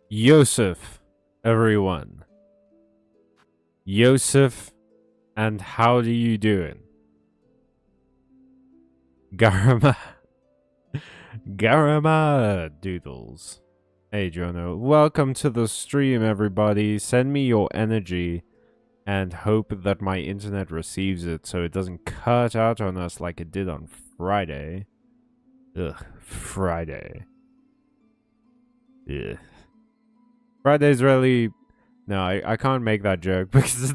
Yosef, everyone. Yosef, and how do you doing? Garama. Garama Doodles. Hey, Jono. Welcome to the stream, everybody. Send me your energy and hope that my internet receives it so it doesn't cut out on us like it did on Friday. Ugh, Friday. Ugh. Friday's really... No, I can't make that joke because...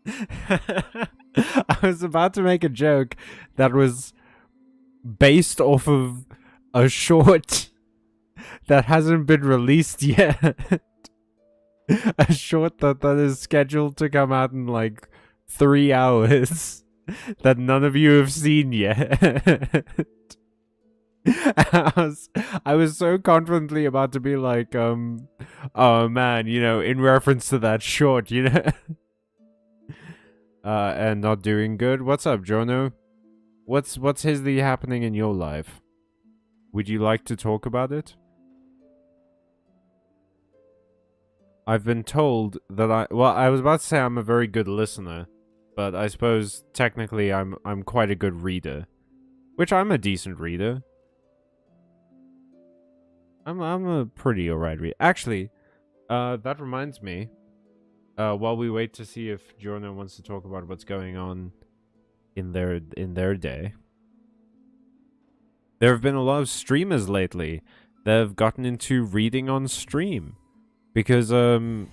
I was about to make a joke that was based off of a short that hasn't been released yet. A short that is scheduled to come out in like 3 hours that none of you have seen yet. I was so confidently about to be like, oh man, in reference to that short, and not doing good. What's up, Jono? What's happening in your life? Would you like to talk about it? I've been told that I was about to say I'm a very good listener, but I suppose technically I'm quite a good reader, which I'm a decent reader. I'm a pretty alright reader. Actually, that reminds me. While we wait to see if Jorno wants to talk about what's going on in their day, there have been a lot of streamers lately that have gotten into reading on stream because it's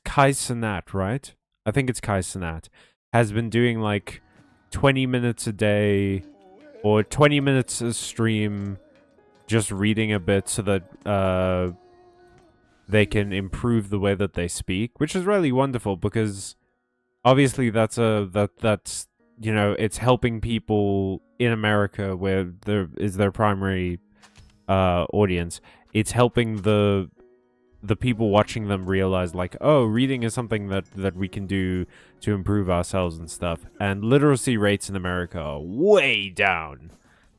Kai Cenat, right? I think it's Kai Cenat has been doing like 20 minutes a day or 20 minutes a stream, just reading a bit so that they can improve the way that they speak, which is really wonderful because obviously that's it's helping people in America where there is their primary audience. It's helping the people watching them realize like, oh, reading is something that we can do to improve ourselves and stuff. And literacy rates in America are way down.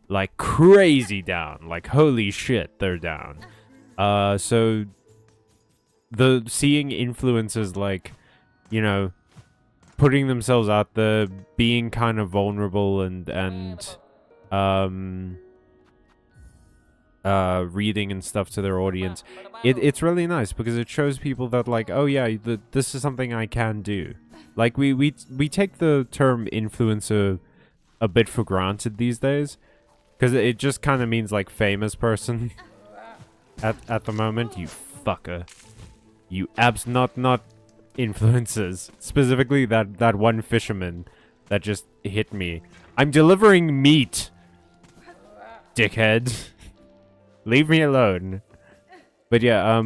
Like crazy down. Like holy shit, they're down. So the seeing influencers like, putting themselves out there, being kind of vulnerable and reading and stuff to their audience, it's really nice because it shows people that like, oh yeah, this is something I can do. Like we take the term influencer a bit for granted these days because it just kind of means like famous person at the moment. You fucker. You not influencers. Specifically that one fisherman that just hit me. I'm delivering meat, dickhead. Leave me alone. But yeah,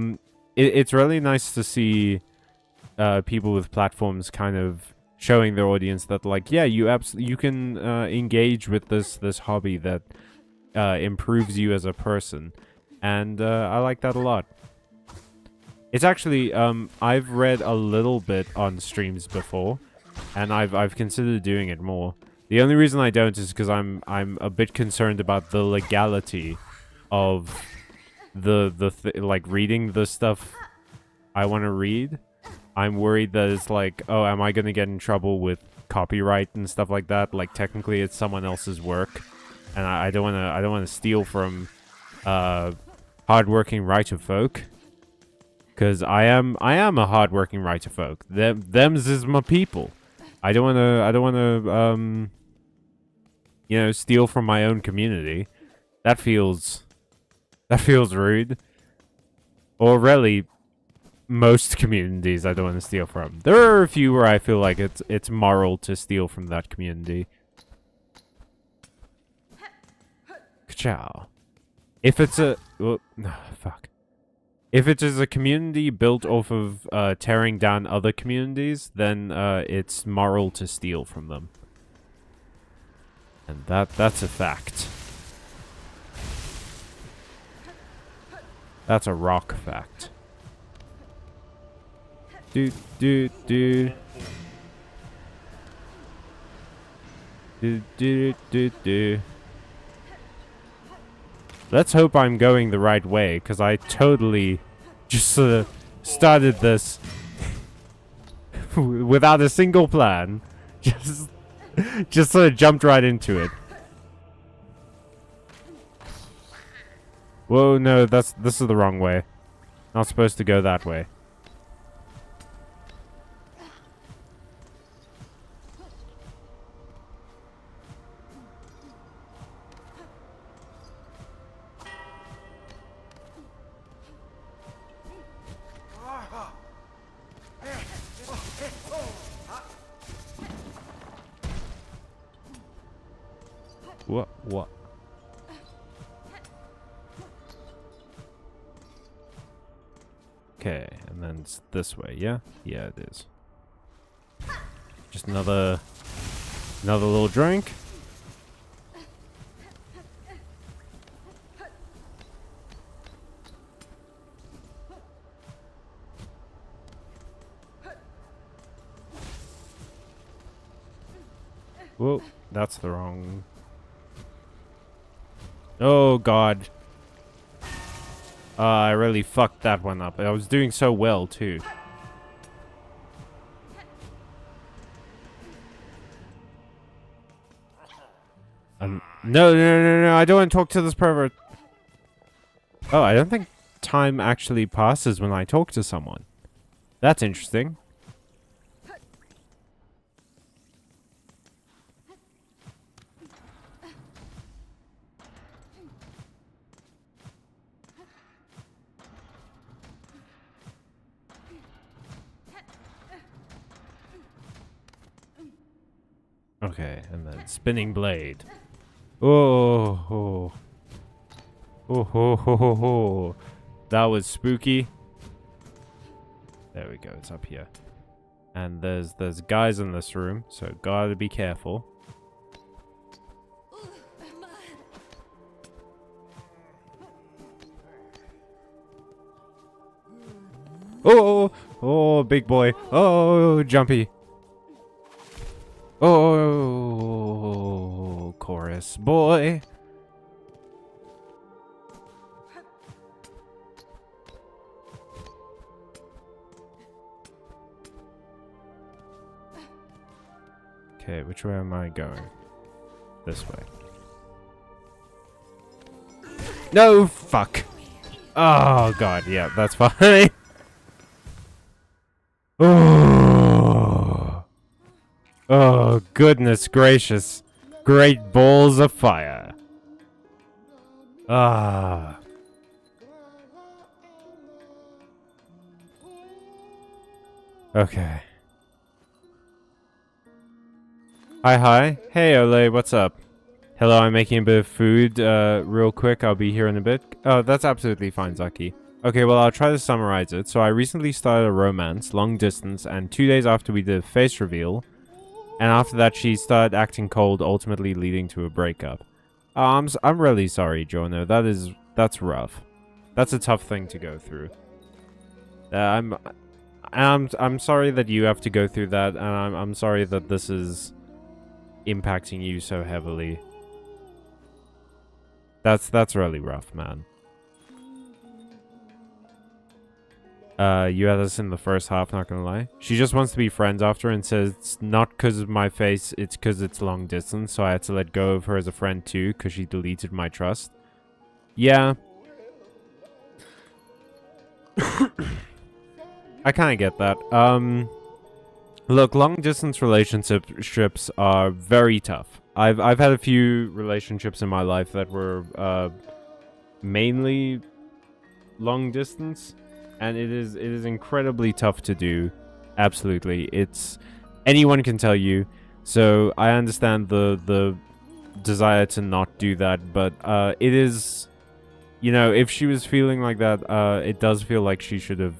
it's really nice to see people with platforms kind of showing their audience that like, yeah, you can engage with this hobby that improves you as a person, and I like that a lot. It's actually, I've read a little bit on streams before, and I've considered doing it more. The only reason I don't is because I'm a bit concerned about the legality of like reading the stuff I want to read. I'm worried that it's like, oh, am I gonna get in trouble with copyright and stuff like that? Like technically, it's someone else's work, and I don't wanna steal from hardworking writer folk. Because I am a hardworking writer folk. Them's is my people. I don't wanna steal from my own community. That feels rude. Or really, most communities I don't want to steal from. There are a few where I feel like it's moral to steal from that community. Ka-chow. If it's a fuck. If it is a community built off of tearing down other communities, then it's moral to steal from them. And that's a fact. That's a rock fact. Dude. Do. Let's hope I'm going the right way, because I totally just started this without a single plan. Just sort of jumped right into it. Whoa, no, this is the wrong way. Not supposed to go that way. What? Okay, and then it's this way, yeah? Yeah, it is. Just another little drink. Whoa, that's the wrong... Oh, God. I really fucked that one up. I was doing so well, too. No, I don't want to talk to this pervert. Oh, I don't think time actually passes when I talk to someone. That's interesting. Okay, and then spinning blade. Oh, that was spooky. There we go, it's up here. And there's guys in this room, so gotta be careful. Oh, big boy. Oh, jumpy. Oh, chorus boy. Okay, which way am I going? This way. No, fuck. Oh, God, yeah, that's fine. Oh, goodness gracious. Great balls of fire. Ah. Okay. Hi. Hey, Ole, what's up? Hello, I'm making a bit of food, real quick. I'll be here in a bit. Oh, that's absolutely fine, Zaki. Okay, well, I'll try to summarize it. So I recently started a romance, long distance, and 2 days after we did a face reveal, and after that, she started acting cold, ultimately leading to a breakup. I'm really sorry, Jono. That's rough. That's a tough thing to go through. I'm sorry that you have to go through that, and I'm sorry that this is impacting you so heavily. That's really rough, man. You had us in the first half, not gonna lie. She just wants to be friends after and says it's not because of my face, it's because it's long distance, so I had to let go of her as a friend too, because she deleted my trust. Yeah. I kind of get that. Look, long distance relationships are very tough. I've had a few relationships in my life that were mainly long distance. And it is incredibly tough to do. Absolutely. Anyone can tell you. So I understand the desire to not do that, but it is, you know, if she was feeling like that, it does feel like she should have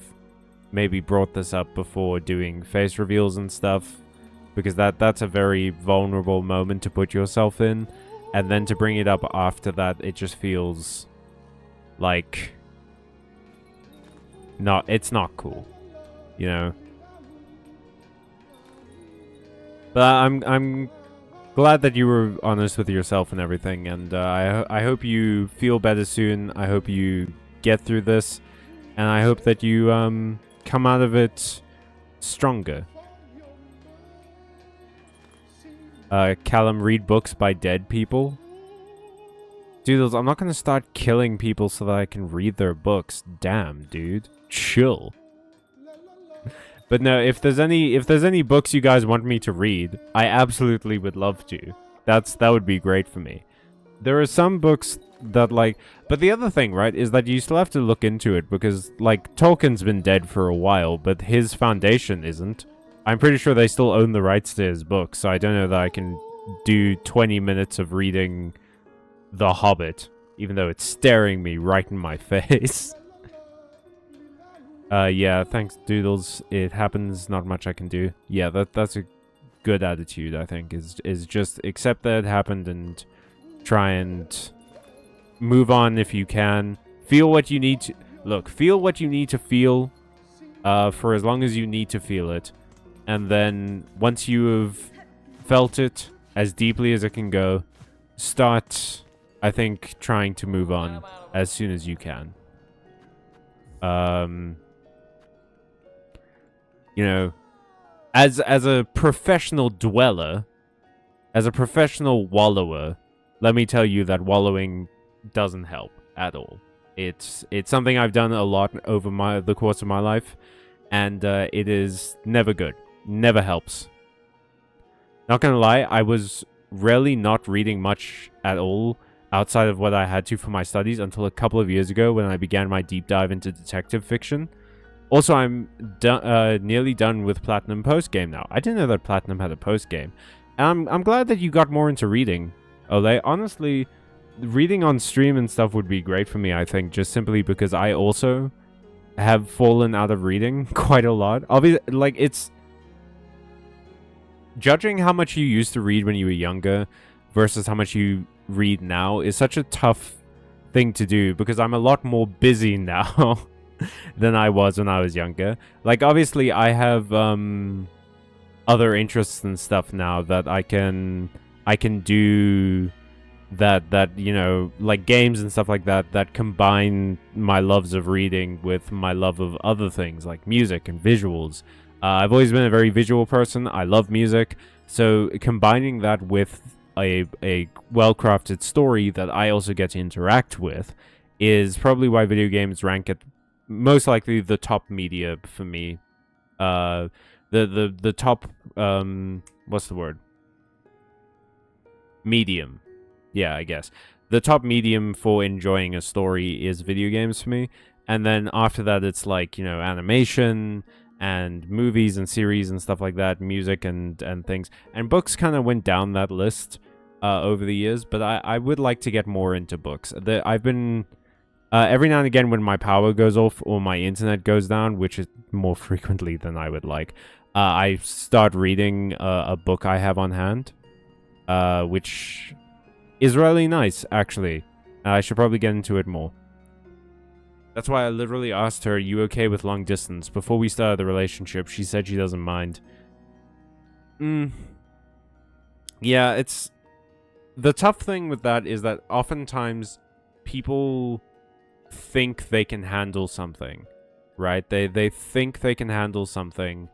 maybe brought this up before doing face reveals and stuff, because that's a very vulnerable moment to put yourself in, and then to bring it up after that, it just feels like it's not cool, you know. But I'm glad that you were honest with yourself and everything, and I hope you feel better soon. I hope you get through this, and I hope that you come out of it stronger. Callum, read books by dead people. Doodles, I'm not gonna start killing people so that I can read their books. Damn, dude. Chill. But no, if there's any books you guys want me to read, I absolutely would love to. That would be great for me. There are some books that like, but the other thing, right, is that you still have to look into it because like Tolkien's been dead for a while, but his foundation isn't. I'm pretty sure they still own the rights to his books, so I don't know that I can do 20 minutes of reading The Hobbit, even though it's staring me right in my face. Yeah, thanks, Doodles. It happens, not much I can do. Yeah, that's a good attitude, I think, is just accept that it happened and try and move on if you can. Feel what you need to... Look, feel what you need to feel for as long as you need to feel it. And then, once you have felt it as deeply as it can go, start, I think, trying to move on as soon as you can. You know, as a professional dweller, as a professional wallower, let me tell you that wallowing doesn't help at all. It's something I've done a lot over the course of my life, and it is never good. Never helps. Not gonna lie, I was really not reading much at all outside of what I had to for my studies until a couple of years ago when I began my deep dive into detective fiction. Also, I'm nearly done with Platinum Postgame now. I didn't know that Platinum had a postgame. And I'm glad that you got more into reading, Ole. Honestly, reading on stream and stuff would be great for me, I think, just simply because I also have fallen out of reading quite a lot. Obviously, like, it's... Judging how much you used to read when you were younger versus how much you read now is such a tough thing to do because I'm a lot more busy now than I was when I was younger. Like, obviously, I have other interests and stuff now that I can do that you know, like games and stuff like that combine my loves of reading with my love of other things like music and visuals. I've always been a very visual person. I love music, so combining that with a well-crafted story that I also get to interact with is probably why video games rank at most likely the top media for me. The top what's the word? Medium. Yeah, I guess. The top medium for enjoying a story is video games for me. And then after that it's like, you know, animation and movies and series and stuff like that, music and things. And books kind of went down that list over the years, but I would like to get more into books. I've been... every now and again when my power goes off or my internet goes down, which is more frequently than I would like, I start reading a book I have on hand, which is really nice, actually. I should probably get into it more. That's why I literally asked her, you okay with long distance? Before we started the relationship, she said she doesn't mind. Yeah, it's... The tough thing with that is that oftentimes people think they can handle something, right? They think they can handle something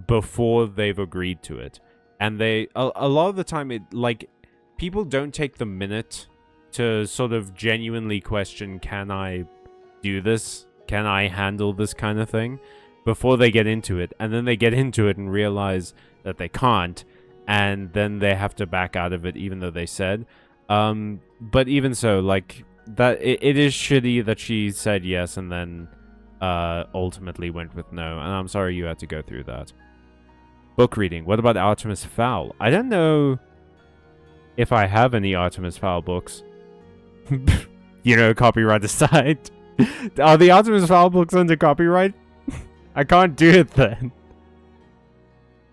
before they've agreed to it. And a lot of the time, people don't take the minute to sort of genuinely question, can I do this? Can I handle this kind of thing? Before they get into it. And then they get into it and realize that they can't. And then they have to back out of it even though they said. But even so, like, that it is shitty that she said yes and then ultimately went with no. And I'm sorry you had to go through that. Book reading. What about Artemis Fowl? I don't know if I have any Artemis Fowl books. You know, copyright aside. Are the Artemis Fowl books under copyright? I can't do it then.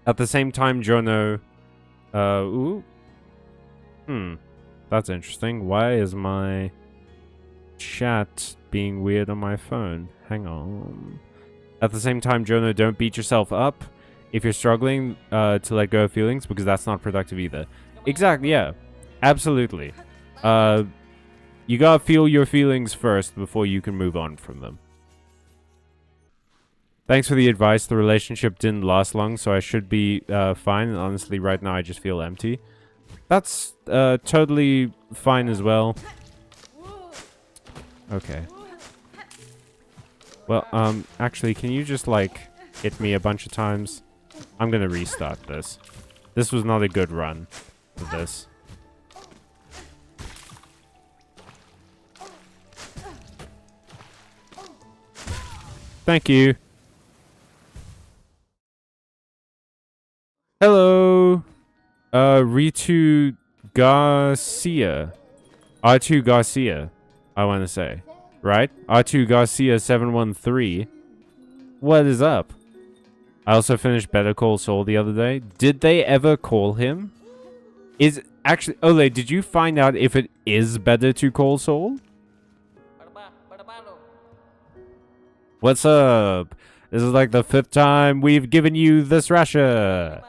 At the same time, Jono... ooh. That's interesting. Why is my chat being weird on my phone? Hang on. At the same time, Jono, don't beat yourself up. if you're struggling to let go of feelings, because that's not productive either. Exactly, yeah. Absolutely. You gotta feel your feelings first before you can move on from them. Thanks for the advice. The relationship didn't last long, so I should be fine. And honestly, right now I just feel empty. That's totally fine as well. Okay. Well, actually, can you just, like, hit me a bunch of times? I'm gonna restart this. This was not a good run for this. Thank you. Hello. Ritu Garcia. R2 Garcia, I want to say. Right? R2 Garcia 713. What is up? I also finished Better Call Saul the other day. Did they ever call him? Is actually Ole, did you find out if it is better to call Saul? What's up? This is like the 5th time we've given you this Rasha.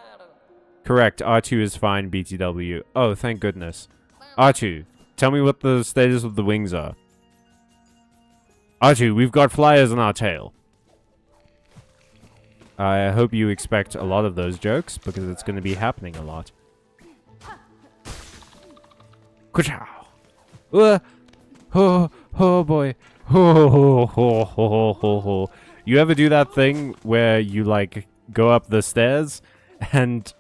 Correct, R2 is fine, BTW. Oh, thank goodness. R2, tell me what the status of the wings are. R2, we've got flyers on our tail. I hope you expect a lot of those jokes, because it's going to be happening a lot. Kuchow! Oh boy. Ho. You ever do that thing where you, like, go up the stairs, and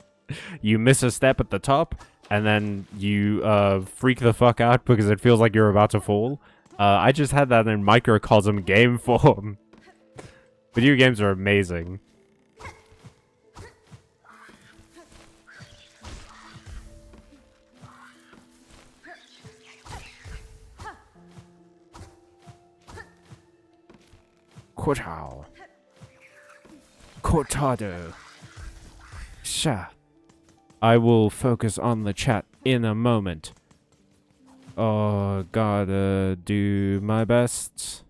you miss a step at the top, and then you freak the fuck out because it feels like you're about to fall? I just had that in microcosm game form. Video games are amazing. Cortado. Sha. I will focus on the chat in a moment. Oh, gotta do my best.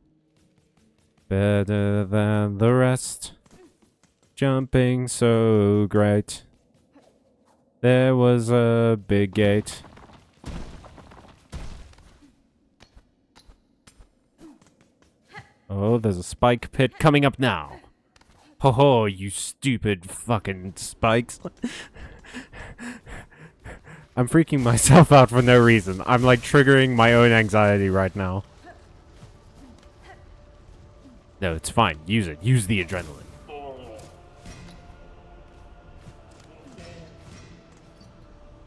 Better than the rest. Jumping so great. There was a big gate. Oh, there's a spike pit coming up now. Ho ho, you stupid fucking spikes. I'm freaking myself out for no reason. I'm like triggering my own anxiety right now. No, it's fine. Use it. Use the adrenaline.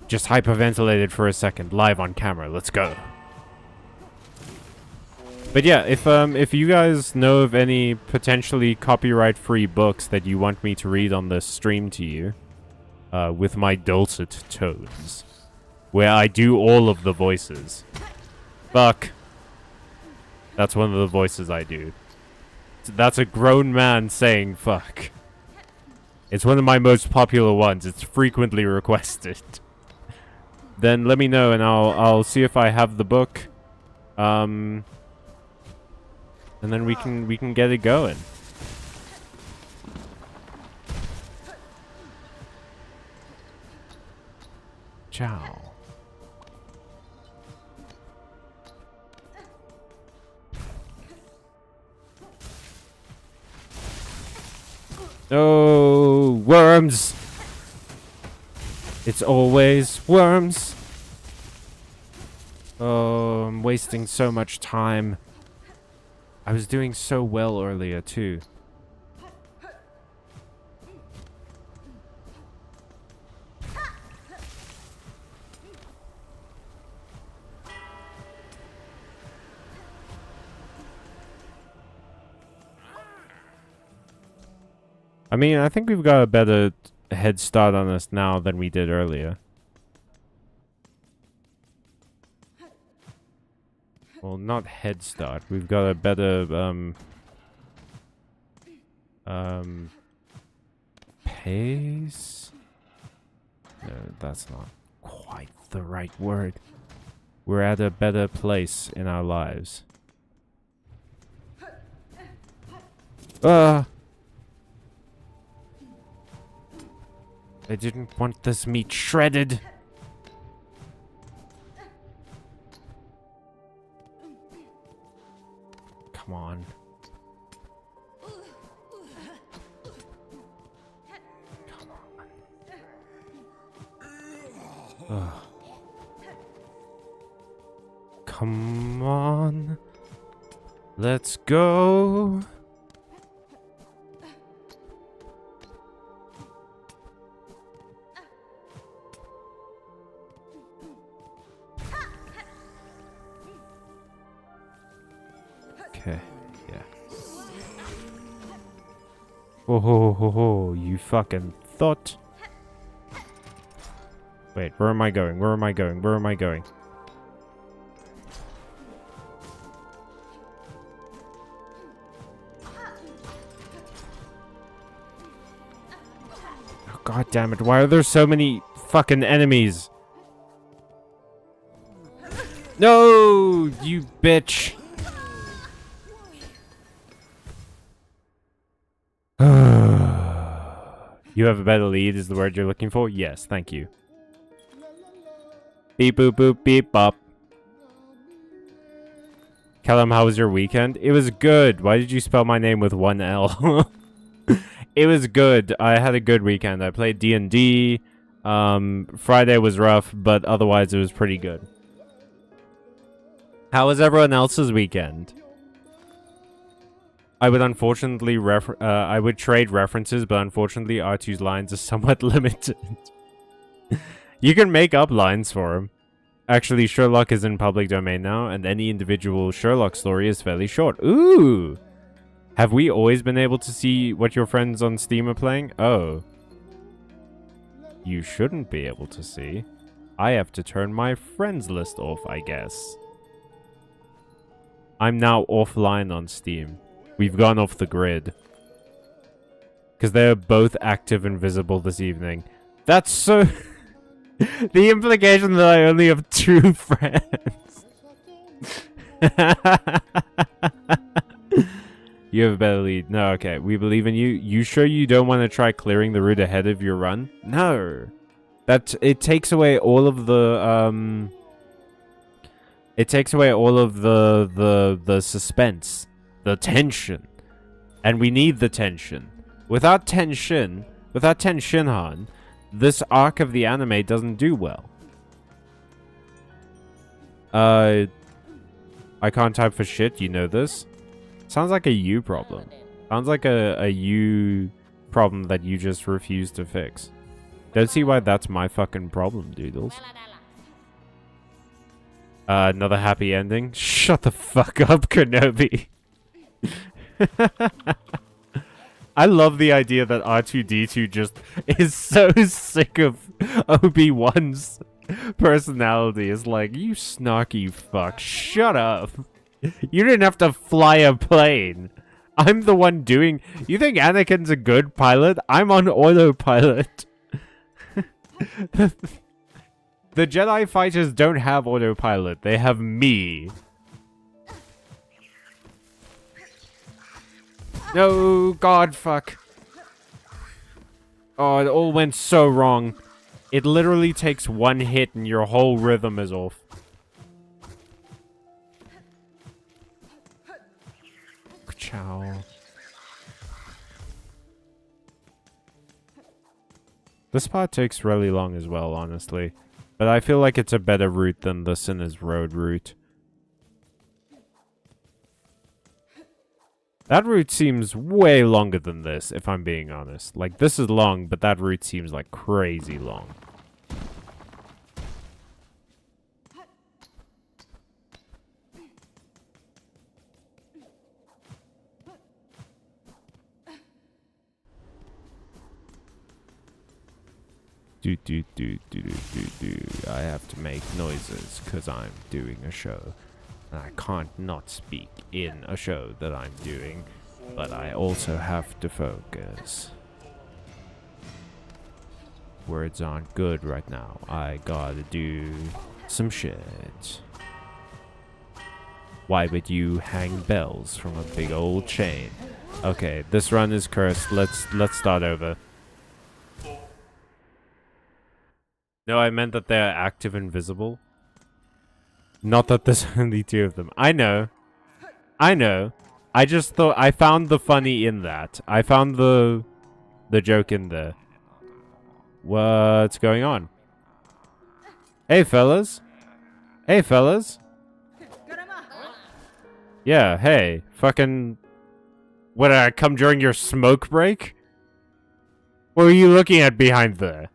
Just hyperventilated for a second, live on camera. Let's go. But yeah, if you guys know of any potentially copyright-free books that you want me to read on this stream to you, with my dulcet tones, where I do all of the voices. Fuck. That's one of the voices I do. That's a grown man saying fuck. It's one of my most popular ones. It's frequently requested. Then let me know and I'll see if I have the book. And then we can get it going. Ciao. Oh, worms! It's always worms. Oh, I'm wasting so much time. I was doing so well earlier, too. I mean, I think we've got a better head start on us now than we did earlier. Well, not head start. We've got a better, pace? No, that's not quite the right word. We're at a better place in our lives. I didn't want this meat shredded. Come on. Come on. Ugh. Come on. Let's go. Okay, yeah. Oh, ho, ho, ho, you fucking thought. Wait, where am I going? Where am I going? Where am I going? Oh, God damn it. Why are there so many fucking enemies? No, you bitch. You have a better lead is the word you're looking for? Yes, thank you. Beep boop boop beep bop. Callum, how was your weekend? It was good. Why did you spell my name with one L? It was good. I had a good weekend. I played D&D. Friday was rough, but otherwise it was pretty good. How was everyone else's weekend? I would unfortunately I would trade references, but unfortunately R2's lines are somewhat limited. You can make up lines for him. Actually, Sherlock is in public domain now, and any individual Sherlock story is fairly short. Ooh! Have we always been able to see what your friends on Steam are playing? Oh. You shouldn't be able to see. I have to turn my friends list off, I guess. I'm now offline on Steam. We've gone off the grid. Because they're both active and visible this evening. That's so... The implication that I only have 2 friends. You have a better lead. No, okay. We believe in you. You sure you don't want to try clearing the route ahead of your run? No. It takes away all of the, It takes away all of the suspense. The tension. And we need the tension. Without tension, Han, this arc of the anime doesn't do well. I can't type for shit, you know this? Sounds like a you problem. Sounds like a you problem that you just refuse to fix. Don't see why that's my fucking problem, doodles. Another happy ending? Shut the fuck up, Kenobi. I love the idea that R2-D2 just is so sick of Obi-Wan's personality. It's like, you snarky fuck, shut up. You didn't have to fly a plane. I'm the one doing... You think Anakin's a good pilot? I'm on autopilot. The Jedi fighters don't have autopilot. They have me. No, God, fuck. Oh, it all went so wrong. It literally takes one hit and your whole rhythm is off. Ciao. This part takes really long as well, honestly. But I feel like it's a better route than the Sinner's Road route. That route seems way longer than this, if I'm being honest. Like, this is long, but that route seems like crazy long. I have to make noises because I'm doing a show. And I can't not speak in a show that I'm doing, but I also have to focus. Words aren't good right now. I gotta do some shit. Why would you hang bells from a big old chain? Okay, this run is cursed. Let's start over. No, I meant that they're active and visible. Not that there's only 2 of them. I know. I know. I just thought I found the funny in that. I found the joke in there. What's going on? Hey, fellas. Hey, fellas. Yeah, hey. Fucking... What, did I come during your smoke break? What are you looking at behind there?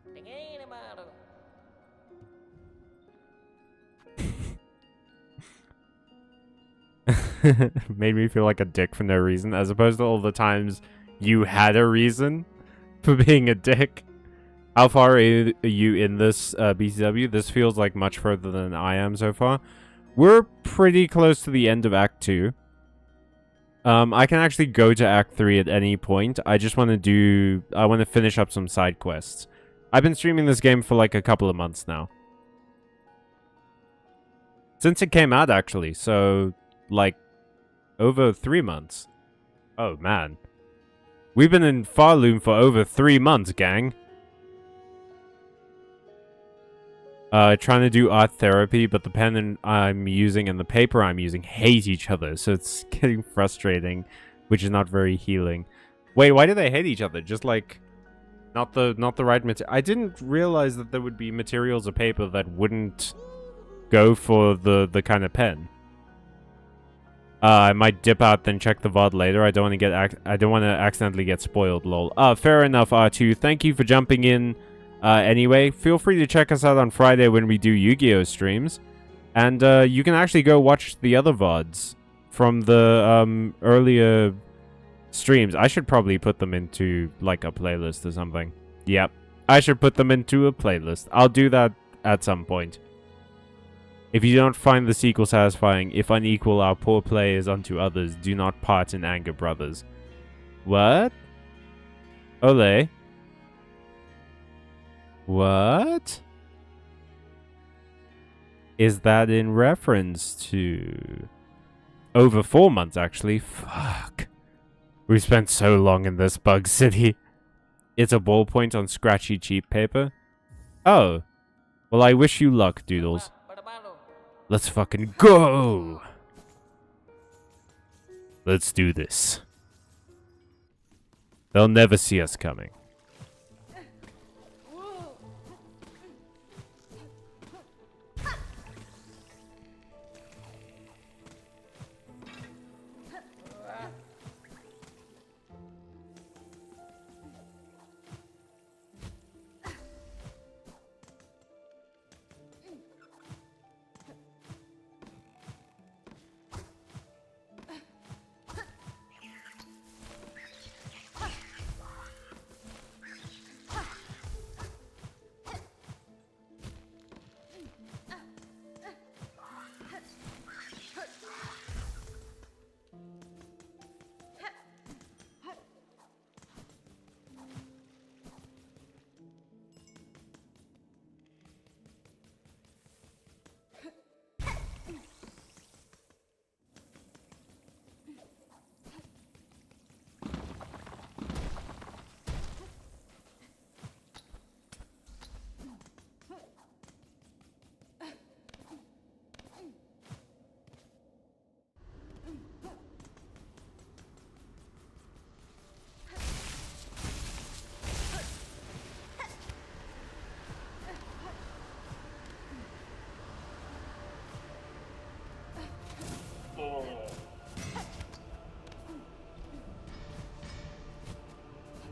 Made me feel like a dick for no reason, as opposed to all the times you had a reason for being a dick. How far are you in this BCW? This feels like much further than I am so far. We're pretty close to the end of Act 2. I can actually go to Act 3 at any point. I just want to I want to finish up some side quests. I've been streaming this game for like a couple of months now. Since it came out, actually. So, like, over 3 months. Oh, man. We've been in Farloom for over 3 months, gang. Trying to do art therapy, but the pen I'm using and the paper I'm using hate each other, so it's getting frustrating, which is not very healing. Wait, why do they hate each other? Just like, not the right material. I didn't realize that there would be materials of paper that wouldn't go for the kind of pen. I might dip out then check the VOD later. I don't want to accidentally get spoiled, lol. Fair enough, R2. Thank you for jumping in. Anyway, feel free to check us out on Friday when we do Yu-Gi-Oh! Streams. And you can actually go watch the other VODs from the earlier streams. I should probably put them into, like, a playlist or something. Yep. I should put them into a playlist. I'll do that at some point. If you don't find the sequel satisfying, if unequal our poor play is unto others, do not part in anger, brothers. What? Ole? What? Is that in reference to... Over 4 months, actually. Fuck. We spent so long in this bug city. It's a ballpoint on scratchy cheap paper. Oh. Well, I wish you luck, Doodles. Let's fucking go! Let's do this. They'll never see us coming.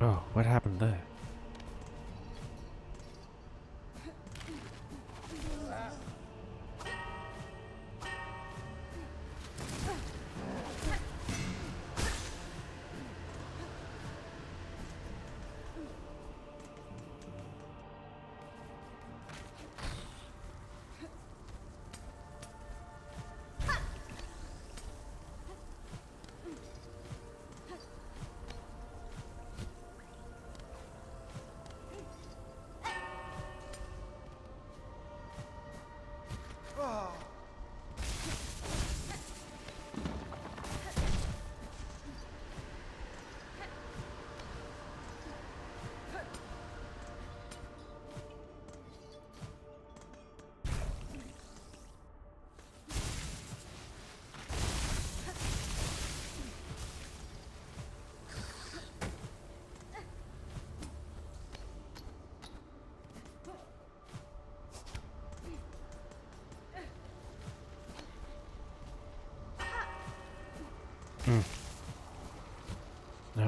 Oh, what happened there?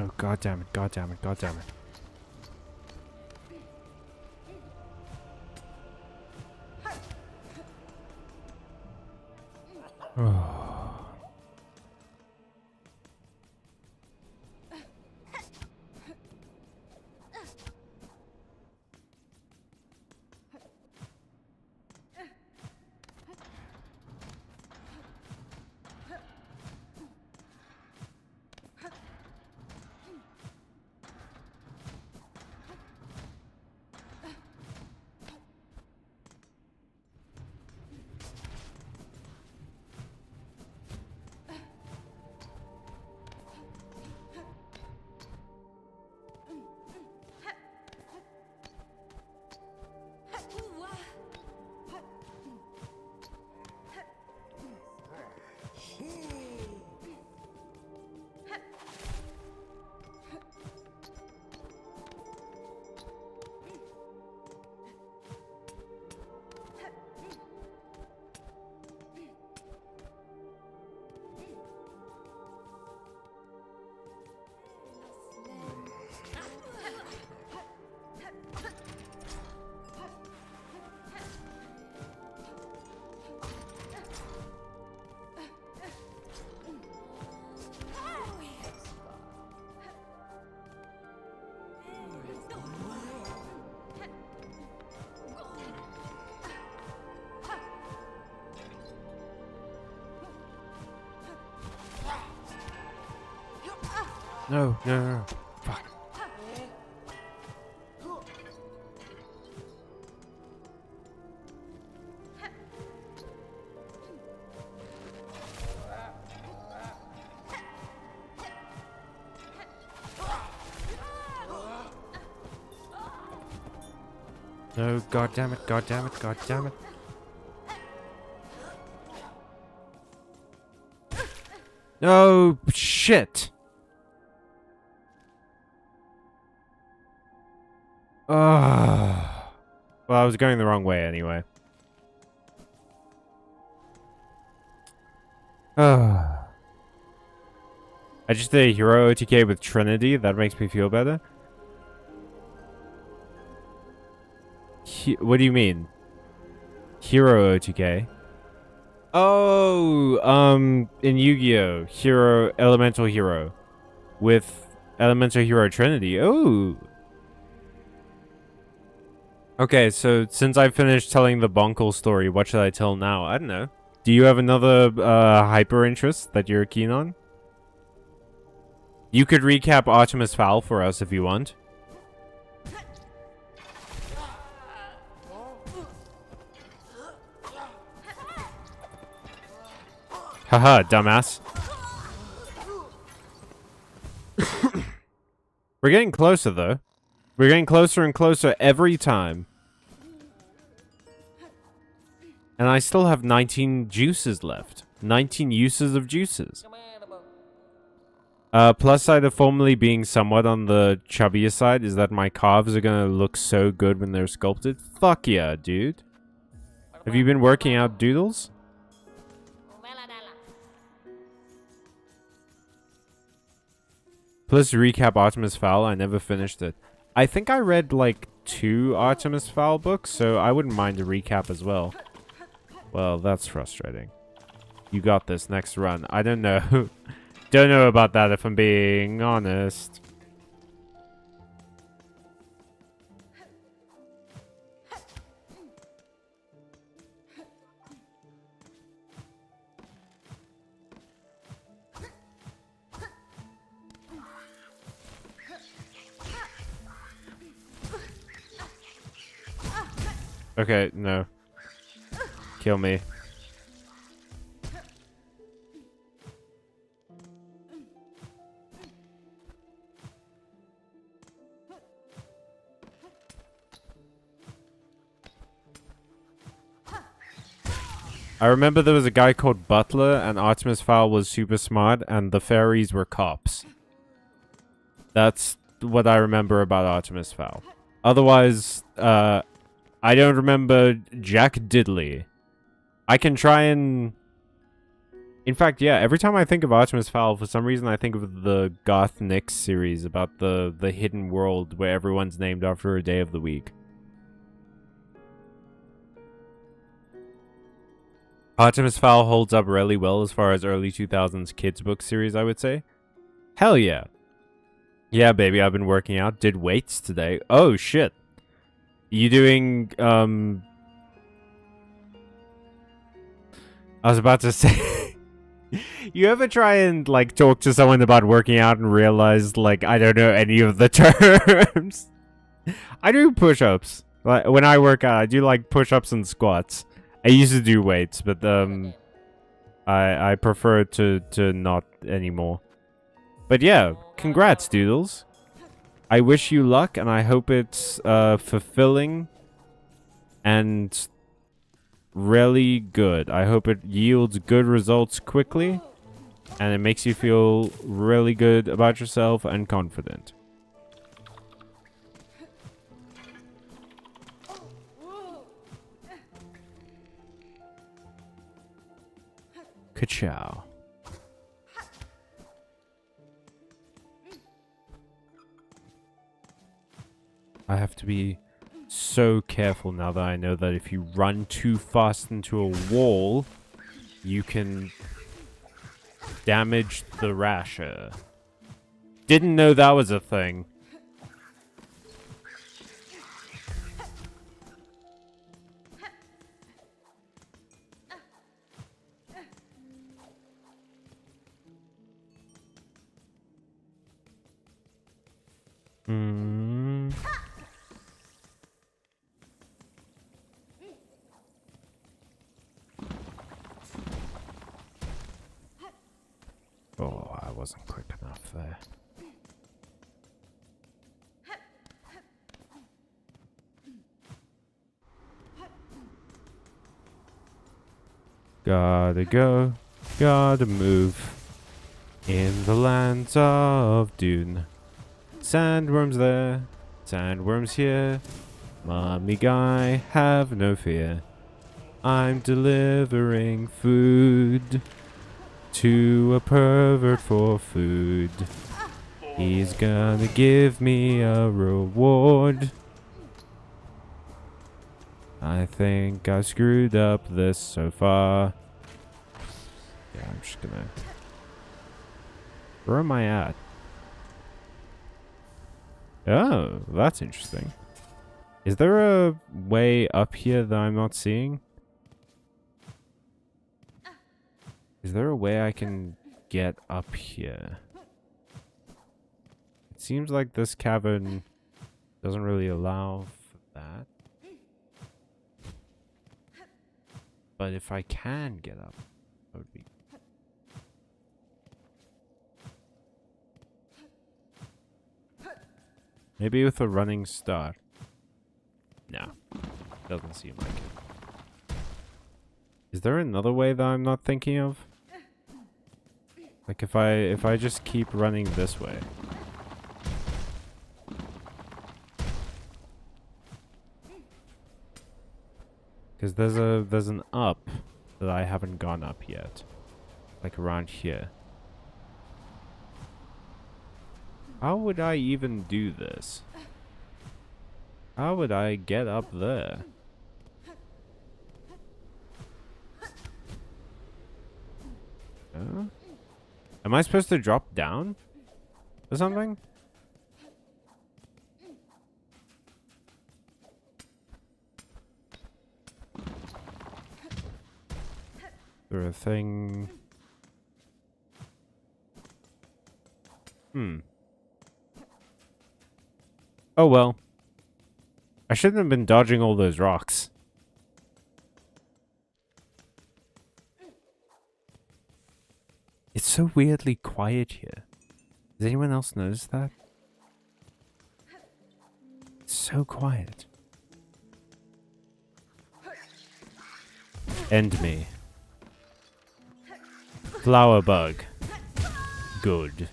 No, god damn it, god damn it, god damn it. No, no, no, no. Fuck. No, god damn it, god damn it, god damn it. No, shit. Well, I was going the wrong way anyway. I just did a hero OTK with Trinity. That makes me feel better. What do you mean? Hero OTK? Oh, in Yu-Gi-Oh! Hero, Elemental Hero. With Elemental Hero Trinity. Oh. Okay, so since I finished telling the Bonkle story, what should I tell now? I don't know. Do you have another hyper interest that you're keen on? You could recap Artemis Fowl for us if you want. Haha, dumbass. We're getting closer, though. We're getting closer and closer every time. And I still have 19 juices left. 19 uses of juices. Plus side of formerly being somewhat on the chubbier side is that my calves are gonna look so good when they're sculpted. Fuck yeah, dude. Have you been working out, Doodles? Plus recap Artemis Fowl. I never finished it. I think I read like 2 Artemis Fowl books, so I wouldn't mind a recap as well. Well, that's frustrating. You got this next run. I don't know. Don't know about that if I'm being honest. Okay, no. Kill me. I remember there was a guy called Butler, and Artemis Fowl was super smart, and the fairies were cops. That's what I remember about Artemis Fowl. Otherwise, I don't remember Jack Diddley. I can try and In fact, yeah, every time I think of Artemis Fowl, for some reason I think of the Garth Nix series about the hidden world where everyone's named after a day of the week. Artemis Fowl holds up really well as far as early 2000s kids book series, I would say. Hell yeah. Yeah, baby, I've been working out. Did weights today. Oh, shit. You doing, I was about to say... You ever try and, like, talk to someone about working out and realize, like, I don't know any of the terms? I do push-ups. Like, when I work out, I do, like, push-ups and squats. I used to do weights, but, I prefer to not anymore. But yeah, congrats, Doodles. I wish you luck, and I hope it's, fulfilling and really good. I hope it yields good results quickly, and it makes you feel really good about yourself and confident. Ka-chow. I have to be so careful now that I know that if you run too fast into a wall, you can damage the rasher. Didn't know that was a thing. Oh, I wasn't quick enough there. Gotta go, gotta move. In the lands of Dune. Sandworms there, sandworms here. Mommy guy, have no fear. I'm delivering food to a pervert for food. He's gonna give me a reward. I think I screwed up this so far. Yeah, I'm just gonna... Where am I at? Oh, that's interesting. Is there a way up here that I'm not seeing? Is there a way I can get up here? It seems like this cavern doesn't really allow for that. But if I can get up, that would be... Maybe with a running start. No. Doesn't seem like it. Is there another way that I'm not thinking of? Like if I just keep running this way. Because there's an up that I haven't gone up yet. Like around here. How would I even do this? How would I get up there? Am I supposed to drop down? Or something? Or a thing... Oh well. I shouldn't have been dodging all those rocks. It's so weirdly quiet here. Does anyone else notice that? It's so quiet. End me. Flower bug. Good.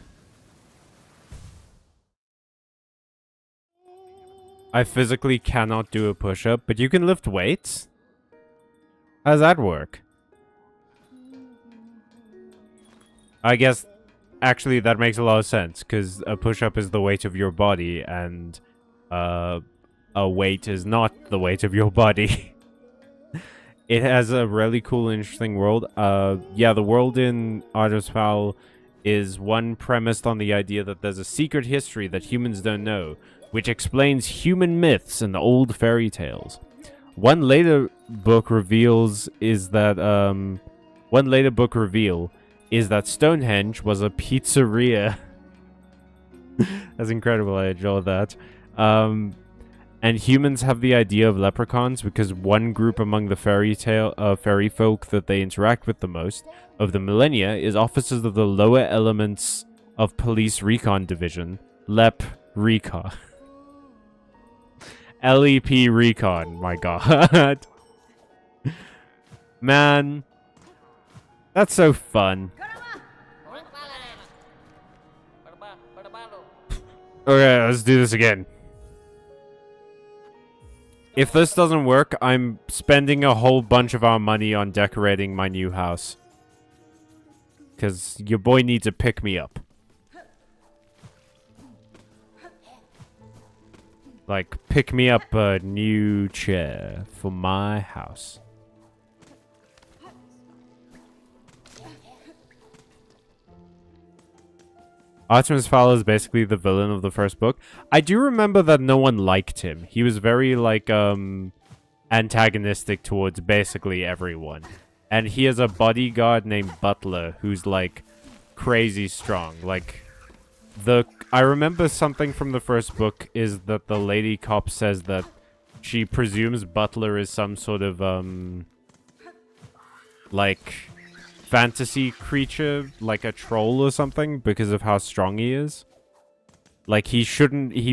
I physically cannot do a push-up, but you can lift weights? How does that work? I guess, actually, that makes a lot of sense, because a push-up is the weight of your body, and a weight is not the weight of your body. It has a really cool, interesting world. Yeah, the world in Artemis Fowl is one premised on the idea that there's a secret history that humans don't know, which explains human myths and old fairy tales. One later book reveal is that Stonehenge was a pizzeria. That's incredible. I enjoy that. And humans have the idea of leprechauns because one group among the fairy folk that they interact with the most of the millennia is officers of the lower elements of police recon division, LEP Recon. LEP Recon, my god. Man, that's so fun. Okay, let's do this again. If this doesn't work, I'm spending a whole bunch of our money on decorating my new house. Because your boy needs a pick-me-up. Like, pick me up a new chair for my house. Artemis Fowl is basically the villain of the first book. I do remember that no one liked him. He was very, like, antagonistic towards basically everyone. And he has a bodyguard named Butler who's, like, crazy strong. Like, I remember something from the first book is that the lady cop says that she presumes Butler is some sort of, like, fantasy creature, like a troll or something, because of how strong he is. Like, he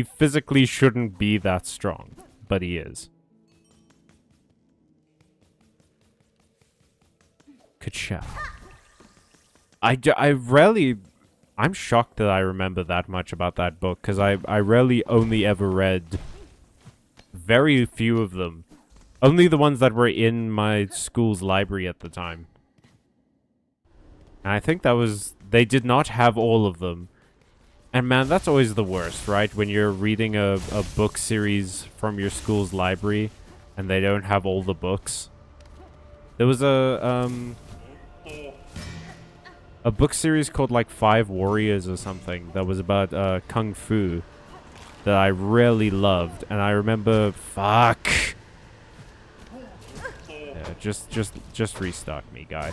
physically shouldn't be that strong, but he is. Ka-chow. I'm shocked that I remember that much about that book, because I rarely only ever read very few of them. Only the ones that were in my school's library at the time. And I think they did not have all of them. And man, that's always the worst, right? When you're reading a book series from your school's library, and they don't have all the books. There was a book series called like 5 Warriors or something that was about Kung Fu that I really loved, and I remember fuck. Yeah, just restock me, guy.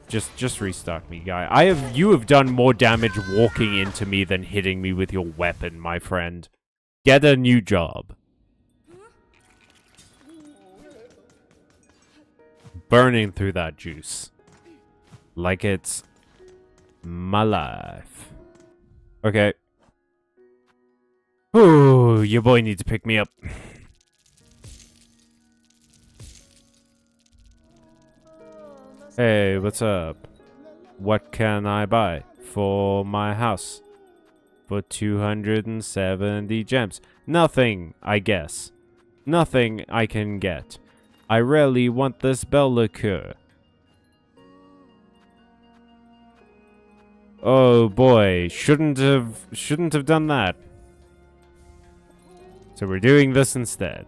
Just restock me, guy. You have done more damage walking into me than hitting me with your weapon, my friend. Get a new job. Burning through that juice. Like it's my life. Okay. Ooh, your boy needs to pick me up. Hey, what's up? What can I buy for my house? For 270 gems. Nothing, I guess. Nothing I can get. I really want this bell liqueur. Oh boy, shouldn't have done that. So we're doing this instead.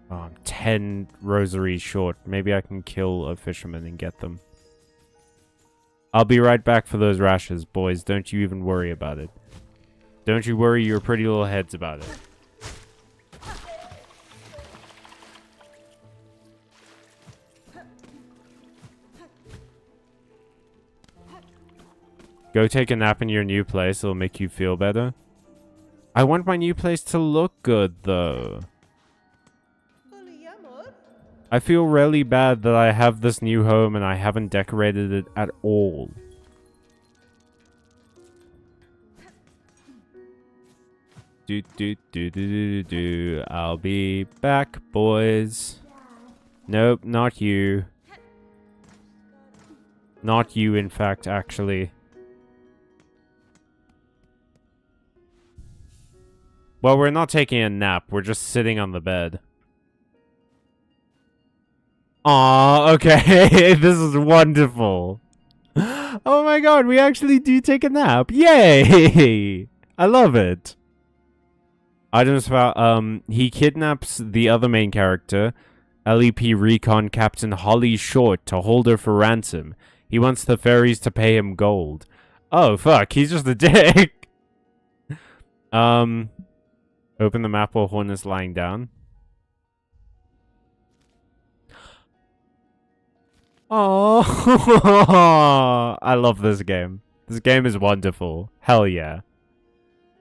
Oh, I'm 10 rosaries short. Maybe I can kill a fisherman and get them. I'll be right back for those rashes, boys. Don't you even worry about it. Don't you worry your pretty little heads about it. Go take a nap in your new place. It'll make you feel better. I want my new place to look good, though. I feel really bad that I have this new home and I haven't decorated it at all. I'll be back, boys. Nope, not you. Not you, in fact, actually. Well, we're not taking a nap. We're just sitting on the bed. Aw, okay. This is wonderful. Oh my god, we actually do take a nap. Yay! I love it. Items about, he kidnaps the other main character, LEP Recon Captain Holly Short, to hold her for ransom. He wants the fairies to pay him gold. Oh, fuck, he's just a dick. Open the map while Horn is lying down. Oh, I love this game. This game is wonderful. Hell yeah.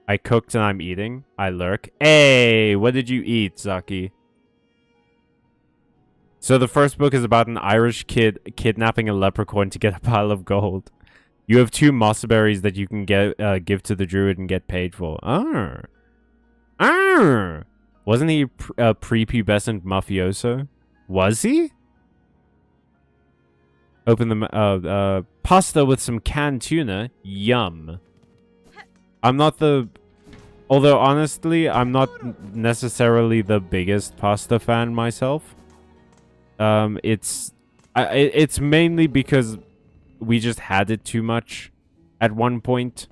I cooked and I'm eating. I lurk. Hey, what did you eat, Zaki? So the first book is about an Irish kid kidnapping a leprechaun to get a pile of gold. You have 2 moss berries that you can give to the druid and get paid for. Wasn't he a prepubescent mafioso? Was he? Open the pasta with some canned tuna. Yum. I'm not the... Although, honestly, I'm not necessarily the biggest pasta fan myself. It's mainly because we just had it too much at one point.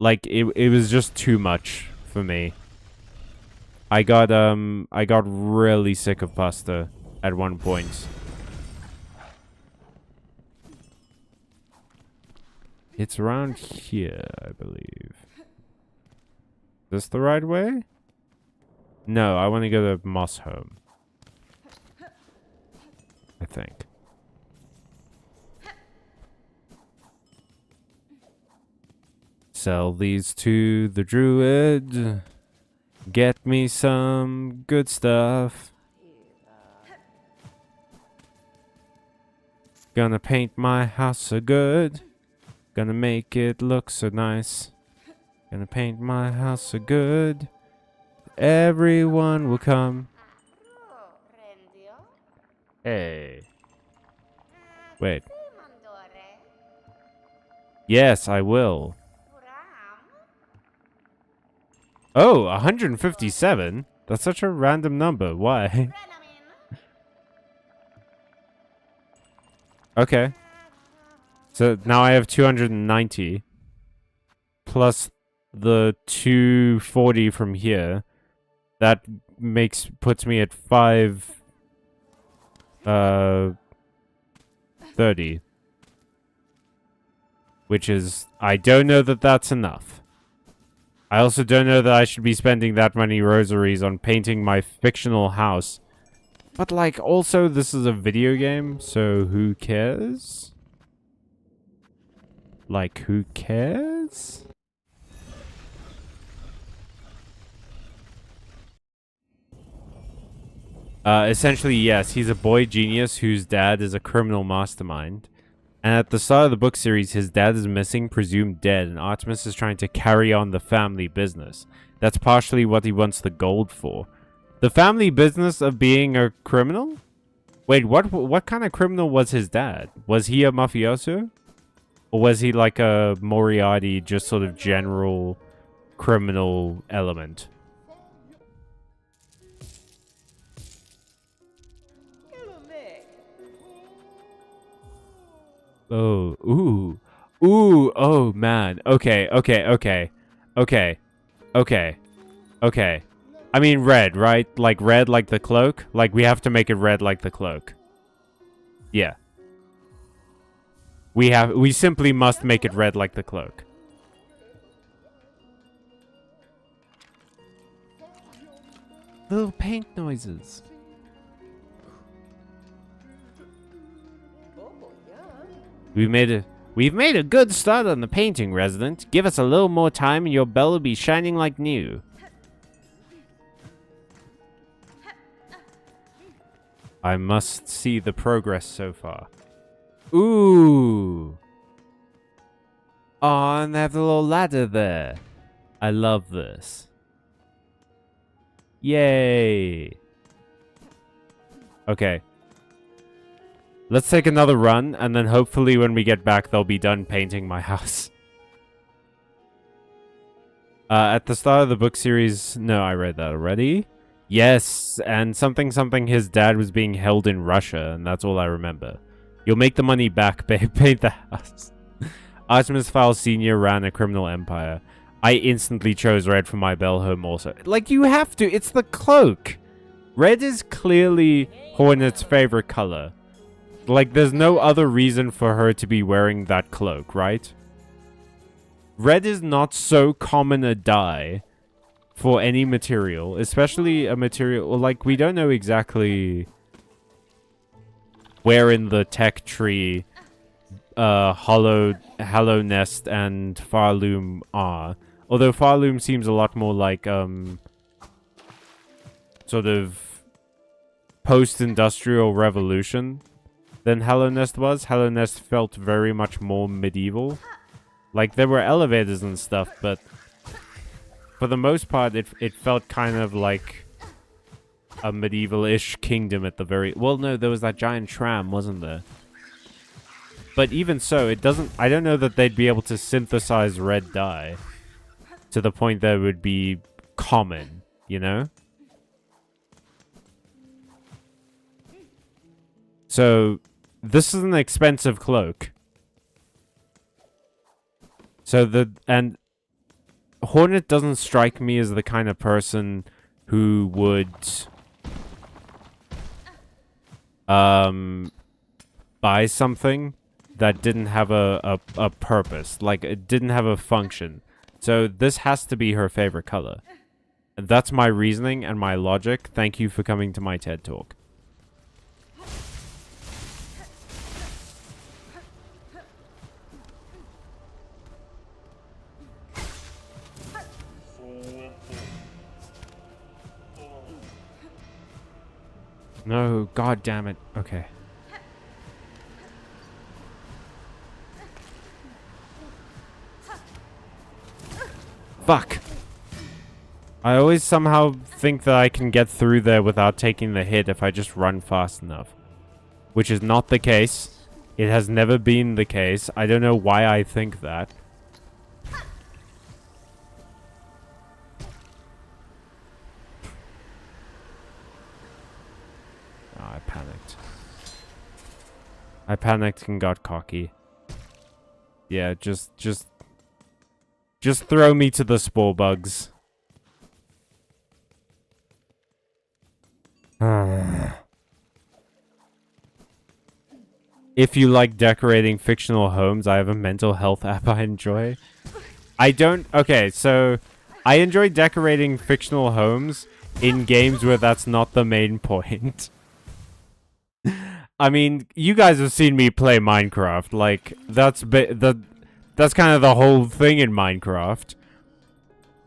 Like, it was just too much for me. I got really sick of pasta at one point. It's around here, I believe. Is this the right way? No, I want to go to Moss Home. I think. Sell these to the druid. Get me some good stuff. Gonna paint my house so good. Gonna make it look so nice. Gonna paint my house so good. Everyone will come. Hey. Wait. Yes, I will. Oh, 157? That's such a random number. Why? Okay. So now I have 290. Plus the 240 from here. That puts me at 530. Which is, I don't know that that's enough. I also don't know that I should be spending that many rosaries on painting my fictional house. But, like, also, this is a video game, so who cares? Like, who cares? Essentially, yes, he's a boy genius whose dad is a criminal mastermind. And at the start of the book series, his dad is missing, presumed dead, and Artemis is trying to carry on the family business. That's partially what he wants the gold for. The family business of being a criminal? Wait, what kind of criminal was his dad? Was he a mafioso? Or was he like a Moriarty, just sort of general criminal element? Oh, ooh. Ooh, oh man. Okay. I mean red, right? Like red like the cloak? Like we have to make it red like the cloak. Yeah. We simply must make it red like the cloak. Little paint noises. We've made a good start on the painting, resident. Give us a little more time and your bell will be shining like new. I must see the progress so far. Ooh. Oh, and they have the little ladder there. I love this. Yay. Okay. Let's take another run, and then hopefully when we get back, they'll be done painting my house. At the start of the book series... No, I read that already. Yes, and something his dad was being held in Russia, and that's all I remember. You'll make the money back, babe. Paint the house. Artemis Fowl Sr. ran a criminal empire. I instantly chose red for my bell home also. Like, you have to. It's the cloak. Red is clearly Hornet's favorite color. Like, there's no other reason for her to be wearing that cloak, right? Red is not so common a dye for any material, especially a material, like, we don't know exactly where in the tech tree Hollow Nest and Farloom are. Although Farloom seems a lot more like, sort of post-industrial revolution than Hollow Nest was. Hollow Nest felt very much more medieval. Like, there were elevators and stuff, but for the most part, it felt kind of like a medieval-ish kingdom at the very... Well, no, there was that giant tram, wasn't there? But even so, it doesn't... I don't know that they'd be able to synthesize red dye to the point that it would be common, you know? So, this is an expensive cloak. So and Hornet doesn't strike me as the kind of person who would buy something that didn't have a purpose, like it didn't have a function. So this has to be her favorite color. That's my reasoning and my logic. Thank you for coming to my TED Talk. No, god damn it. Okay. Fuck. I always somehow think that I can get through there without taking the hit if I just run fast enough. Which is not the case. It has never been the case. I don't know why I think that. I panicked. I panicked and got cocky. Yeah, just throw me to the spore bugs. If you like decorating fictional homes, I have a mental health app I enjoy. I don't... Okay, so... I enjoy decorating fictional homes in games where that's not the main point. I mean, you guys have seen me play Minecraft. Like, that's kind of the whole thing in Minecraft.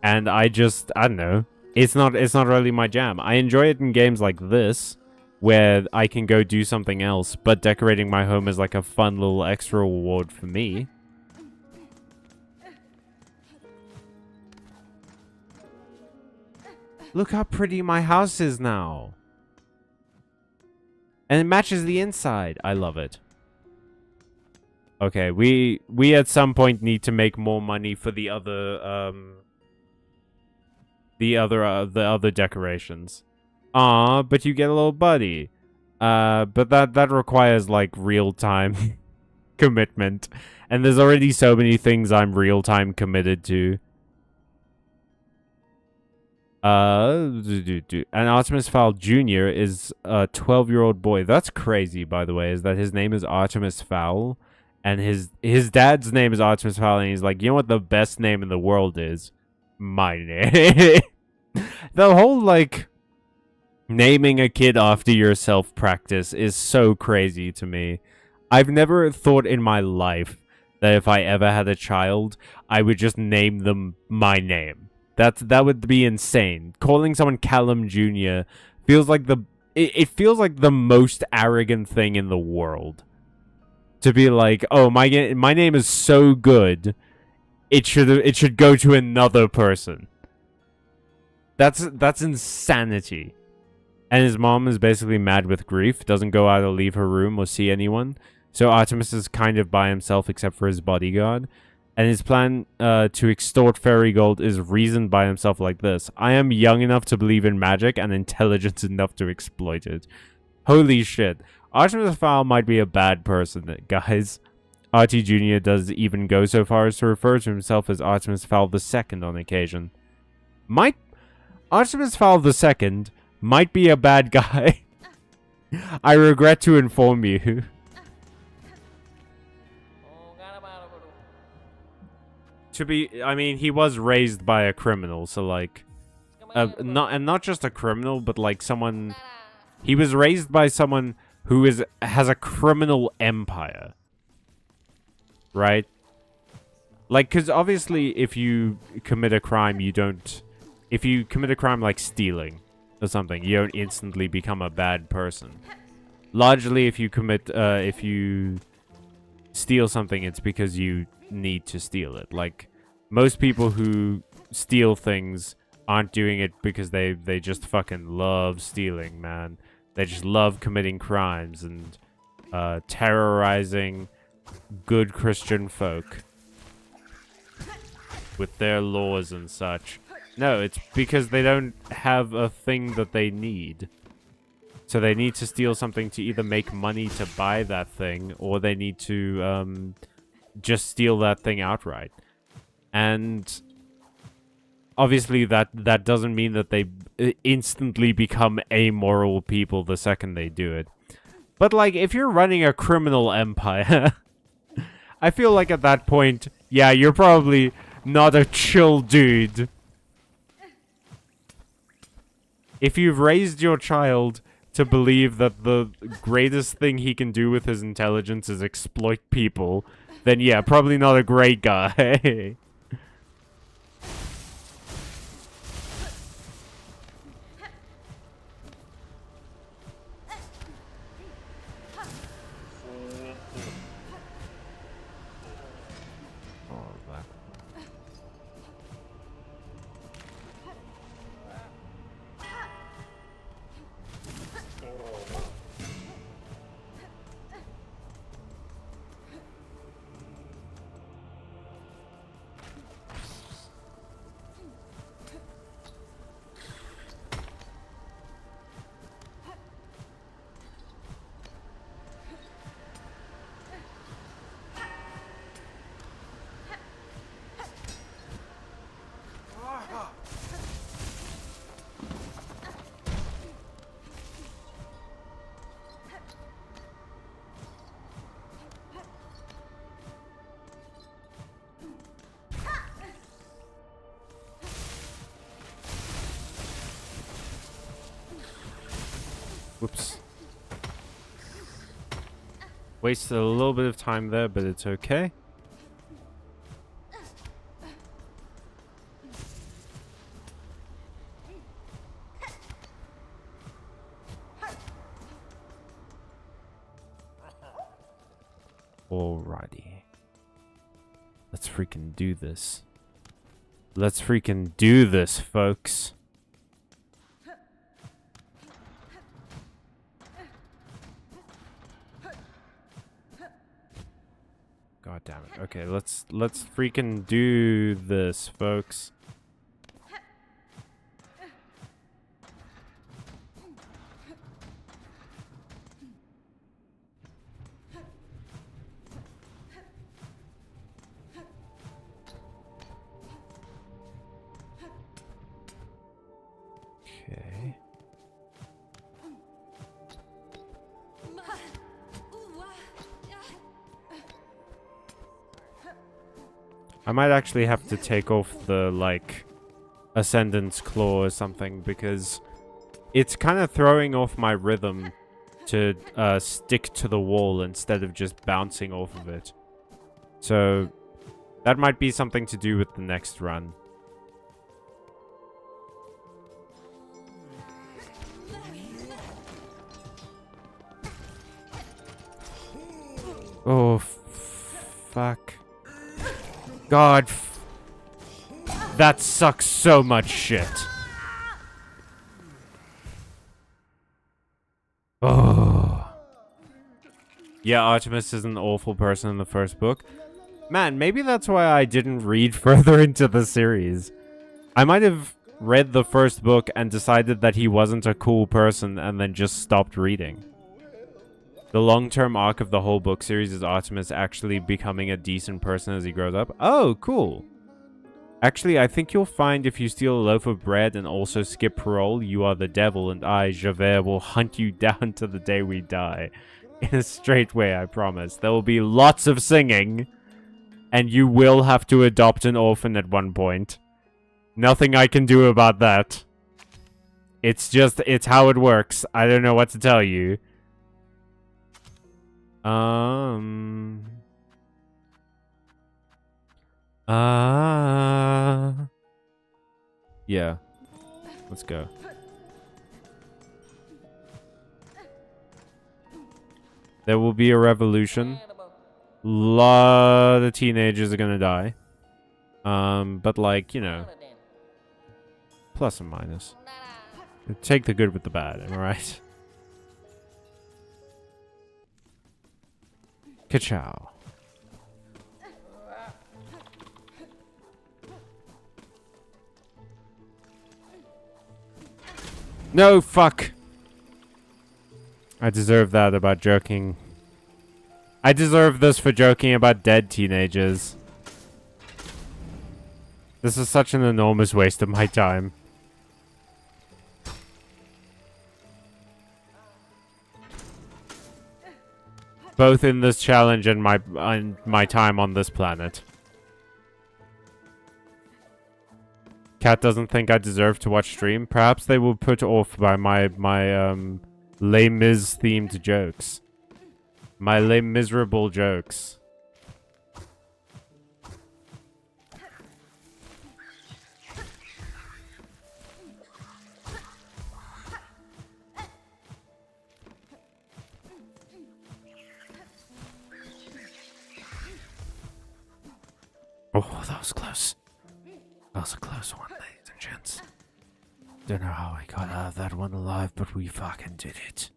And I don't know. It's not really my jam. I enjoy it in games like this, where I can go do something else, but decorating my home is like a fun little extra reward for me. Look how pretty my house is now. And it matches the inside. I love it. Okay, we at some point need to make more money for the other decorations. Aw, but you get a little buddy. But that requires like real-time commitment. And there's already so many things I'm real-time committed to. And Artemis Fowl Jr. is a 12-year-old boy. That's crazy, by the way, is that his name is Artemis Fowl. And his dad's name is Artemis Fowl, and he's like, you know what the best name in the world is? My name. The whole, like, naming a kid after yourself practice is so crazy to me. I've never thought in my life that if I ever had a child, I would just name them my name. That would be insane. Calling someone Callum Jr. feels like it feels like the most arrogant thing in the world. To be like, oh, my name is so good, it should go to another person. That's insanity. And his mom is basically mad with grief, doesn't go out or leave her room or see anyone. So Artemis is kind of by himself except for his bodyguard. And his plan to extort fairy gold is reasoned by himself like this. I am young enough to believe in magic and intelligent enough to exploit it. Holy shit. Artemis Fowl might be a bad person, guys. RT Jr. does even go so far as to refer to himself as Artemis Fowl II on occasion. Artemis Fowl II might be a bad guy. I regret to inform you. I mean, he was raised by a criminal, so like, not just a criminal, but like someone. He was raised by someone who has a criminal empire, right? Like, because obviously, if you commit a crime, if you commit a crime like stealing or something, you don't instantly become a bad person. Largely, if you steal something, it's because you need to steal it. Like, most people who steal things aren't doing it because they just fucking love stealing, man. They just love committing crimes and terrorizing good Christian folk with their laws and such. No, it's because they don't have a thing that they need. So they need to steal something to either make money to buy that thing, or they need to just steal that thing outright. And obviously that doesn't mean that they instantly become amoral people the second they do it. But like, if you're running a criminal empire, I feel like at that point, yeah, you're probably not a chill dude. If you've raised your child to believe that the greatest thing he can do with his intelligence is exploit people, then yeah, probably not a great guy. Whoops. Wasted a little bit of time there, but it's okay. Alrighty. Let's freaking do this. Let's freaking do this, folks. God damn it. Okay, let's freaking do this, folks. Okay. I might actually have to take off the, like, Ascendant's Claw or something, because it's kind of throwing off my rhythm to stick to the wall instead of just bouncing off of it. So, that might be something to do with the next run. Oh, fuck. God, that sucks so much shit. Oh. Yeah, Artemis is an awful person in the first book. Man, maybe that's why I didn't read further into the series. I might have read the first book and decided that he wasn't a cool person and then just stopped reading. The long-term arc of the whole book series is Artemis actually becoming a decent person as he grows up. Oh, cool. Actually, I think you'll find if you steal a loaf of bread and also skip parole, you are the devil, and I, Javert, will hunt you down to the day we die. In a straight way, I promise. There will be lots of singing, and you will have to adopt an orphan at one point. Nothing I can do about that. It's how it works. I don't know what to tell you. Yeah. Let's go. There will be a revolution. A lot of teenagers are gonna die. But like, you know, plus and minus. Take the good with the bad, am I right? Ka-chow. No, fuck. I deserve that about joking. I deserve this for joking about dead teenagers. This is such an enormous waste of my time. Both in this challenge and my time on this planet. Cat doesn't think I deserve to watch stream. Perhaps they will put off by my Les Mis themed jokes. My Les Miserable jokes. Oh, that was close. That was a close one, ladies and gents. Don't know how I got out of that one alive, but we fucking did it.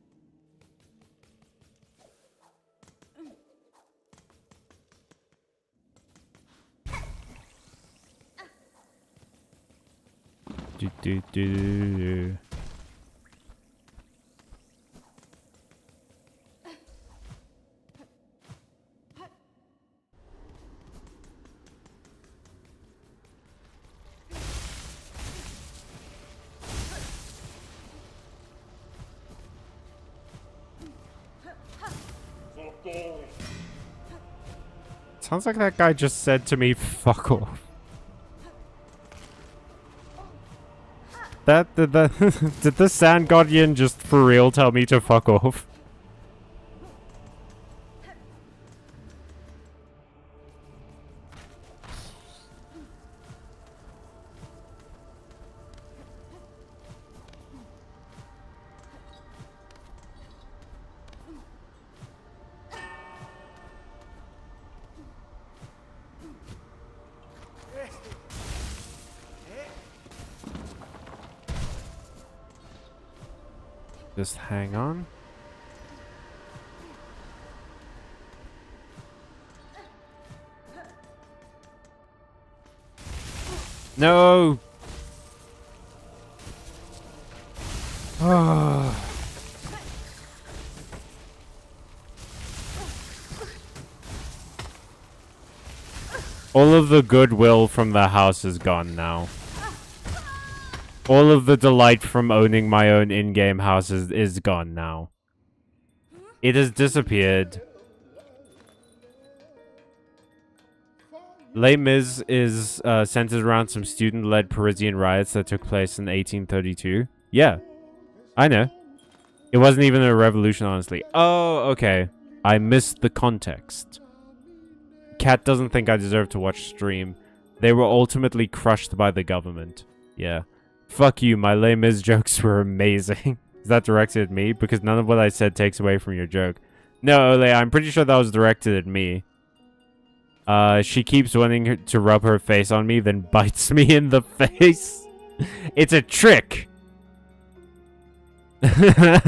Do do do do. Sounds like that guy just said to me, fuck off. Did the Sand Guardian just for real tell me to fuck off? Just hang on. No. Oh. All of the goodwill from the house is gone now. All of the delight from owning my own in-game house is gone now. It has disappeared. Les Mis is centered around some student-led Parisian riots that took place in 1832. Yeah, I know. It wasn't even a revolution, honestly. Oh, okay. I missed the context. Cat doesn't think I deserve to watch stream. They were ultimately crushed by the government. Yeah. Fuck you, my Les Mis jokes were amazing. Is that directed at me? Because none of what I said takes away from your joke. No, Ole, I'm pretty sure that was directed at me. She keeps wanting to rub her face on me, then bites me in the face. It's a trick!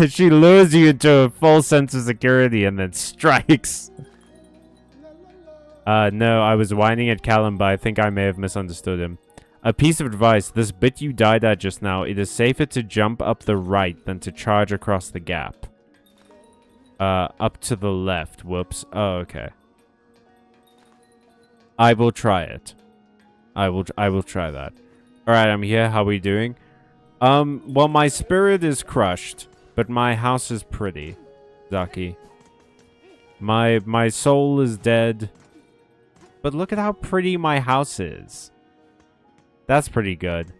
She lures you into a false sense of security and then strikes. No, I was whining at Callum, but I think I may have misunderstood him. A piece of advice, this bit you died at just now, it is safer to jump up the right than to charge across the gap. Up to the left. Whoops. Oh, okay. I will try it. I will try that. Alright, I'm here. How are we doing? Well, my spirit is crushed, but my house is pretty, Zaki. My soul is dead, but look at how pretty my house is. That's pretty good.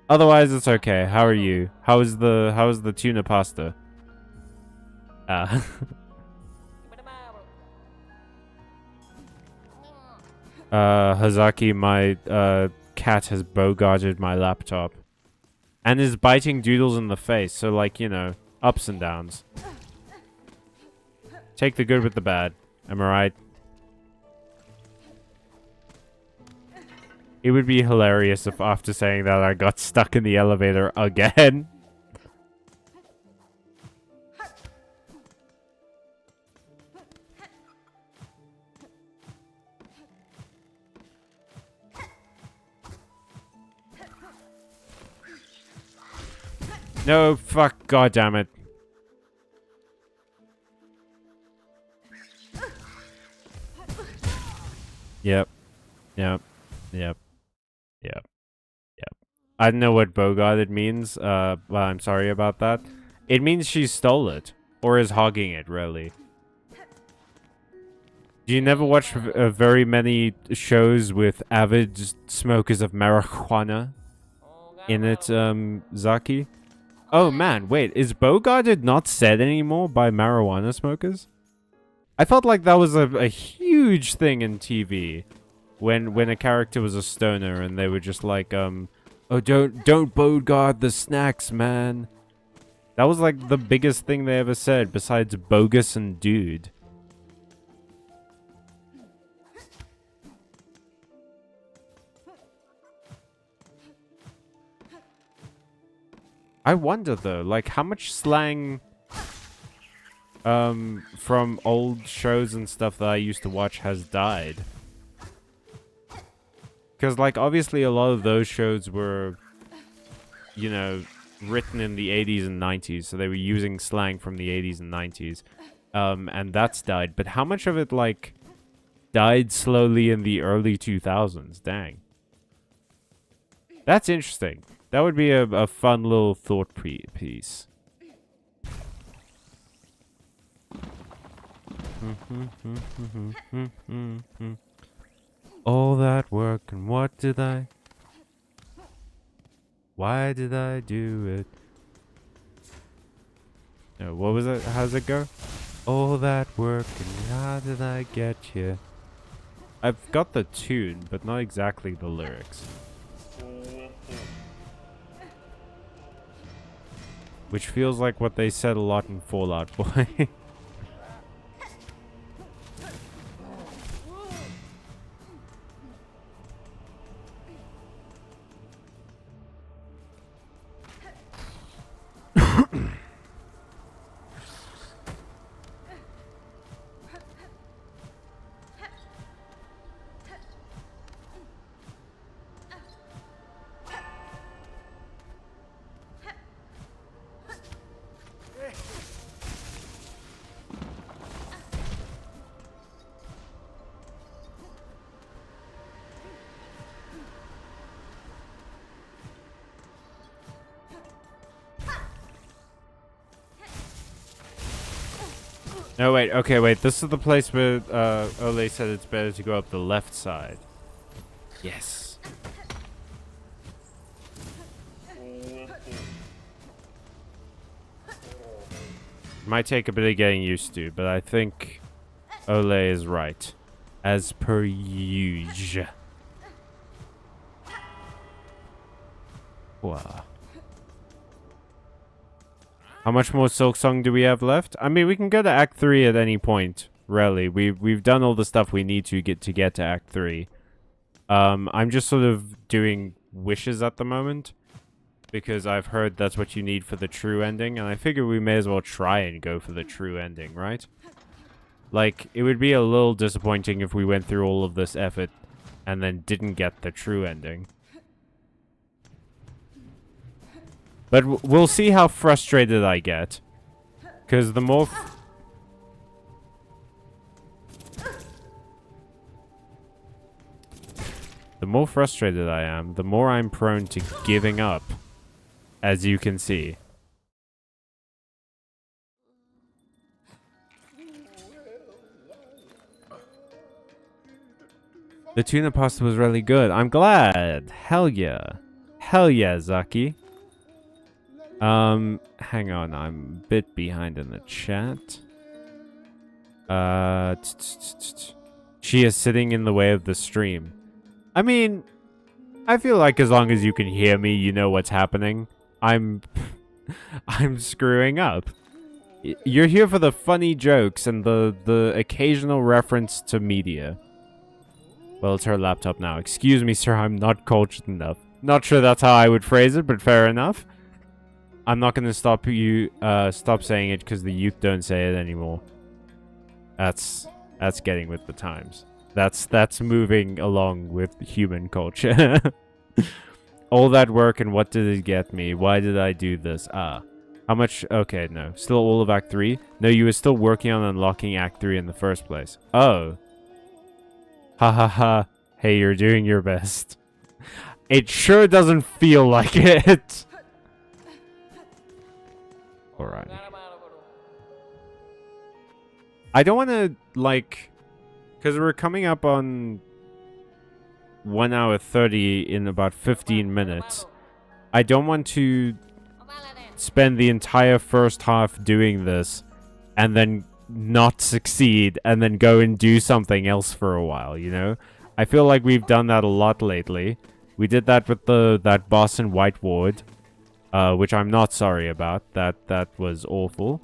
Otherwise, it's okay. How are you? How's the tuna pasta? Hazaki, my cat has bogarted my laptop. And is biting Doodles in the face, so like, you know, ups and downs. Take the good with the bad. Am I right? It would be hilarious if after saying that I got stuck in the elevator again. No, fuck, god damn it. Yep. Yep. Yep. Yep. Yep. I don't know what bogarted means, well, I'm sorry about that. It means she stole it. Or is hogging it, really. Do you never watch very many shows with avid smokers of marijuana in it, Zaki? Oh man, wait, is bogarted not said anymore by marijuana smokers? I felt like that was a huge thing in TV. When a character was a stoner and they were just like, oh, don't bogard the snacks, man. That was like the biggest thing they ever said besides bogus and dude. I wonder though, like how much slang from old shows and stuff that I used to watch has died. Because like obviously a lot of those shows were, you know, written in the 80s and 90s, so they were using slang from the 80s and 90s. And that's died, but how much of it like died slowly in the early 2000s? Dang. That's interesting. That would be a fun little thought piece. All that work and what did I? Why did I do it? No, what was it? How's it go? All that work and how did I get here? I've got the tune, but not exactly the lyrics. Which feels like what they said a lot in Fallout Boy. No, wait. Okay, wait. This is the place where Ole said it's better to go up the left side. Yes. Might take a bit of getting used to, but I think Ole is right. As per usual. Wow. How much more Silksong do we have left? I mean, we can go to Act 3 at any point, really. We've done all the stuff we need to get to Act 3. I'm just sort of doing wishes at the moment, because I've heard that's what you need for the true ending, and I figure we may as well try and go for the true ending, right? Like, it would be a little disappointing if we went through all of this effort and then didn't get the true ending. But we'll see how frustrated I get. Because the more... the more frustrated I am, the more I'm prone to giving up, as you can see. The tuna pasta was really good. I'm glad. Hell yeah. Hell yeah, Zaki. Hang on. I'm a bit behind in the chat. She is sitting in the way of the stream. I mean, I feel like as long as you can hear me, you know what's happening. I'm screwing up. You're here for the funny jokes and the occasional reference to media. Well, it's her laptop now. Excuse me, sir, I'm not cultured enough. Not sure that's how I would phrase it, but fair enough. I'm not gonna stop saying it because the youth don't say it anymore. That's getting with the times. That's moving along with human culture. All that work and what did it get me? Why did I do this? How much? Okay, no. Still all of Act 3? No, you were still working on unlocking Act 3 in the first place. Oh. Ha ha ha. Hey, you're doing your best. It sure doesn't feel like it. Alright. I don't want to, like... Because we're coming up on 1 hour 30 in about 15 minutes. I don't want to spend the entire first half doing this and then not succeed and then go and do something else for a while, you know? I feel like we've done that a lot lately. We did that with that boss in White Ward, which I'm not sorry about. That was awful.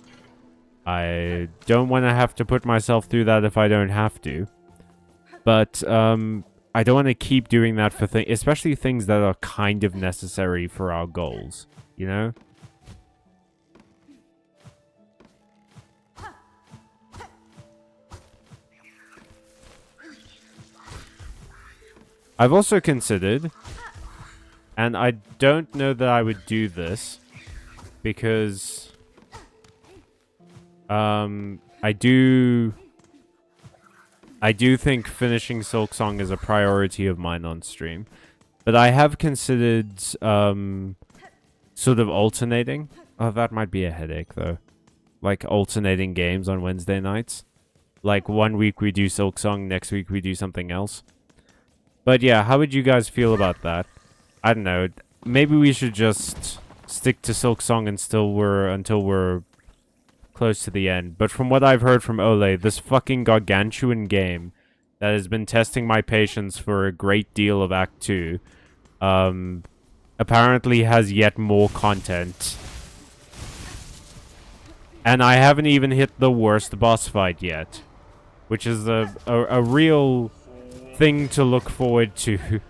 I don't want to have to put myself through that if I don't have to. But I don't want to keep doing that for things, especially things that are kind of necessary for our goals, you know? I've also considered, and I don't know that I would do this, because I do think finishing Silksong is a priority of mine on stream. But I have considered sort of alternating. Oh, that might be a headache though. Like alternating games on Wednesday nights. Like 1 week we do Silksong, next week we do something else. But yeah, how would you guys feel about that? I don't know. Maybe we should just stick to Silksong until we're close to the end. But from what I've heard from Ole, this fucking gargantuan game that has been testing my patience for a great deal of Act 2 apparently has yet more content. And I haven't even hit the worst boss fight yet, which is a real thing to look forward to.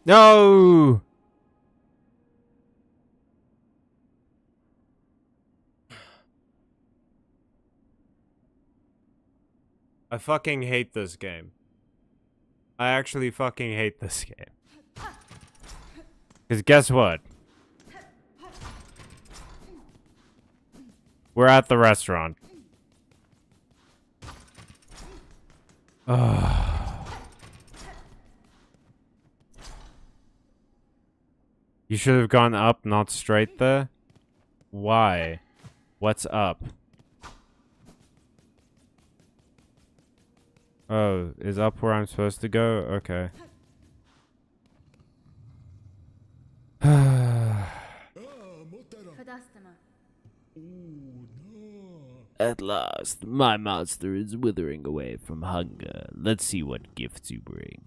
No! I fucking hate this game. I actually fucking hate this game. Because guess what? We're at the restaurant. You should have gone up, not straight there. Why? What's up? Oh, is up where I'm supposed to go? Okay. At last, my master is withering away from hunger. Let's see what gifts you bring.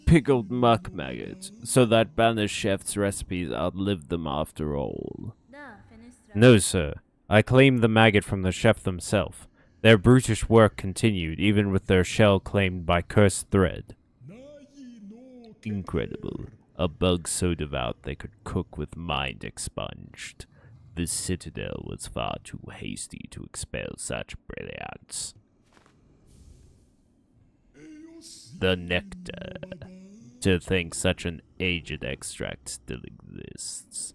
Pickled muck maggots, so that banished chef's recipes outlived them after all. No, sir. I claim the maggot from the chef themselves. Their brutish work continued, even with their shell claimed by cursed thread. Incredible. A bug so devout they could cook with mind expunged. This citadel was far too hasty to expel such brilliance. The nectar. To think such an aged extract still exists.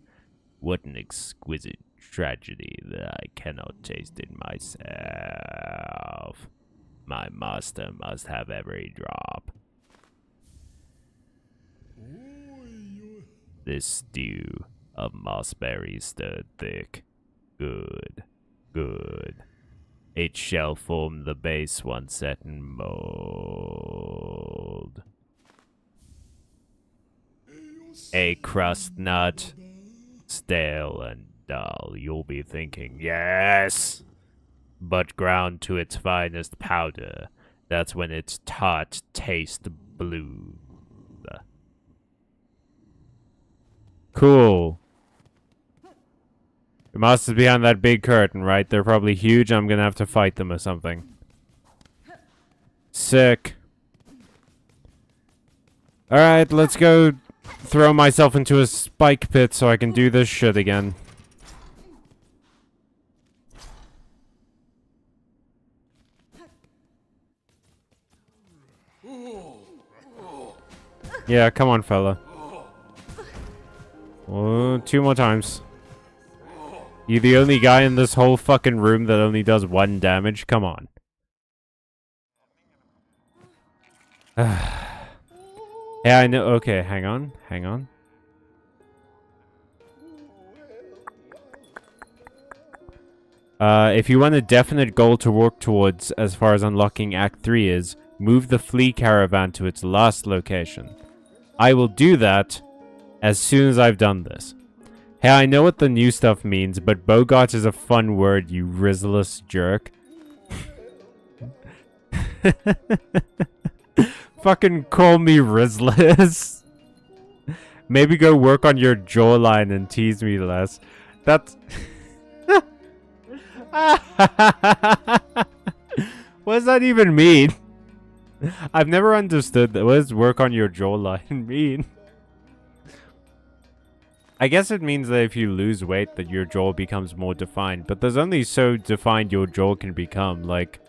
What an exquisite tragedy that I cannot taste it myself. My master must have every drop. This stew of mossberries stirred thick. Good, good. It shall form the base once set in mold. A crust nut, stale and dull, you'll be thinking, yes! But ground to its finest powder, that's when its tart taste blue. Cool. The master's behind that big curtain, right? They're probably huge. I'm gonna have to fight them or something. Sick. Alright, let's go throw myself into a spike pit so I can do this shit again. Yeah, come on, fella. Oh, 2 more times. You the only guy in this whole fucking room that only does 1 damage? Come on. Yeah, I know. Okay, hang on. Hang on. If you want a definite goal to work towards as far as unlocking Act 3 is, move the flea caravan to its last location. I will do that as soon as I've done this. Hey, I know what the new stuff means, but Bogart is a fun word, you rizzless jerk. Fucking call me rizzless. Maybe go work on your jawline and tease me less. That's... What does that even mean? I've never understood that. What does work on your jawline mean? I guess it means that if you lose weight, that your jaw becomes more defined. But there's only so defined your jaw can become. Like,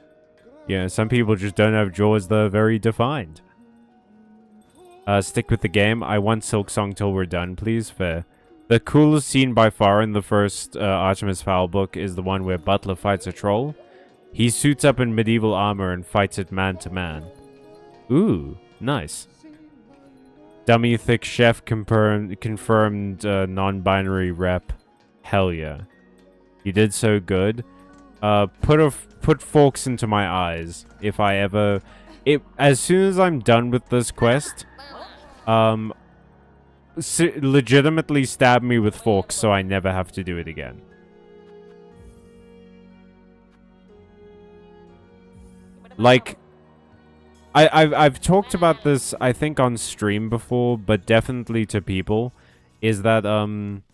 yeah, some people just don't have jaws that are very defined. Stick with the game. I want Silksong till we're done, please. Fair. The coolest scene by far in the first Artemis Fowl book is the one where Butler fights a troll. He suits up in medieval armor and fights it man to man. Ooh, nice. Dummy thick chef confirmed non-binary rep. Hell yeah. You did so good. Put forks into my eyes if I ever... as soon as I'm done with this quest, legitimately stab me with forks so I never have to do it again. Like... I've talked about this, I think, on stream before, but definitely to people, is that, I'm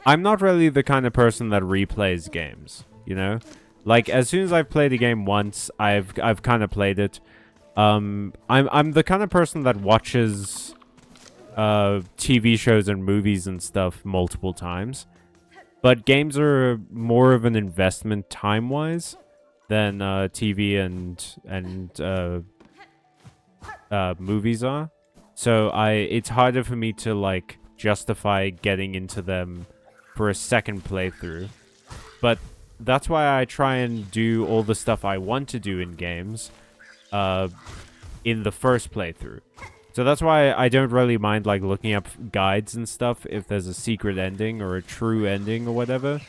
not really the kind of person that replays games, you know? Like, as soon as I've played a game once, I've kind of played it. I'm the kind of person that watches TV shows and movies and stuff multiple times. But games are more of an investment time-wise than TV and movies are. So it's harder for me to like justify getting into them for a second playthrough. But that's why I try and do all the stuff I want to do in games in the first playthrough. So that's why I don't really mind like looking up guides and stuff if there's a secret ending or a true ending or whatever.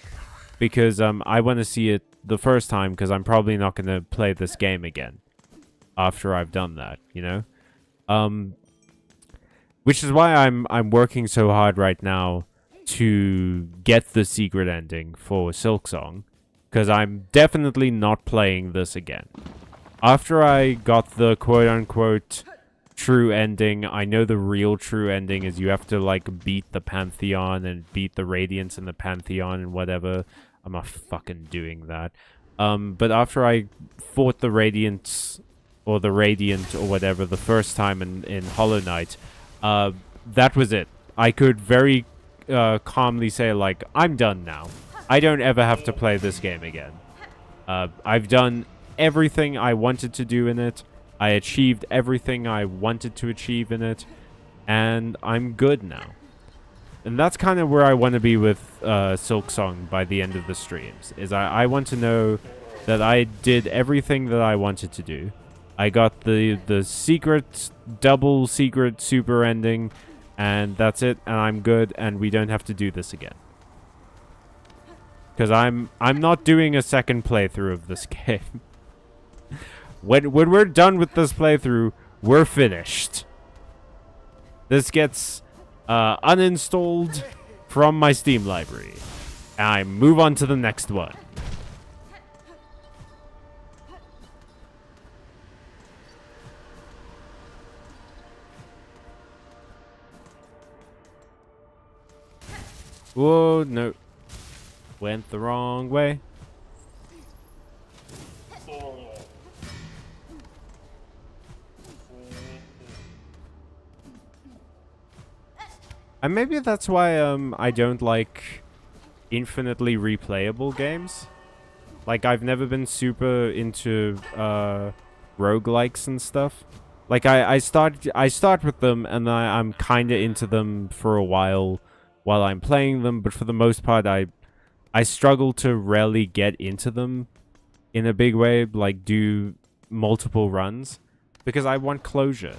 Because I want to see it the first time, because I'm probably not going to play this game again after I've done that, you know? Which is why I'm working so hard right now to get the secret ending for Silksong, because I'm definitely not playing this again. After I got the quote-unquote true ending, I know the real true ending is you have to like beat the Pantheon and beat the Radiance in the Pantheon and whatever. I'm not fucking doing that. But after I fought the Radiance or the Radiant or whatever the first time in Hollow Knight, that was it. I could very calmly say like, I'm done now. I don't ever have to play this game again. I've done everything I wanted to do in it. I achieved everything I wanted to achieve in it, and I'm good now. And that's kind of where I want to be with Silksong by the end of the streams, is I want to know that I did everything that I wanted to do. I got the secret, double secret super ending, and that's it, and I'm good, and we don't have to do this again. Because I'm not doing a second playthrough of this game. When we're done with this playthrough, we're finished. This gets uninstalled from my Steam library. And I move on to the next one. Whoa, no. Went the wrong way. And maybe that's why I don't like infinitely replayable games. Like, I've never been super into roguelikes and stuff. Like, I start with them, and I'm kind of into them for a while I'm playing them, but for the most part, I struggle to rarely get into them in a big way, like do multiple runs, because I want closure,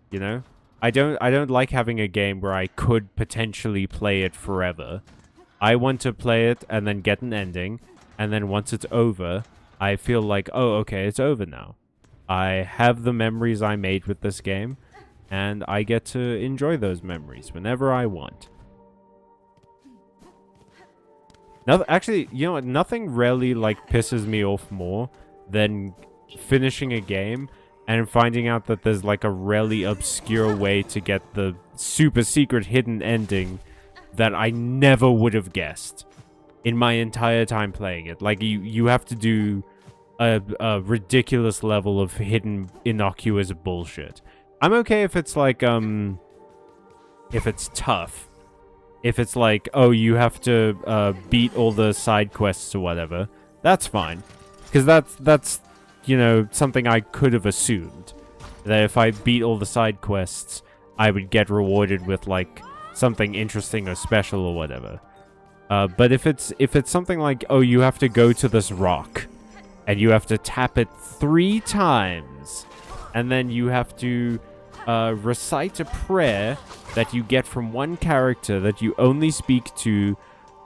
you know? I don't like having a game where I could potentially play it forever. I want to play it and then get an ending, and then once it's over, I feel like, oh, okay, it's over now. I have the memories I made with this game, and I get to enjoy those memories whenever I want. Now, actually, you know what? Nothing really, like, pisses me off more than finishing a game and finding out that there's, like, a really obscure way to get the super secret hidden ending that I never would have guessed in my entire time playing it. Like, you have to do a ridiculous level of hidden, innocuous bullshit. I'm okay if it's, like, if it's tough. If it's like, oh, you have to beat all the side quests or whatever, that's fine. Because that's, you know, something I could have assumed. That if I beat all the side quests, I would get rewarded with, like, something interesting or special or whatever. But if it's something like, oh, you have to go to this rock, and you have to tap it 3 times, and then you have to recite a prayer that you get from one character that you only speak to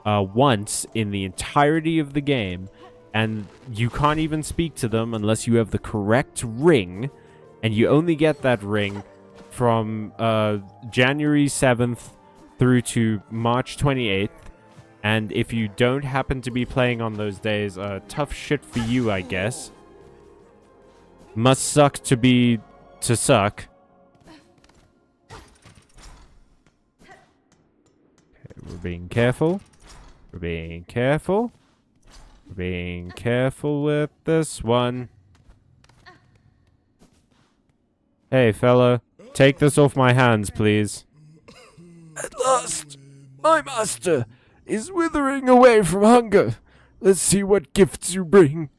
once in the entirety of the game, and you can't even speak to them unless you have the correct ring, and you only get that ring from January 7th through to March 28th, and if you don't happen to be playing on those days, tough shit for you, I guess. Must suck to suck. We're being careful. We're being careful. We're being careful with this one. Hey, fella. Take this off my hands, please. At last, my master is withering away from hunger. Let's see what gifts you bring.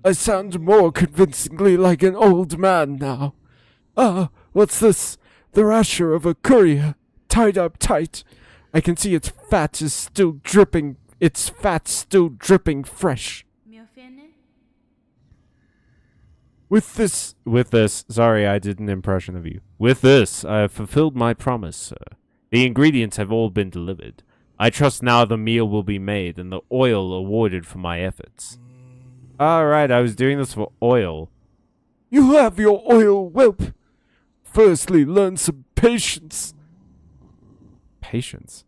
I sound more convincingly like an old man now. Ah, what's this? The rasher of a courier, tied up tight. I can see its fat is still dripping. Its fat still dripping fresh. With this, sorry, I did an impression of you. With this, I have fulfilled my promise, sir. The ingredients have all been delivered. I trust now the meal will be made and the oil awarded for my efforts. Alright, I was doing this for oil. you have your oil, whelp. Firstly, learn some patience. Patience?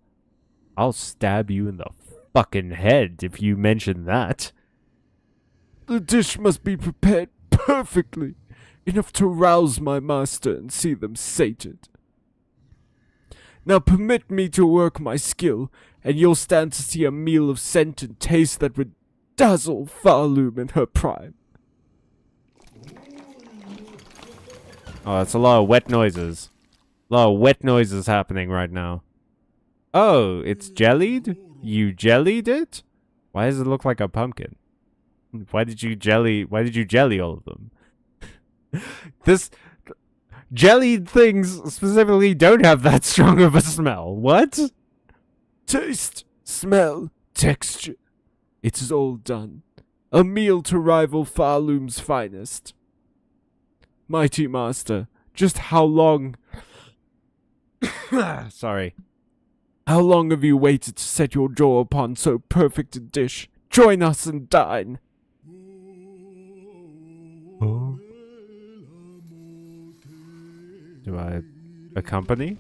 I'll stab you in the fucking head if you mention that. The dish must be prepared perfectly, enough to rouse my master and see them sated. Now permit me to work my skill, and you'll stand to see a meal of scent and taste that would dazzle Farloom in her prime. Oh, that's a lot of wet noises. A lot of wet noises happening right now. Oh, it's jellied? You jellied it? Why does it look like a pumpkin? Why did you jelly all of them? This jellied things specifically don't have that strong of a smell. What? Taste, smell, texture. It is all done. A meal to rival Farloom's finest. Mighty master, just how long... Sorry. How long have you waited to set your jaw upon so perfect a dish? Join us and dine. Oh. Do I accompany?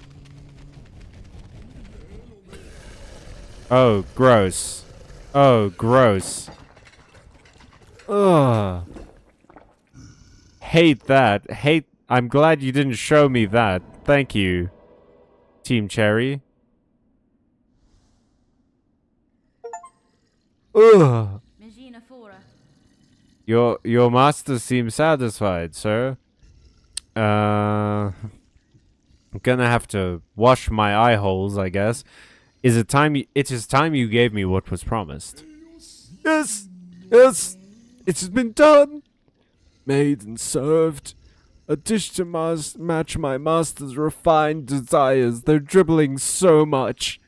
Oh, gross. Oh, gross. Ugh. Hate that. I'm glad you didn't show me that. Thank you, Team Cherry. Ugh. Your master seems satisfied, sir. I'm gonna have to wash my eye holes, I guess. It is time you gave me what was promised. Yes, yes, it has been done. Made and served. A dish to match my master's refined desires. They're dribbling so much.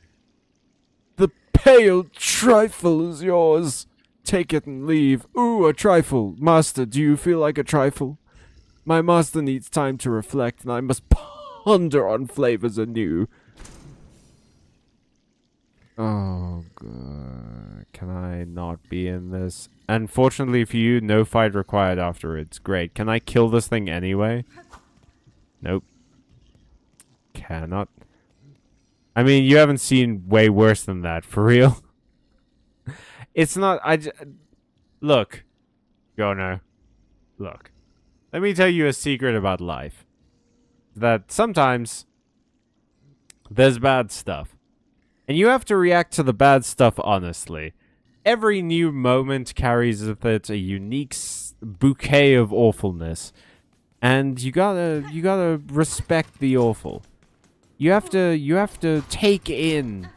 The pale trifle is yours. Take it and leave. Ooh, a trifle. Master, do you feel like a trifle? My master needs time to reflect, and I must ponder on flavors anew. Oh, God. Can I not be in this? Unfortunately for you, no fight required afterwards. Great. Can I kill this thing anyway? Nope. Cannot. I mean, you haven't seen way worse than that, for real. It's not... Look. Goner. Look. Let me tell you a secret about life. That sometimes there's bad stuff. And you have to react to the bad stuff honestly. Every new moment carries with it a unique bouquet of awfulness. And you gotta respect the awful. You have to take in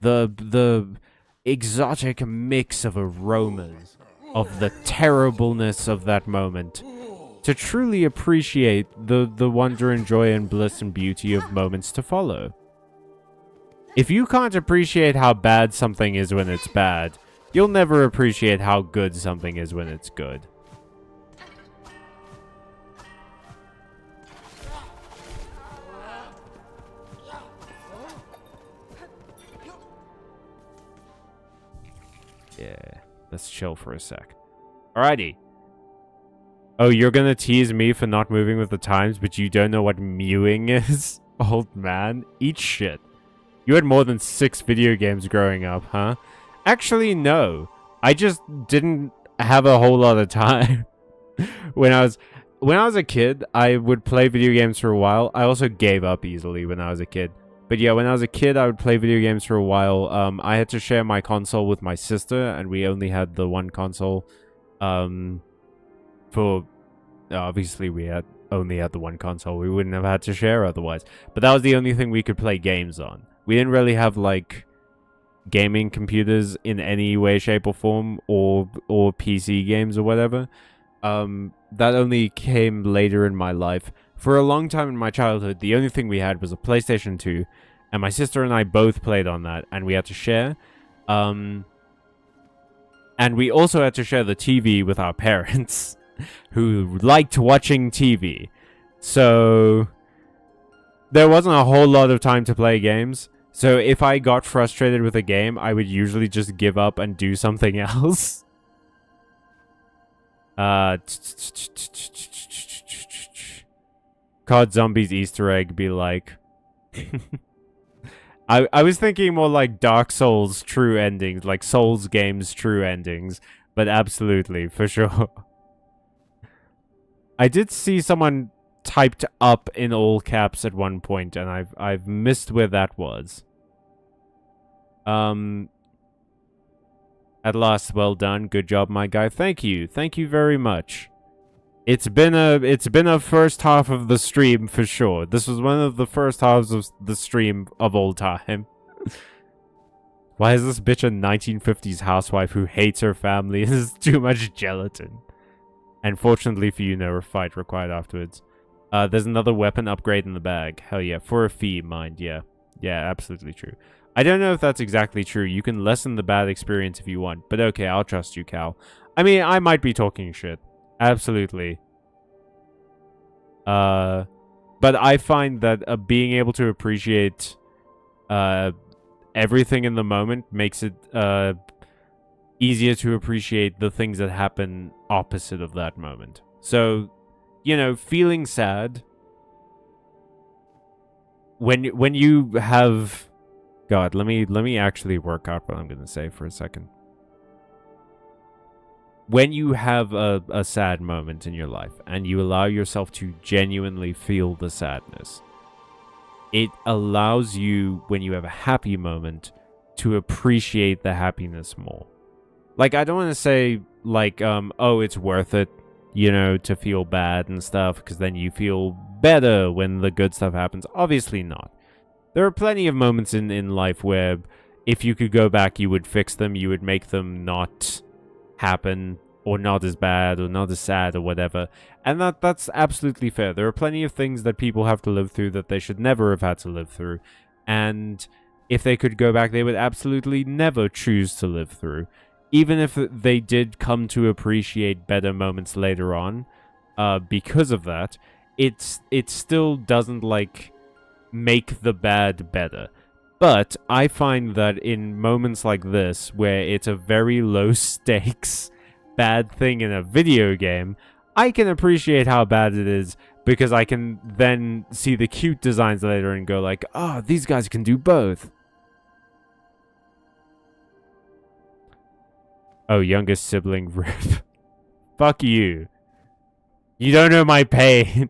the exotic mix of aromas of the terribleness of that moment to truly appreciate the wonder and joy and bliss and beauty of moments to follow. If you can't appreciate how bad something is when it's bad, you'll never appreciate how good something is when it's good. Yeah, let's chill for a sec. Alrighty. Oh, you're gonna tease me for not moving with the times, but you don't know what mewing is? Old man, eat shit. You had more than 6 video games growing up, huh? Actually, no. I just didn't have a whole lot of time. When I was a kid, I would play video games for a while. I also gave up easily when I was a kid. But yeah, when I was a kid, I would play video games for a while. I had to share my console with my sister, and we only had the one console for obviously we had only had the one console. We wouldn't have had to share otherwise. But that was the only thing we could play games on. We didn't really have like gaming computers in any way, shape, or form, or PC games or whatever. That only came later in my life. For a long time in my childhood, the only thing we had was a PlayStation 2, and my sister and I both played on that, and we had to share. And we also had to share the TV with our parents, who liked watching TV. So there wasn't a whole lot of time to play games. So if I got frustrated with a game, I would usually just give up and do something else. COD Zombies Easter egg be like... I was thinking more like Dark Souls true endings, like Souls games true endings, but absolutely, for sure. I did see someone typed up in all caps at one point, and I've missed where that was. At last, well done, good job, my guy. Thank you very much. It's been a first half of the stream for sure. This was one of the first halves of the stream of all time. Why is this bitch a 1950s housewife who hates her family and is too much gelatin? And fortunately for you, no fight required afterwards. There's another weapon upgrade in the bag. Hell yeah, for a fee, mind. Yeah, absolutely true. I don't know if that's exactly true. You can lessen the bad experience if you want, but okay, I'll trust you, Cal. I mean, I might be talking shit. Absolutely. But I find that being able to appreciate everything in the moment makes it easier to appreciate the things that happen opposite of that moment. So, you know, feeling sad when you have... God, let me actually work out what I'm going to say for a second. When you have a sad moment in your life and you allow yourself to genuinely feel the sadness, it allows you, when you have a happy moment, to appreciate the happiness more. Like, I don't want to say, like, oh, it's worth it, you know, to feel bad and stuff, because then you feel better when the good stuff happens. Obviously not. There are plenty of moments in life where if you could go back, you would fix them, you would make them not happen, or not as bad, or not as sad, or whatever. And that's absolutely fair. There are plenty of things that people have to live through that they should never have had to live through. And if they could go back, they would absolutely never choose to live through. Even if they did come to appreciate better moments later on, because of that, it still doesn't, like, make the bad better. But I find that in moments like this, where it's a very low stakes bad thing in a video game, I can appreciate how bad it is, because I can then see the cute designs later and go like, oh, these guys can do both. Oh, youngest sibling, rip. Fuck you. You don't know my pain.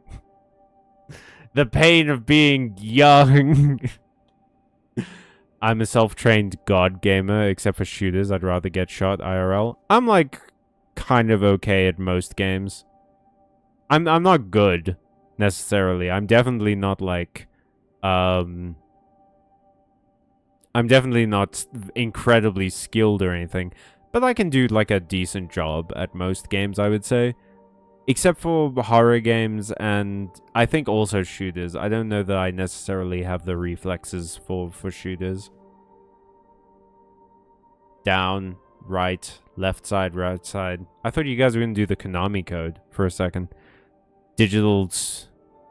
The pain of being young. I'm a self-trained god gamer, except for shooters. I'd rather get shot IRL. I'm, like, kind of okay at most games. I'm not good, necessarily. I'm definitely not, like, I'm definitely not incredibly skilled or anything. But I can do, like, a decent job at most games, I would say. Except for horror games and I think also shooters. I don't know that I necessarily have the reflexes for shooters. Down, right, left side, right side. I thought you guys were going to do the Konami code for a second.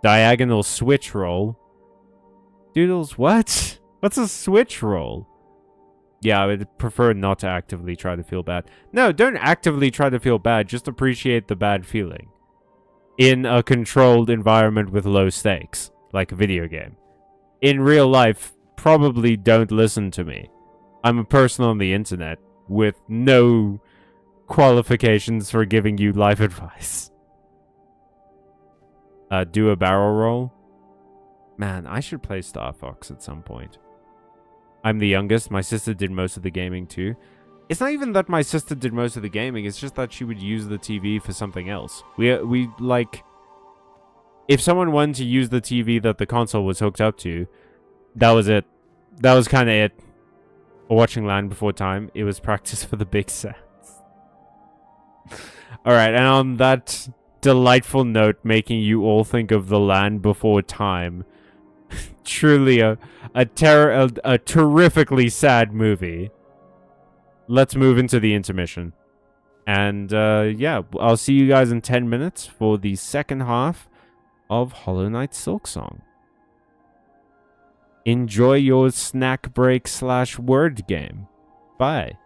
Diagonal switch roll. Doodles, what? What's a switch roll? Yeah, I would prefer not to actively try to feel bad. No, don't actively try to feel bad. Just appreciate the bad feeling. In a controlled environment with low stakes, like a video game. In real life, probably don't listen to me. I'm a person on the internet with no qualifications for giving you life advice. Do a barrel roll. Man, I should play Star Fox at some point. I'm the youngest. My sister did most of the gaming too. It's not even that my sister did most of the gaming. It's just that she would use the TV for something else. We like, if someone wanted to use the TV that the console was hooked up to, that was it. That was kind of it. For watching Land Before Time, it was practice for the big sets. All right, and on that delightful note, making you all think of The Land Before Time, truly a terrifically sad movie. Let's move into the intermission. And yeah, I'll see you guys in 10 minutes for the second half of Hollow Knight Silksong. Enjoy your snack break / word game. Bye.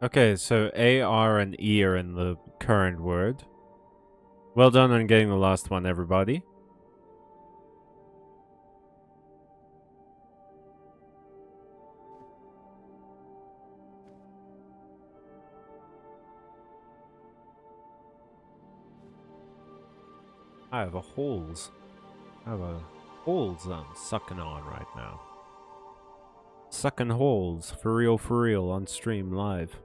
Okay, so A, R, and E are in the current word. Well done on getting the last one, everybody. I have a holes. I have a holes I'm sucking on right now. Sucking holes, for real, on stream live.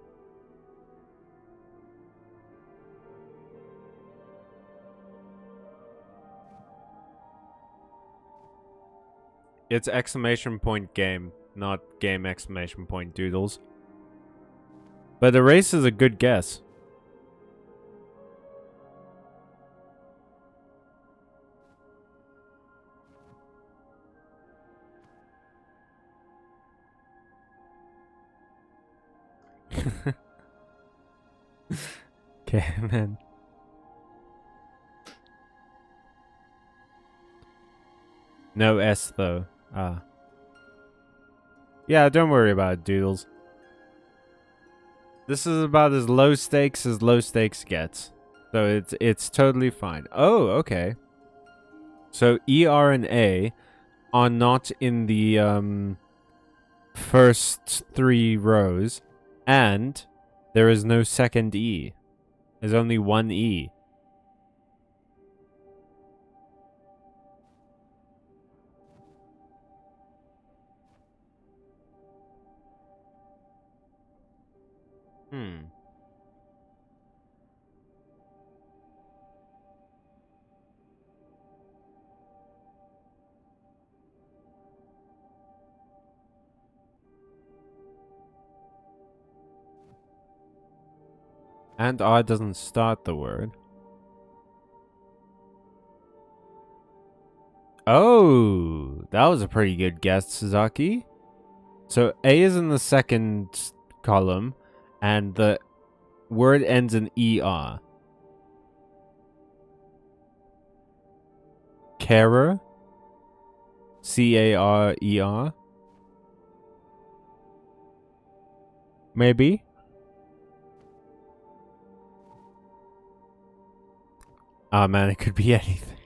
It's exclamation point game, not game exclamation point doodles. But the race is a good guess. Okay, man. No S though. Ah. Yeah, don't worry about it, doodles. This is about as low stakes gets. So it's totally fine. Oh, okay. So E, R, and A are not in the first 3 rows, and there is no second E. There's only one E. And R doesn't start the word. Oh, that was a pretty good guess, Suzaki. So A is in the second column, and the word ends in ER. Carer? C-A-R-E-R? Maybe? Ah, man, it could be anything.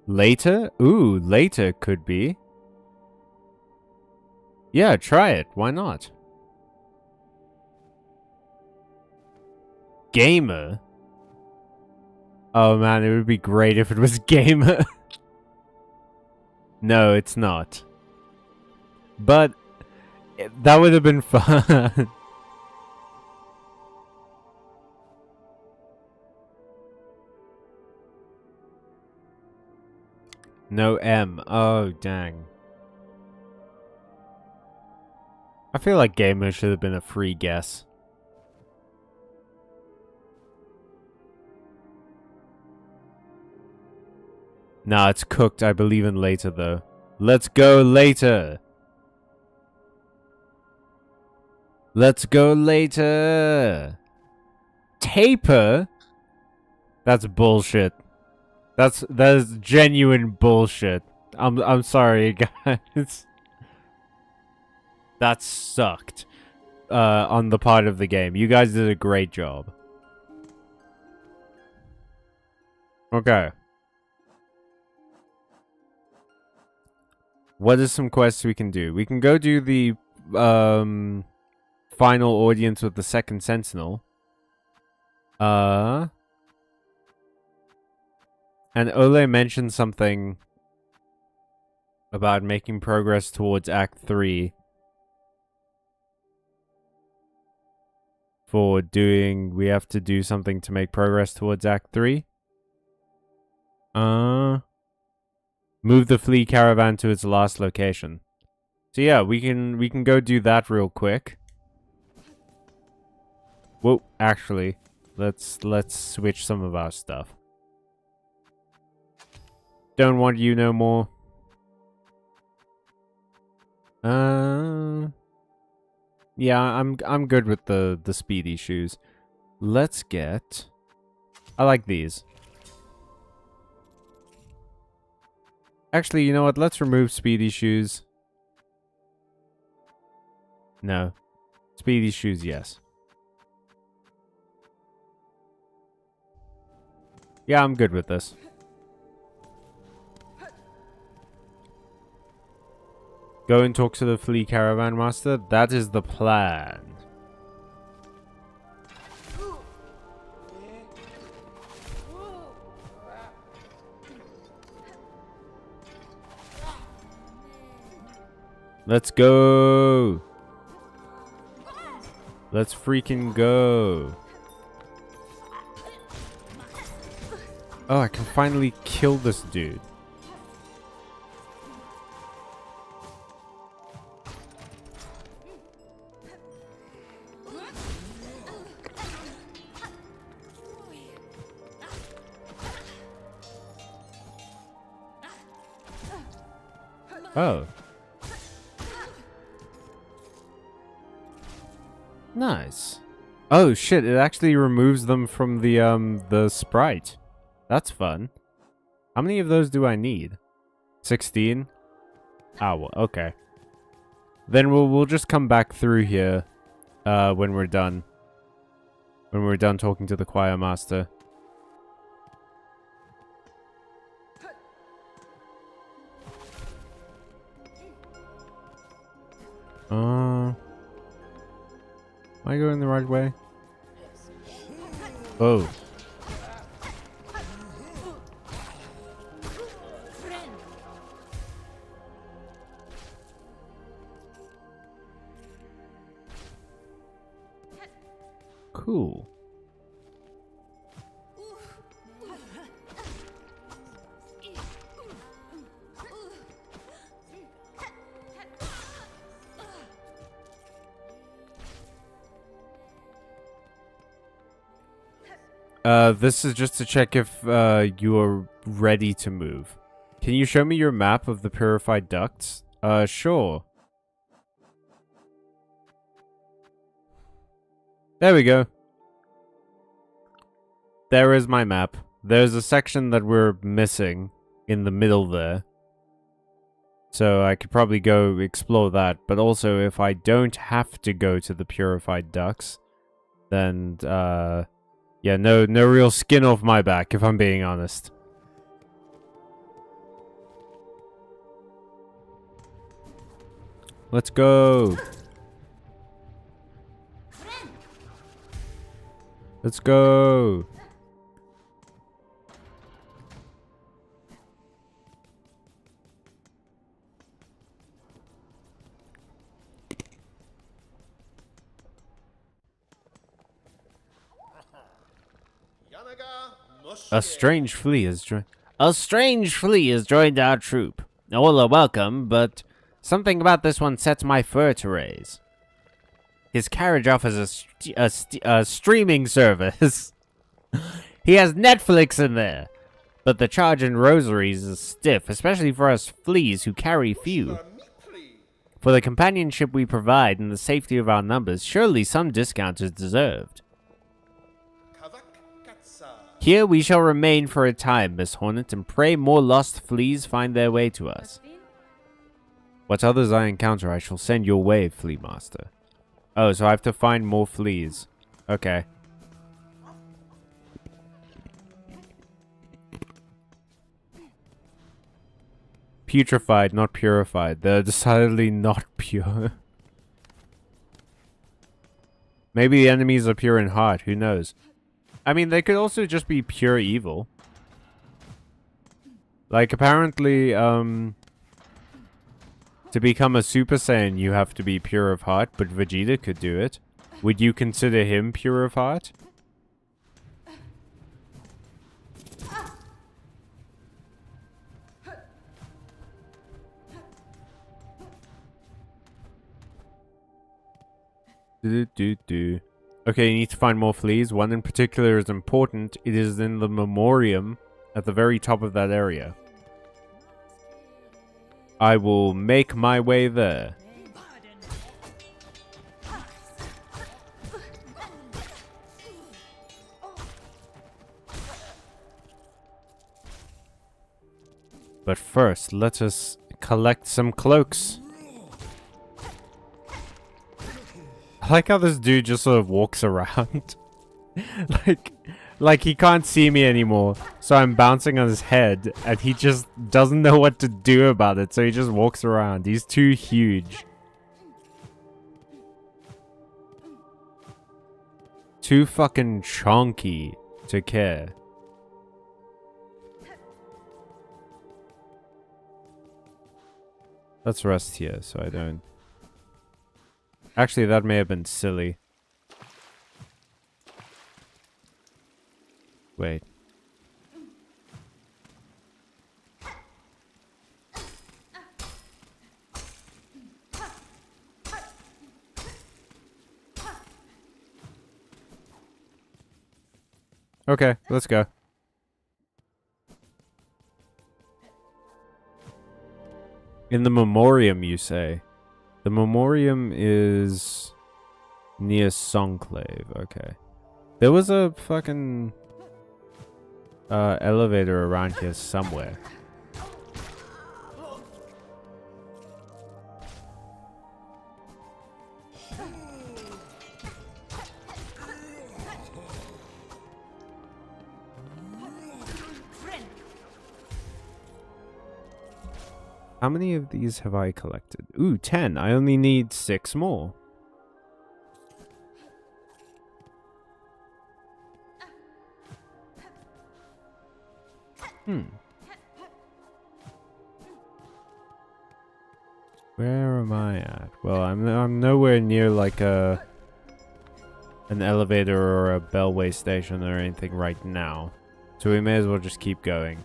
Later? Ooh, later could be. Yeah, try it. Why not? Gamer? Oh man, it would be great if it was gamer. No, it's not. But that would have been fun. No M. Oh, dang. I feel like gamer should have been a free guess. Nah, it's cooked. I believe in later, though. Let's go later. Let's go later. Taper? That's bullshit. That is genuine bullshit. I'm sorry, guys. That sucked. On the part of the game. You guys did a great job. Okay. What are some quests we can do? We can go do the final audience with the second sentinel. And Ole mentioned something about making progress towards Act 3. For doing, we have to do something to make progress towards Act 3. Move the flea caravan to its last location. So yeah, we can go do that real quick. Whoa, actually, let's switch some of our stuff. Don't want you no more. Yeah, I'm good with the speedy shoes. Let's get. I like these. Actually, you know what? Let's remove speedy shoes. No. Speedy shoes, yes. Yeah, I'm good with this. Go and talk to the flea caravan master. That is the plan. Let's go. Let's freaking go. Oh, I can finally kill this dude. Oh. Nice. Oh shit, it actually removes them from the sprite. That's fun. How many of those do I need? 16? Oh, okay. Then we'll just come back through here when we're done. When we're done talking to the choir master. Am I going the right way? Oh. Cool. This is just to check if you are ready to move. Can you show me your map of the purified ducts? Sure. There we go. There is my map. There's a section that we're missing in the middle there. So I could probably go explore that. But also, if I don't have to go to the purified ducts, then, yeah, no real skin off my back, if I'm being honest. Let's go. Let's go. A strange flea has joined our troop. All are welcome, but something about this one sets my fur to raise. His carriage offers a streaming service. He has Netflix in there, but the charge in rosaries is stiff, especially for us fleas who carry few. For the companionship we provide and the safety of our numbers, surely some discount is deserved. Here we shall remain for a time, Miss Hornet, and pray more lost fleas find their way to us. What others I encounter, I shall send your way, Flea Master. Oh, so I have to find more fleas. Okay. Putrefied, not purified. They're decidedly not pure. Maybe the enemies are pure in heart, who knows? I mean, they could also just be pure evil. Like, apparently, to become a Super Saiyan, you have to be pure of heart, but Vegeta could do it. Would you consider him pure of heart? Okay, you need to find more fleas. One in particular is important. It is in the memoriam at the very top of that area. I will make my way there. But first, let us collect some cloaks. I like how this dude just sort of walks around. like he can't see me anymore, so I'm bouncing on his head, and he just doesn't know what to do about it, so he just walks around. He's too huge. Too fucking chonky to care. Let's rest here so I don't... Actually, that may have been silly. Wait. Okay, let's go. In the Memoriam, you say? The Memoriam is near Songclave. Okay. There was a fucking elevator around here somewhere. How many of these have I collected? Ooh, 10. I only need 6 more. Where am I at? Well, I'm nowhere near like an elevator or a bellway station or anything right now. So we may as well just keep going.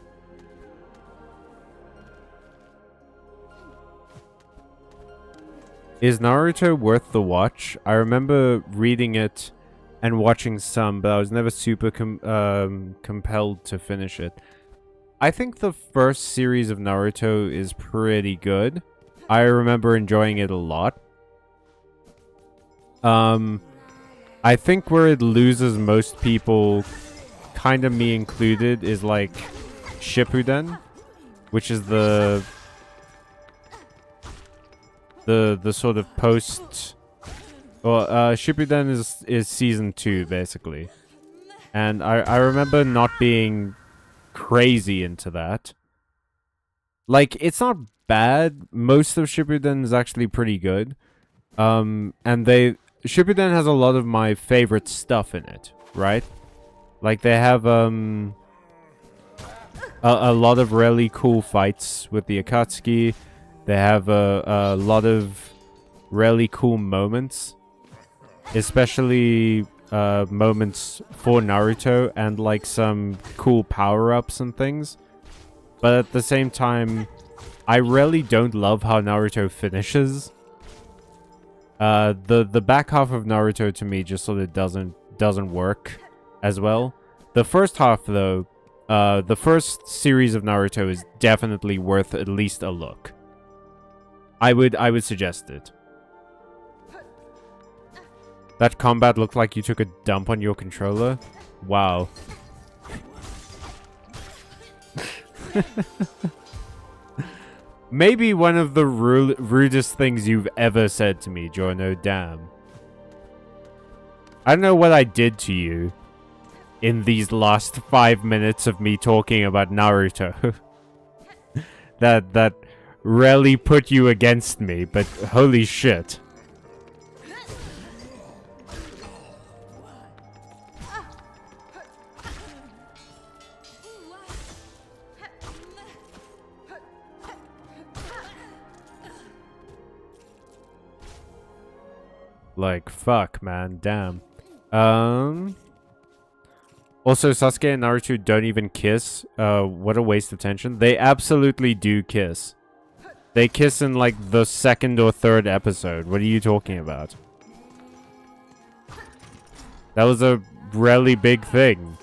Is Naruto worth the watch? I remember reading it and watching some, but I was never super compelled to finish it. I think the first series of Naruto is pretty good. I remember enjoying it a lot. I think where it loses most people, kind of me included, is like Shippuden, which is the sort of post... Well, Shippuden is season 2, basically. And I remember not being crazy into that. Like, it's not bad. Most of Shippuden is actually pretty good. And Shippuden has a lot of my favorite stuff in it, right? Like, they have a lot of really cool fights with the Akatsuki. They have a lot of really cool moments, especially moments for Naruto and like some cool power-ups and things. But at the same time, I really don't love how Naruto finishes. The back half of Naruto to me just sort of doesn't work as well. The first half though, the first series of Naruto is definitely worth at least a look. I would suggest it. That combat looked like you took a dump on your controller. Wow. Maybe one of the rudest things you've ever said to me, Jorno. Damn. I don't know what I did to you in these last 5 minutes of me talking about Naruto. that really put you against me, but holy shit. Like, fuck, man. Damn. Also, Sasuke and Naruto don't even kiss. What a waste of tension. They absolutely do kiss. They kiss in, like, the 2nd or 3rd episode. What are you talking about? That was a really big thing.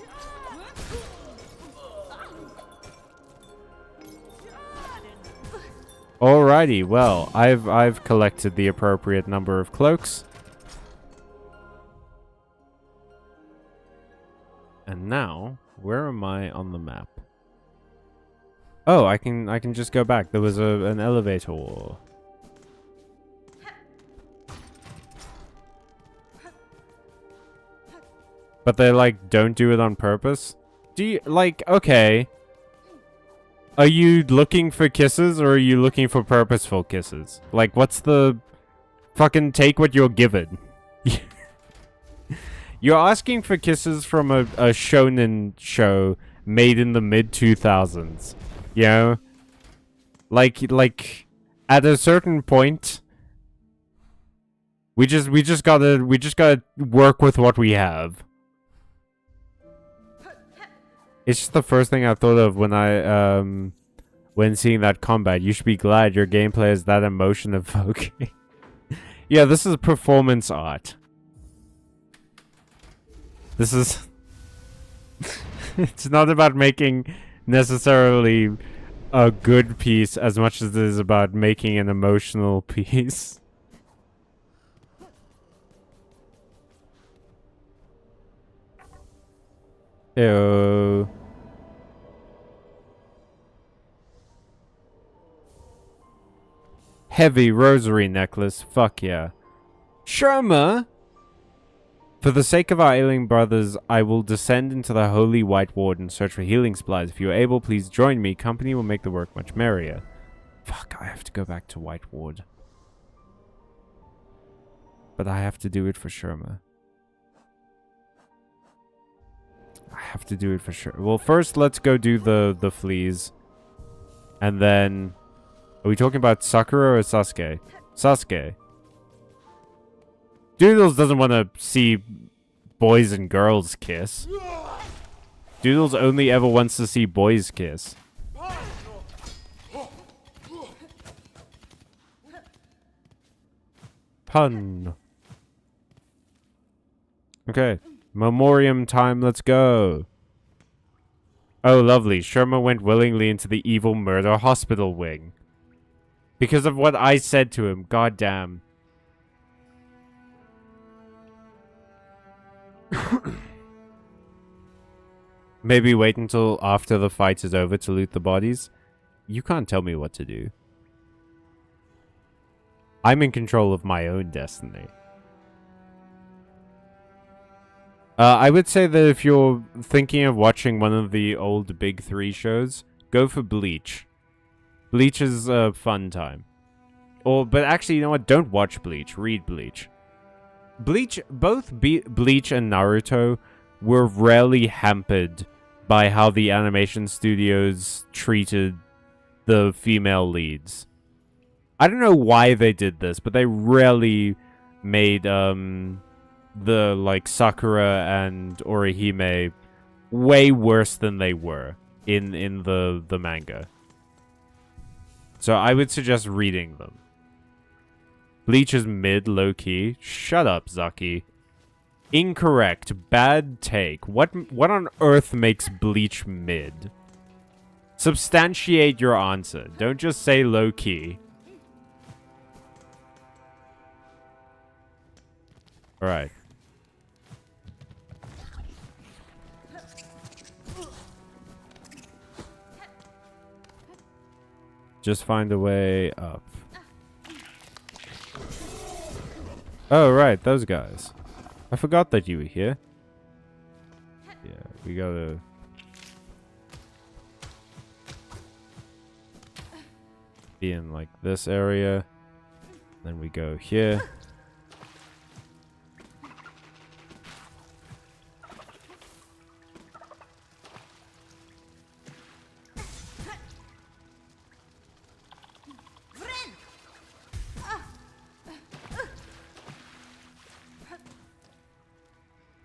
Alrighty, well, I've collected the appropriate number of cloaks. And now, where am I on the map? Oh, I can just go back. There was an elevator. But they, like, don't do it on purpose? Do you, like, okay. Are you looking for kisses, or are you looking for purposeful kisses? Like, what's the... Fucking take what you're given. You're asking for kisses from a shonen show made in the mid-2000s. You know? Like, at a certain point... We just gotta work with what we have. It's just the first thing I thought of when seeing that combat. You should be glad your gameplay is that emotion evoking. Yeah, this is performance art. This is... It's not about making necessarily a good piece as much as it is about making an emotional piece. Ew. Heavy rosary necklace. Fuck yeah. Sherma! For the sake of our ailing brothers, I will descend into the holy white ward and search for healing supplies. If you are able, please join me. Company will make the work much merrier. Fuck, I have to go back to white ward. But I have to do it for Sherma. I have to do it for sure. Well, first, let's go do the fleas. And then... Are we talking about Sakura or Sasuke? Sasuke. Doodles doesn't want to see boys and girls kiss. Doodles only ever wants to see boys kiss. Pun. Okay. Memoriam time, let's go. Oh, lovely. Sherma went willingly into the evil murder hospital wing. Because of what I said to him. Goddamn. Maybe wait until after the fight is over to loot the bodies. You can't tell me what to do. I'm in control of my own destiny. I would say that if you're thinking of watching one of the old Big 3 shows, go for Bleach. Bleach is a fun time. But actually, you know what? Don't watch Bleach. Read Bleach. Both Bleach and Naruto were rarely hampered by how the animation studios treated the female leads. I don't know why they did this, but they rarely made the like Sakura and Orihime way worse than they were in the manga. So I would suggest reading them. Bleach is mid, low-key. Shut up, Zaki. Incorrect. Bad take. What on earth makes Bleach mid? Substantiate your answer. Don't just say low-key. Alright. Just find a way up. Oh, right, those guys. I forgot that you were here. Yeah, we gotta... be in, like, this area. Then we go here.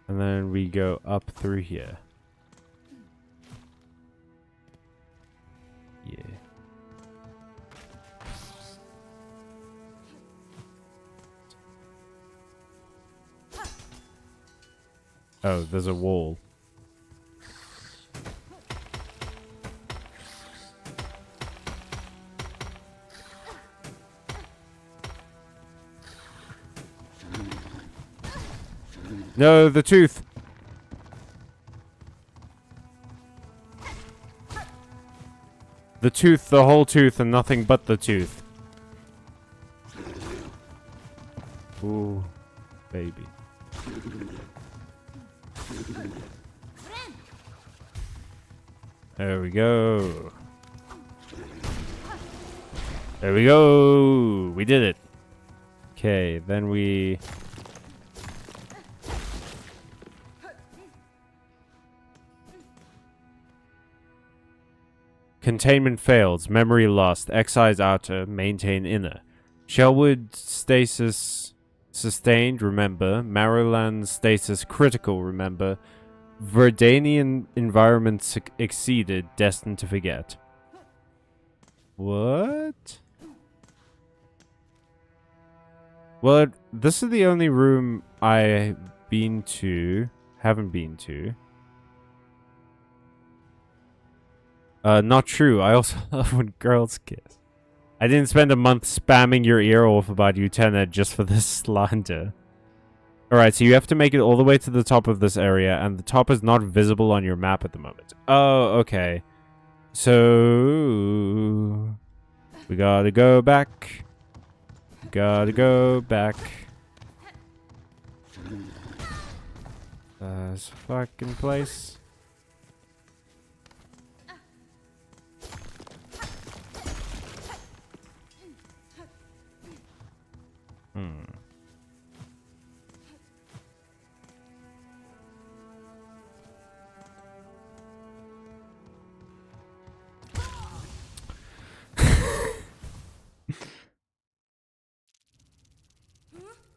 And then we go up through here. Yeah. Oh, there's a wall. No, the tooth. The tooth, the whole tooth, and nothing but the tooth. Ooh, baby. There we go. There we go. We did it. Okay, then we... Containment fails. Memory lost. Excise outer. Maintain inner. Shellwood stasis sustained. Remember. Marrowland stasis critical. Remember. Verdanian environment exceeded. Destined to forget. What? Well, this is the only room I've been to. Haven't been to. Not true. I also love when girls kiss. I didn't spend a month spamming your ear off about Utena just for this slander. Alright, so you have to make it all the way to the top of this area, and the top is not visible on your map at the moment. Oh, okay. So... we gotta go back. Gotta go back. This fucking place.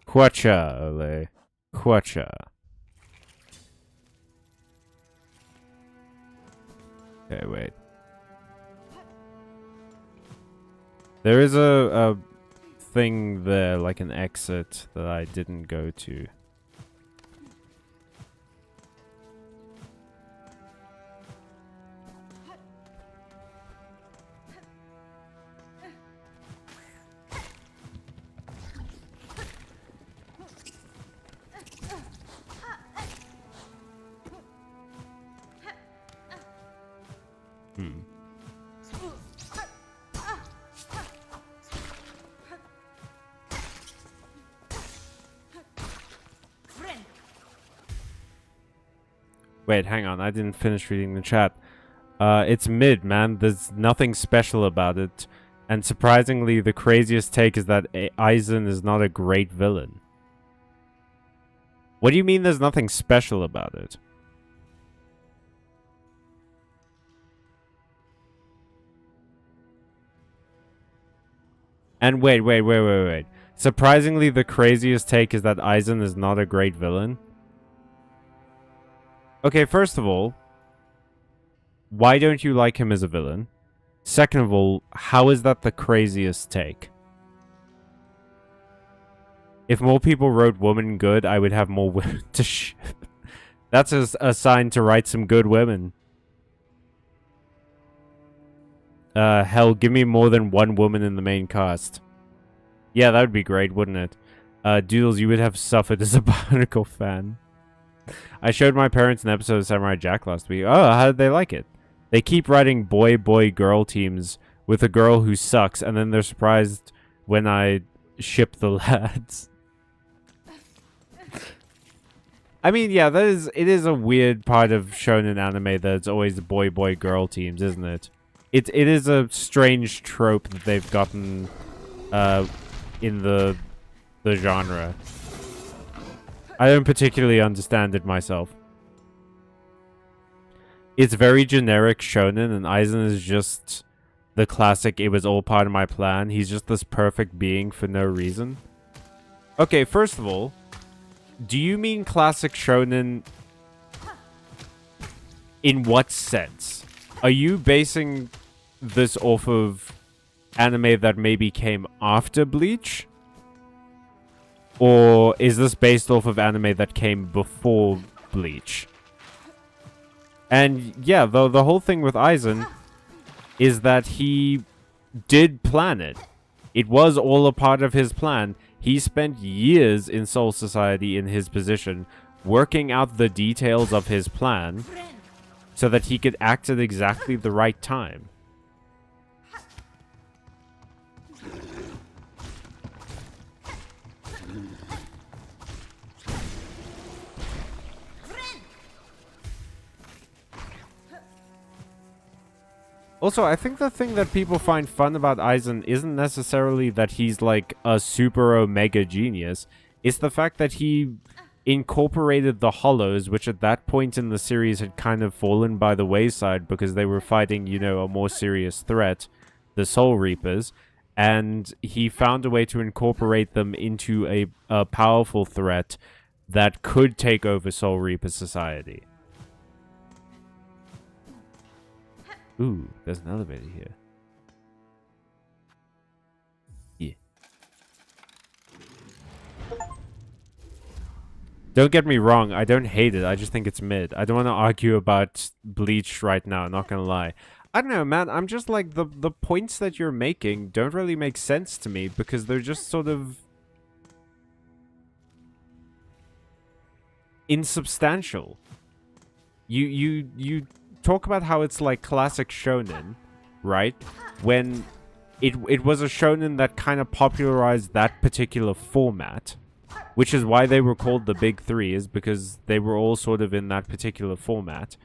Quacha, ole. Quacha. Okay, wait. There is a thing there, like an exit, that I didn't go to. Wait, hang on. I didn't finish reading the chat. It's mid, man. There's nothing special about it. And surprisingly, the craziest take is that Aizen is not a great villain. What do you mean there's nothing special about it? And wait. Surprisingly, the craziest take is that Aizen is not a great villain. Okay, first of all, why don't you like him as a villain? Second of all, how is that the craziest take? If more people wrote woman good, I would have more women to ship. That's a sign to write some good women. Hell, give me more than one woman in the main cast. Yeah, that would be great, wouldn't it? Doodles, you would have suffered as a Barnacle fan. I showed my parents an episode of Samurai Jack last week. Oh, how did they like it? They keep writing boy-girl teams with a girl who sucks, and then they're surprised when I ship the lads. I mean, yeah, it is a weird part of shonen anime that it's always boy-girl teams, isn't it? It is a strange trope that they've gotten in the genre. I don't particularly understand it myself. It's very generic shonen, and Aizen is just the classic, it was all part of my plan. He's just this perfect being for no reason. Okay, first of all, do you mean classic shonen in what sense? Are you basing this off of anime that maybe came after Bleach? Or is this based off of anime that came before Bleach? And yeah, the whole thing with Aizen is that he did plan it. It was all a part of his plan. He spent years in Soul Society in his position, working out the details of his plan so that he could act at exactly the right time. Also, I think the thing that people find fun about Aizen isn't necessarily that he's like a super omega genius. It's the fact that he incorporated the Hollows, which at that point in the series had kind of fallen by the wayside because they were fighting, you know, a more serious threat, the Soul Reapers, and he found a way to incorporate them into a powerful threat that could take over Soul Reaper society. Ooh, there's an elevator here. Yeah. Don't get me wrong, I don't hate it, I just think it's mid. I don't want to argue about Bleach right now, not gonna lie. I don't know, man, I'm just like, the points that you're making don't really make sense to me because they're just sort of insubstantial. You talk about how it's like classic shonen, right? When it was a shonen that kind of popularized that particular format, which is why they were called the Big Three, is because they were all sort of in that particular format.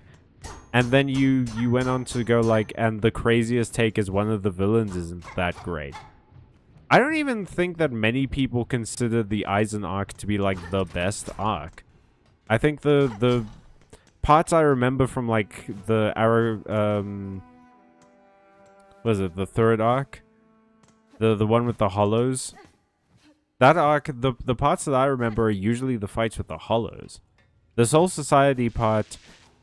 And then you went on to go like, and the craziest take is one of the villains isn't that great. I don't even think that many people consider the Aizen arc to be like the best arc. I think the parts I remember from like the was it the third arc? The one with the hollows? That arc, the parts that I remember are usually the fights with the hollows. The Soul Society part,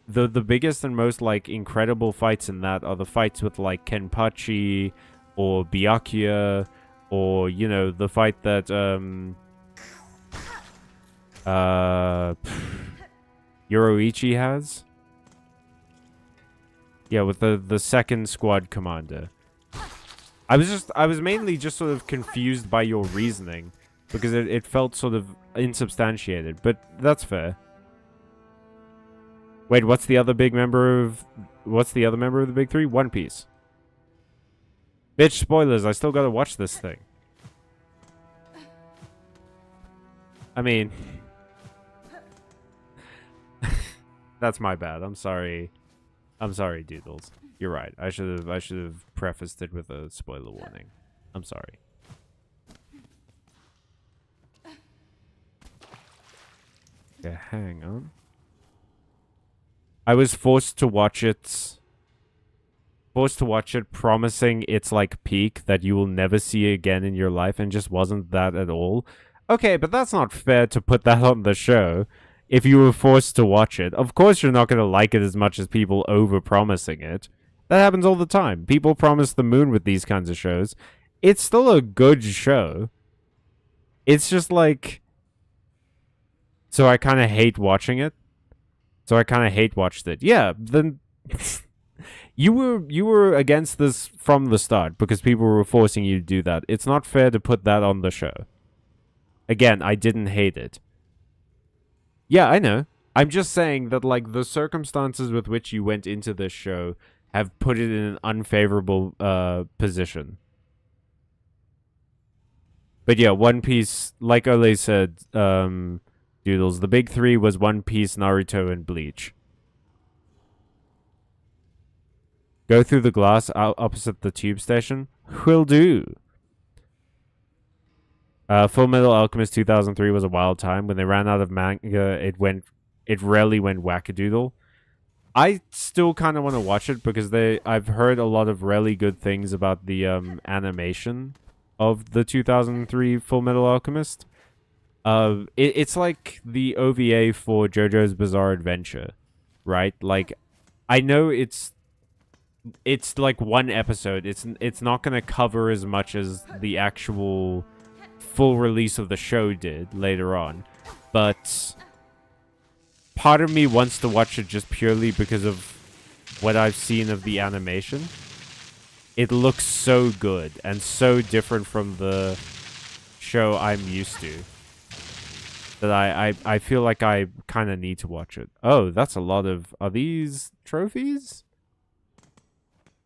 the biggest and most like incredible fights in that are the fights with like Kenpachi or Byakuya, or you know, the fight that Yoruichi has. Yeah, with the second squad commander. I was mainly just sort of confused by your reasoning because it felt sort of insubstantiated, but that's fair. Wait, what's the other member of the Big Three? One Piece. Bitch, spoilers, I still gotta watch this thing. I mean, that's my bad. I'm sorry. I'm sorry, Doodles. You're right. I should have prefaced it with a spoiler warning. I'm sorry. Okay, hang on. I was forced to watch it, promising it's like peak that you will never see again in your life, and just wasn't that at all. Okay, but that's not fair to put that on the show. If you were forced to watch it, of course you're not going to like it as much as people over-promising it. That happens all the time. People promise the moon with these kinds of shows. It's still a good show. It's just like... So I kind of hate watching it. So I kind of hate watched it. Yeah, then... you were against this from the start because people were forcing you to do that. It's not fair to put that on the show. Again, I didn't hate it. Yeah, I know. I'm just saying that, like, the circumstances with which you went into this show have put it in an unfavorable position. But yeah, One Piece, like Ole said, Doodles, the Big Three was One Piece, Naruto, and Bleach. Go through the glass opposite the tube station? Will do. Full Metal Alchemist 2003 was a wild time. When they ran out of manga, it rarely went wackadoodle. I still kind of want to watch it because I've heard a lot of really good things about the animation of the 2003 Full Metal Alchemist. It's like the OVA for JoJo's Bizarre Adventure, right? Like, I know it's like one episode. It's not going to cover as much as the actual full release of the show did later on, but part of me wants to watch it just purely because of what I've seen of the animation. It looks so good and so different from the show I'm used to that I feel like I kind of need to watch it. Oh, that's a lot of... Are these trophies?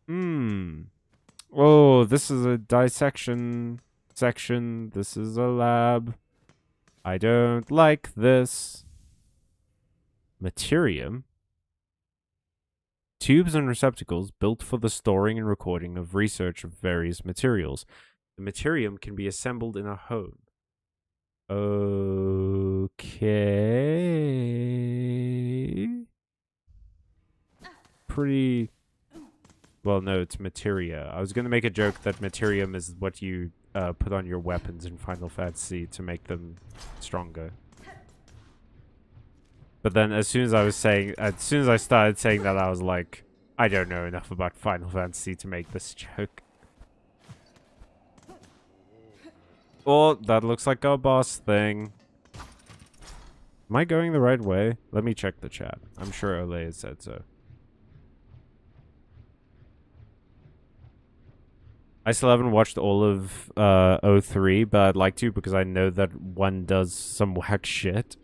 Oh, this is a dissection section. This is a lab. I don't like this. Materium? tubes and receptacles built for the storing and recording of research of various materials. The materium can be assembled in a home. Okay. Pretty... Well, no, it's materia. I was going to make a joke that materium is what you put on your weapons in Final Fantasy to make them stronger. But then as soon as I started saying that, I was like, I don't know enough about Final Fantasy to make this joke. Oh, that looks like a boss thing. Am I going the right way? Let me check the chat. I'm sure Ole has said so. I still haven't watched all of 03, but I'd like to because I know that one does some whack shit.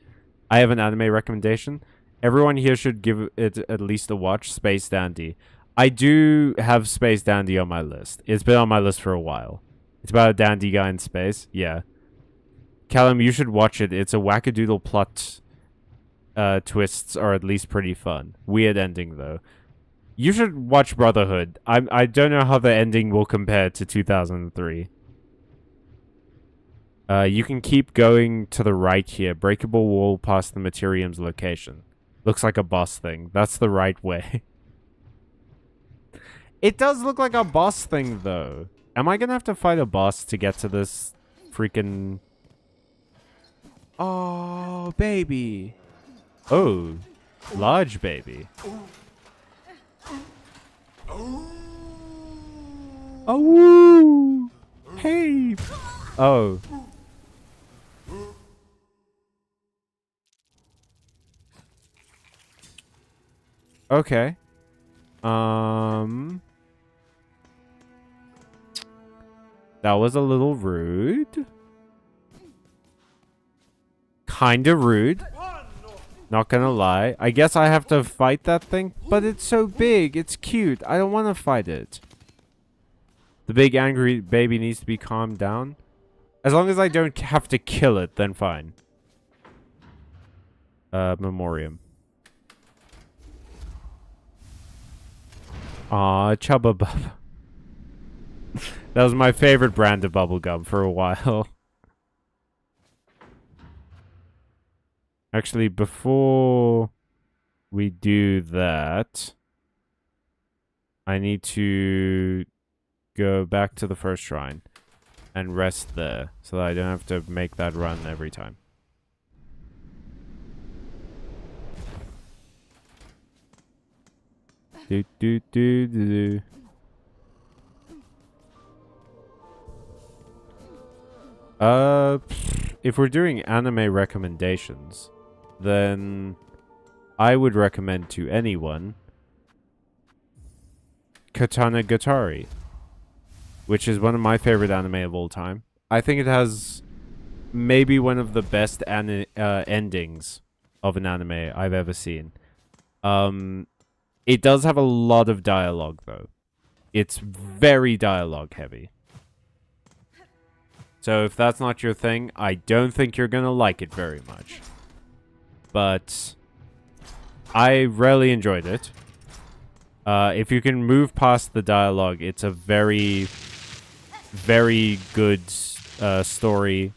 I have an anime recommendation. Everyone here should give it at least a watch. Space Dandy. I do have Space Dandy on my list. It's been on my list for a while. It's about a dandy guy in space. Yeah. Callum, you should watch it. It's a wackadoodle plot. Twists are at least pretty fun. Weird ending, though. You should watch Brotherhood. I don't know how the ending will compare to 2003. You can keep going to the right here. Breakable wall past the Materium's location. Looks like a boss thing. That's the right way. It does look like a boss thing, though. Am I gonna have to fight a boss to get to this freaking... Oh, baby. Oh, large baby. Oh, hey. Oh. Okay. That was a little rude. Kinda rude. Not gonna lie. I guess I have to fight that thing, but it's so big. It's cute. I don't want to fight it. The big angry baby needs to be calmed down. As long as I don't have to kill it, then fine. Memoriam. Aw, Chubba Bubba. That was my favorite brand of bubblegum for a while. Actually, before we do that, I need to go back to the first shrine and rest there so that I don't have to make that run every time. Do do do do do. If we're doing anime recommendations, then I would recommend to anyone Katana Gatari, which is one of my favorite anime of all time. I think it has maybe one of the best endings of an anime I've ever seen. It does have a lot of dialogue, though. It's very dialogue heavy. So if that's not your thing, I don't think you're gonna like it very much. But I really enjoyed it. If you can move past the dialogue, it's a very, very good story.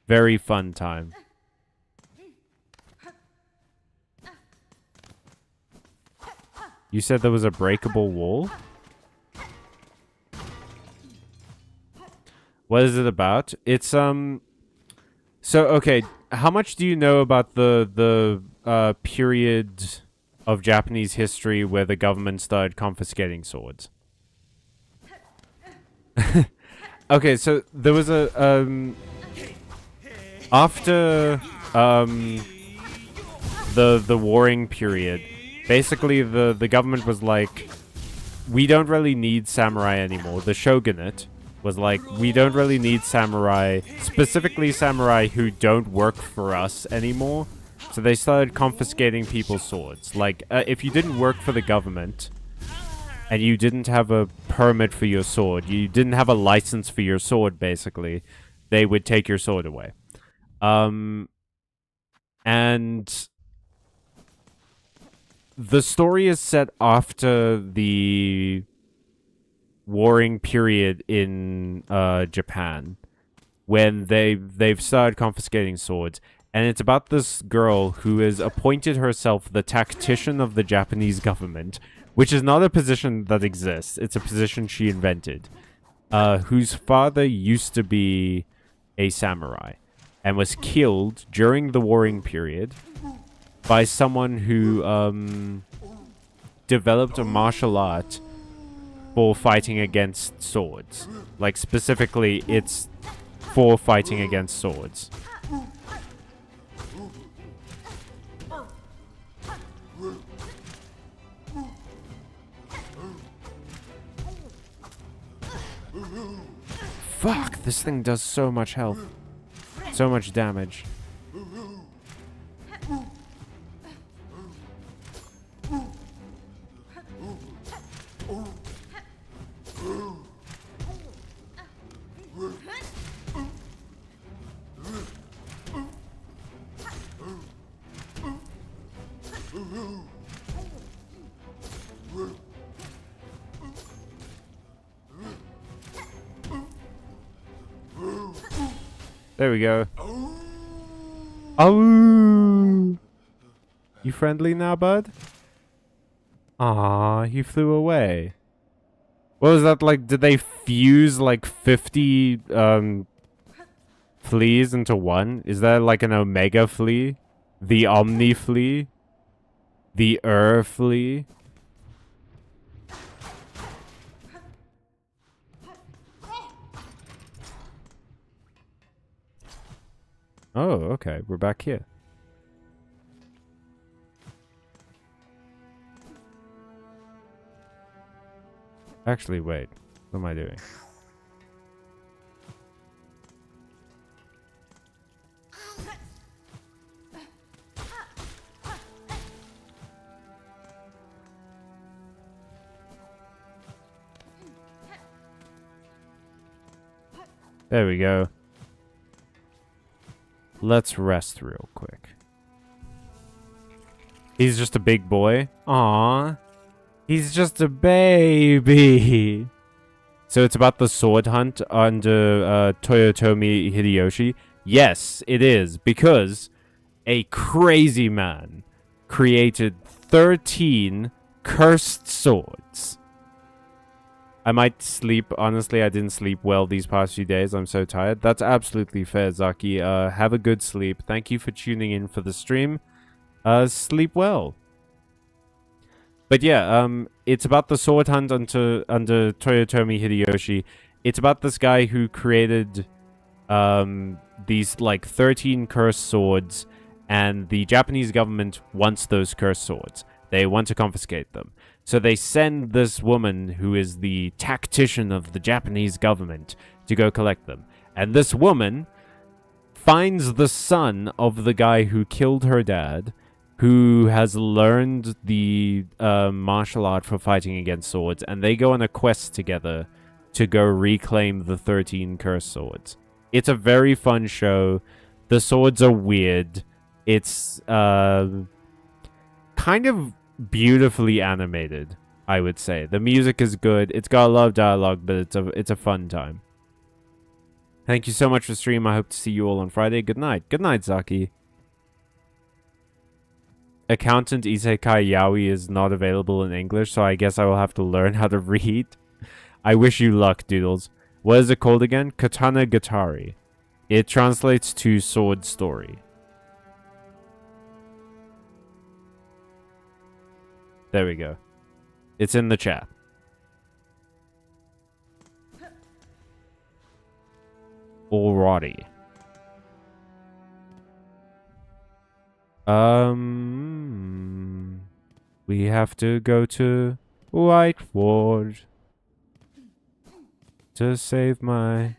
Very fun time. You said there was a breakable wall? What is it about? It's so okay, how much do you know about the period of Japanese history where the government started confiscating swords? Okay, so there was a after the warring period, basically the government was like, we don't really need samurai anymore. The shogunate was like, we don't really need samurai, specifically samurai who don't work for us anymore. So they started confiscating people's swords. Like, if you didn't work for the government and you didn't have a permit for your sword, you didn't have a license for your sword, basically, they would take your sword away. And the story is set after the warring period in Japan, when they've started confiscating swords, and it's about this girl who has appointed herself the tactician of the Japanese government, which is not a position that exists. It's a position she invented, whose father used to be a samurai and was killed during the warring period by someone who developed a martial art for fighting against swords. Like, specifically, it's for fighting against swords. Fuck, this thing does so much health. So much damage. There we go. Oh, you friendly now, bud? Ah, he flew away. What was that like? Did they fuse like 50 fleas into one? Is that like an omega flea? The omni flea? The flea? Oh, okay. We're back here. Actually, wait. What am I doing? There we go. Let's rest real quick. He's just a big boy. Aww. He's just a baby. So it's about the sword hunt under Toyotomi Hideyoshi? Yes, it is. Because a crazy man created 13 cursed swords. I might sleep. Honestly, I didn't sleep well these past few days. I'm so tired. That's absolutely fair, Zaki. Have a good sleep. Thank you for tuning in for the stream. Sleep well. But yeah, it's about the sword hunt under Toyotomi Hideyoshi. It's about this guy who created these like 13 cursed swords, and the Japanese government wants those cursed swords. They want to confiscate them. So they send this woman, who is the tactician of the Japanese government, to go collect them. And this woman finds the son of the guy who killed her dad, who has learned the martial art for fighting against swords, and they go on a quest together to go reclaim the 13 cursed swords. It's a very fun show. The swords are weird. It's kind of beautifully animated, I would say. The music is good. It's got a lot of dialogue, but it's a fun time. Thank you so much for the stream. I hope to see you all on Friday. Good night. Good night, Zaki. Accountant Isekai Yaoi is not available in English, so I guess I will have to learn how to read. I wish you luck, Doodles. What is it called again? Katana Gatari. It translates to sword story. There we go. It's in the chat. Alrighty. We have to go to Whiteward to save my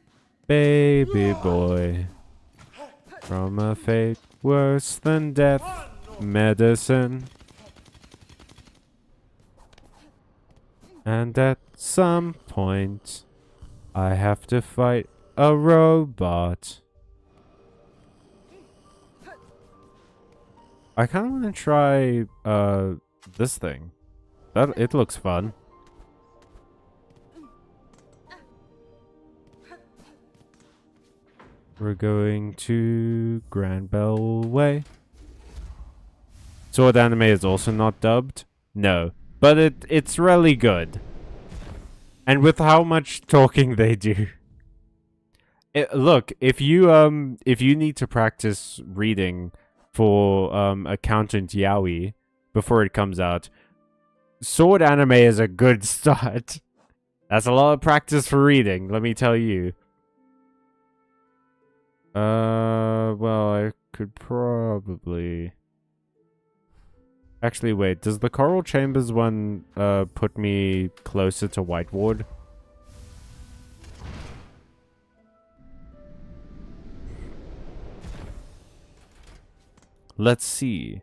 baby boy from a fate worse than death. Medicine. And at some point, I have to fight a robot. I kind of want to try this thing. It looks fun. We're going to Grand Bell Way. Sword anime is also not dubbed. No, but it's really good. And with how much talking they do. Look, if you need to practice reading for Accountant Yaoi before it comes out, Sword anime is a good start. That's a lot of practice for reading, let me tell you. Well, I could probably... Actually, wait, does the Coral Chambers one put me closer to White Ward? Let's see.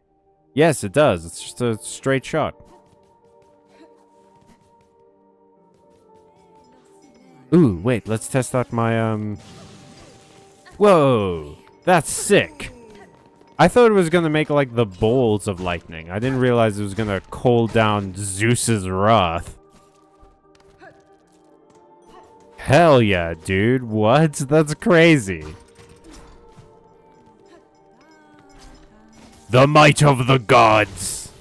Yes, it does. It's just a straight shot. Ooh, wait, let's test out my, Whoa! That's sick! I thought it was gonna make, like, the balls of lightning. I didn't realize it was gonna call down Zeus's wrath. Hell yeah, dude. What? That's crazy. The might of the gods!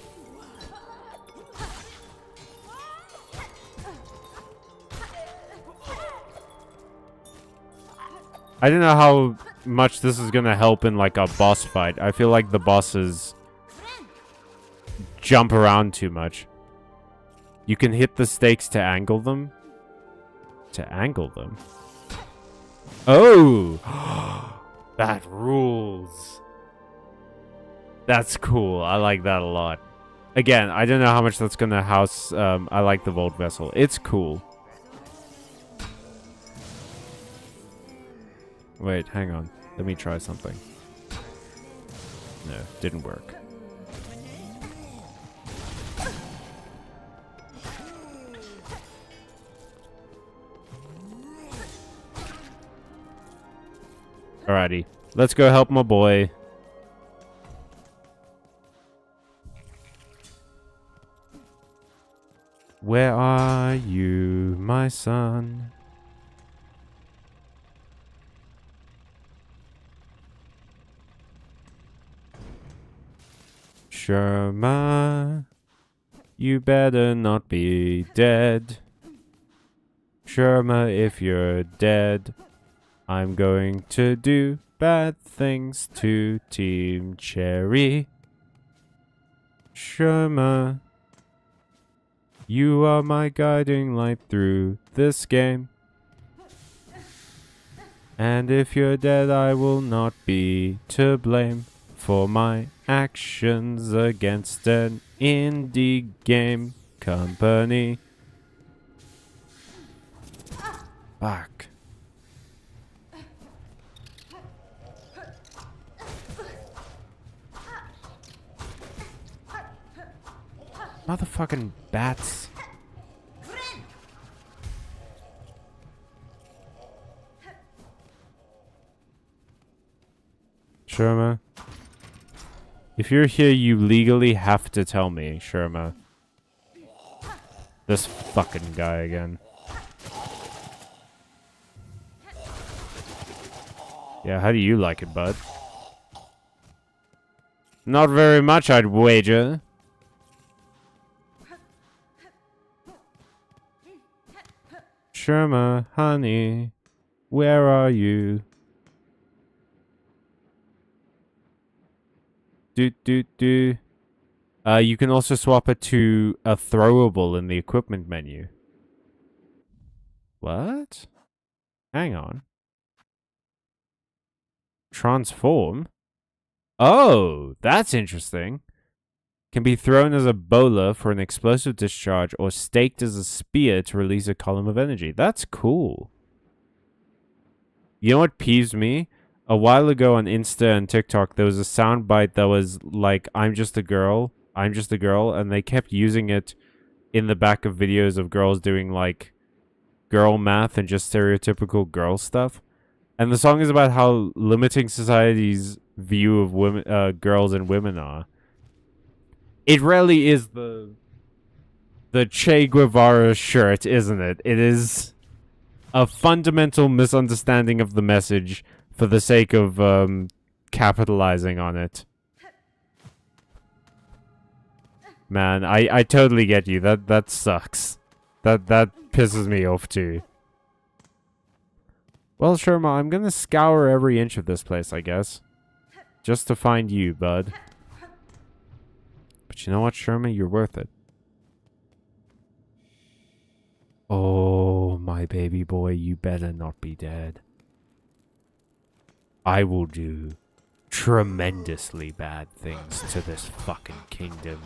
I don't know how much this is gonna help in like a boss fight. I feel like the bosses jump around too much. You can hit the stakes to angle them. To angle them? Oh! That rules. That's cool. I like that a lot. Again, I don't know how much that's gonna house. I like the Vault Vessel. It's cool. Wait, hang on. Let me try something. No, didn't work. Alrighty. Let's go help my boy. Where are you, my son? Sherma, you better not be dead. Sherma, if you're dead, I'm going to do bad things to Team Cherry. Sherma, you are my guiding light through this game. And if you're dead, I will not be to blame for my actions against an indie game company. Fuck. Motherfucking bats. Sherma. If you're here, you legally have to tell me, Sherma. This fucking guy again. Yeah, how do you like it, bud? Not very much, I'd wager. Sherma, honey, where are you? You can also swap it to a throwable in the equipment menu. What? Hang on. Transform? Oh, that's interesting. Can be thrown as a bowler for an explosive discharge or staked as a spear to release a column of energy. That's cool. You know what peeves me? A while ago on Insta and TikTok, there was a soundbite that was like, I'm just a girl, and they kept using it in the back of videos of girls doing like girl math and just stereotypical girl stuff. And the song is about how limiting society's view of women, girls and women are. It really is the Che Guevara shirt, isn't it? It is a fundamental misunderstanding of the message for the sake of capitalizing on it. Man, I totally get you. That sucks. That pisses me off too. Well, Sherma, I'm gonna scour every inch of this place, I guess. Just to find you, bud. But you know what, Sherma? You're worth it. Oh, my baby boy, you better not be dead. I will do tremendously bad things to this fucking kingdom.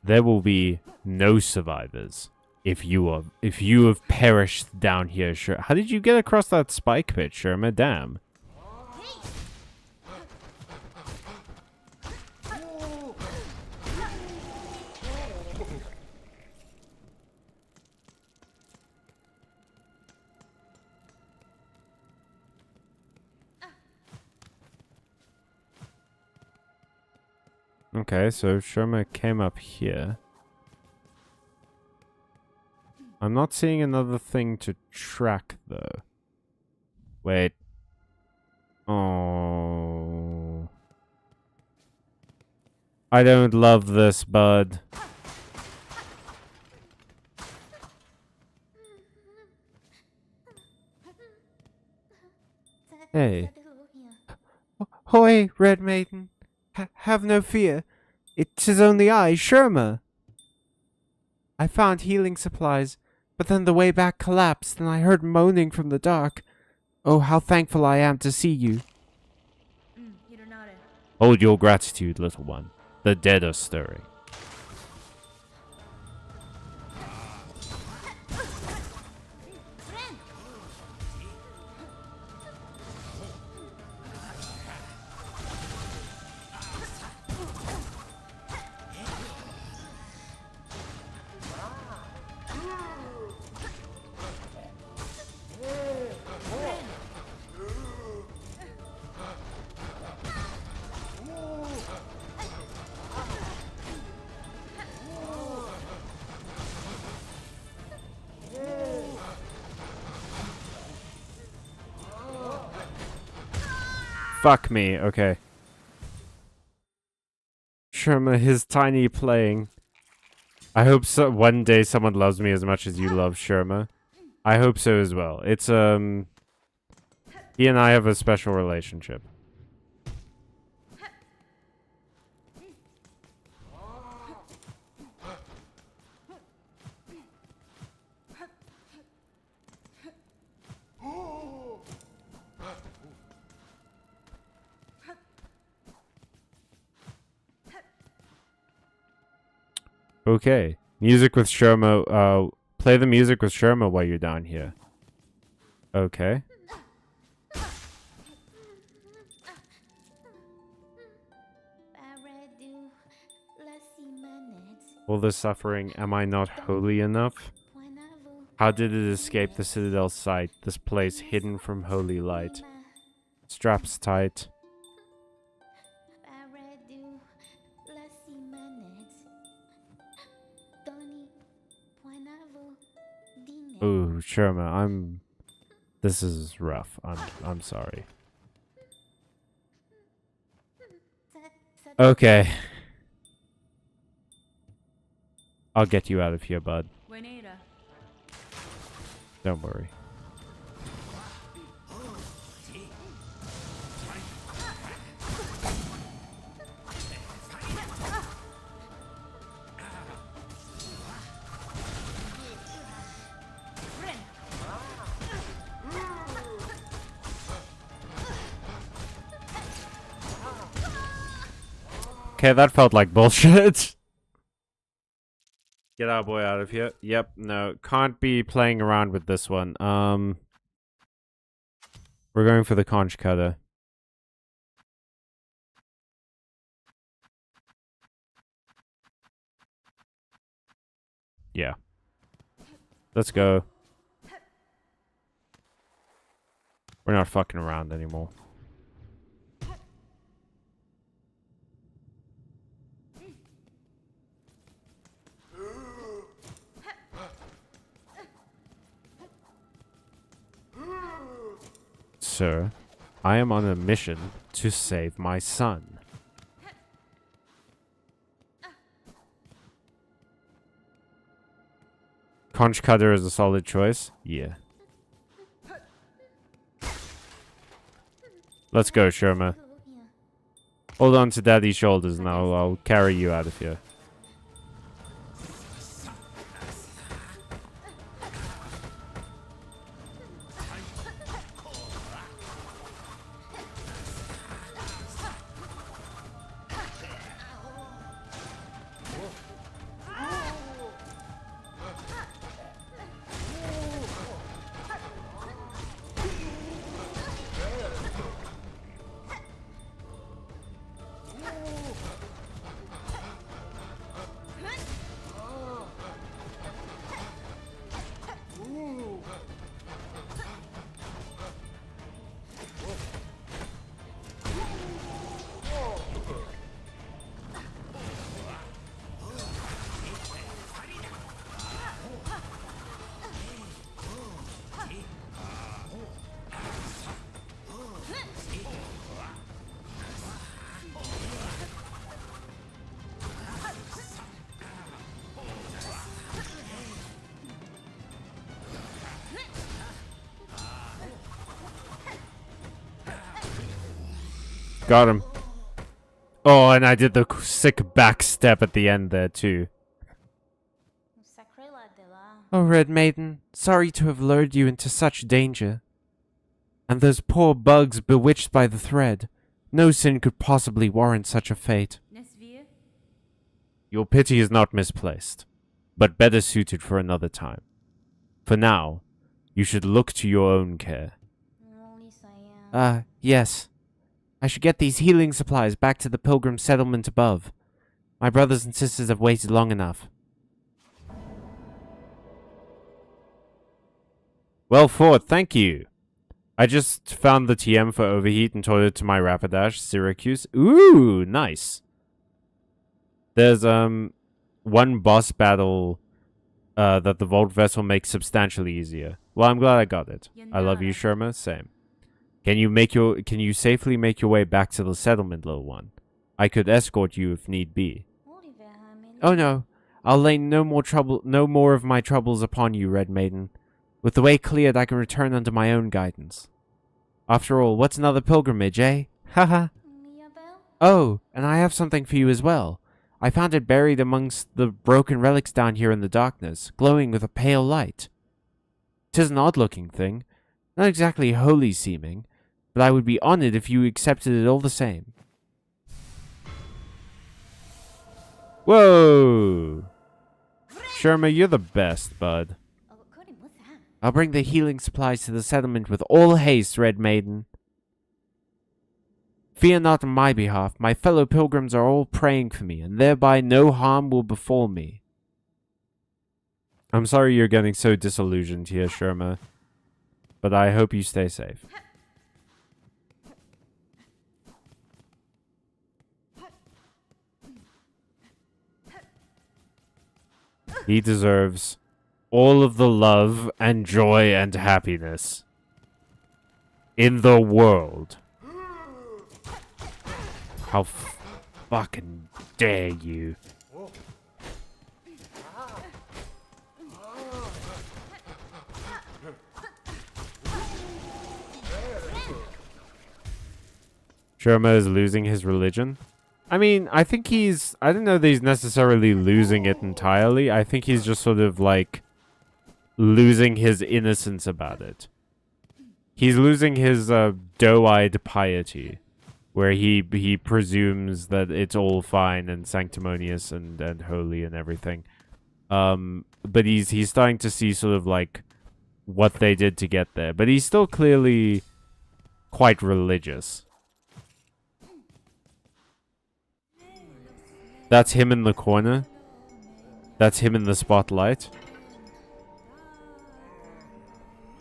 There will be no survivors if you have perished down here. Sure. How did you get across that spike pit, Sherma? Damn. Okay, so Sherma came up here. I'm not seeing another thing to track, though. Wait. Oh. I don't love this, bud. Hey. Hoy, Red Maiden. Have no fear. It is only I, Sherma. I found healing supplies, but then the way back collapsed and I heard moaning from the dark. Oh, how thankful I am to see you. Hold your gratitude, little one. The dead are stirring. Fuck me, okay. Sherma, his tiny playing. I hope so one day someone loves me as much as you love Sherma. I hope so as well. It's, he and I have a special relationship. Okay. Music with Sherma. Play the music with Sherma while you're down here. Okay. All the suffering, am I not holy enough? How did it escape the Citadel's sight, this place hidden from holy light? Straps tight. Ooh, Sherma, this is rough. I'm sorry. Okay. I'll get you out of here, bud. Don't worry. Okay, that felt like bullshit. Get our boy out of here. Yep, no. Can't be playing around with this one. We're going for the conch cutter. Yeah. Let's go. We're not fucking around anymore. Sir, I am on a mission to save my son. Conch cutter is a solid choice. Yeah. Let's go, Sherma. Hold on to Daddy's shoulders and I'll carry you out of here. Got him. Oh, and I did the sick back step at the end there too. Oh, Red Maiden, sorry to have lured you into such danger. And those poor bugs bewitched by the thread. No sin could possibly warrant such a fate. Your pity is not misplaced, but better suited for another time. For now, you should look to your own care. Yes. I should get these healing supplies back to the pilgrim settlement above. My brothers and sisters have waited long enough. Well fought, thank you. I just found the TM for Overheat and told it to my Rapidash, Syracuse. Ooh, nice. There's one boss battle that the Vault Vessel makes substantially easier. Well, I'm glad I got it. I love you, Sherma. Same. Can you safely make your way back to the settlement, little one? I could escort you if need be. Oh no, I'll lay no more of my troubles upon you, Red Maiden. With the way cleared, I can return under my own guidance. After all, what's another pilgrimage, eh? Haha. Oh, and I have something for you as well. I found it buried amongst the broken relics down here in the darkness, glowing with a pale light. 'Tis an odd-looking thing, not exactly holy-seeming, but I would be honored if you accepted it all the same. Whoa! Sherma, you're the best, bud. I'll bring the healing supplies to the settlement with all haste, Red Maiden. Fear not on my behalf. My fellow pilgrims are all praying for me, and thereby no harm will befall me. I'm sorry you're getting so disillusioned here, Sherma, but I hope you stay safe. He deserves all of the love and joy and happiness in the world. How fucking dare you? Sherma is losing his religion. I mean, I think I don't know that he's necessarily losing it entirely. I think he's just sort of like losing his innocence about it. He's losing his doe-eyed piety, where he presumes that it's all fine and sanctimonious and holy and everything. But he's starting to see sort of like what they did to get there. But he's still clearly quite religious. That's him in the corner. That's him in the spotlight.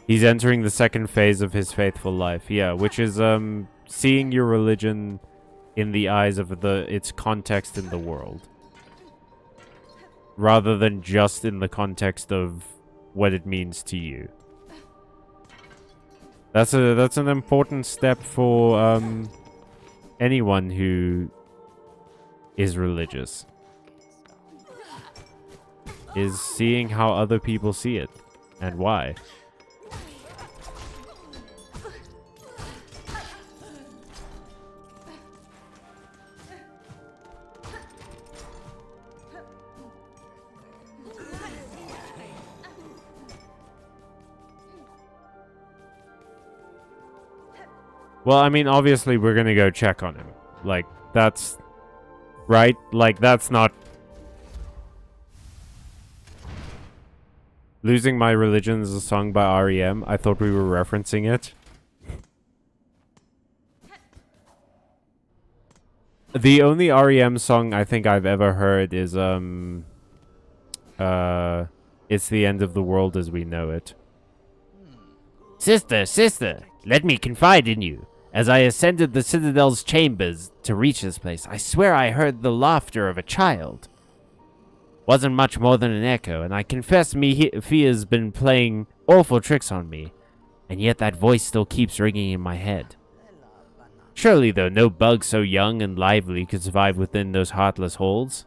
He's entering the second phase of his faithful life. Yeah, which is seeing your religion in the eyes of its context in the world, rather than just in the context of what it means to you. That's an important step for anyone who is religious. Is seeing how other people see it and why. Well, I mean, obviously we're gonna go check on him. Like, that's... right? Like, that's not... Losing My Religion is a song by R.E.M. I thought we were referencing it. The only R.E.M. song I think I've ever heard is, It's the End of the World as We Know It. Sister, sister, let me confide in you. As I ascended the Citadel's chambers to reach this place, I swear I heard the laughter of a child. Wasn't much more than an echo, and I confess me fear's been playing awful tricks on me, and yet that voice still keeps ringing in my head. Surely, though, no bug so young and lively could survive within those heartless halls.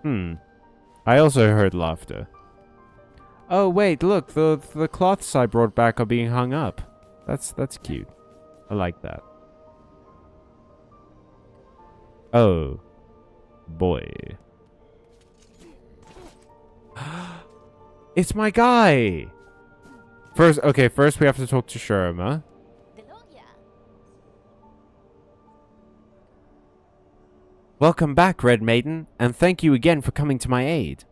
I also heard laughter. Oh, wait, look, the cloths I brought back are being hung up. That's cute. I like that. Oh, boy. It's my guy! First we have to talk to Sherma. Welcome back, Red Maiden, and thank you again for coming to my aid.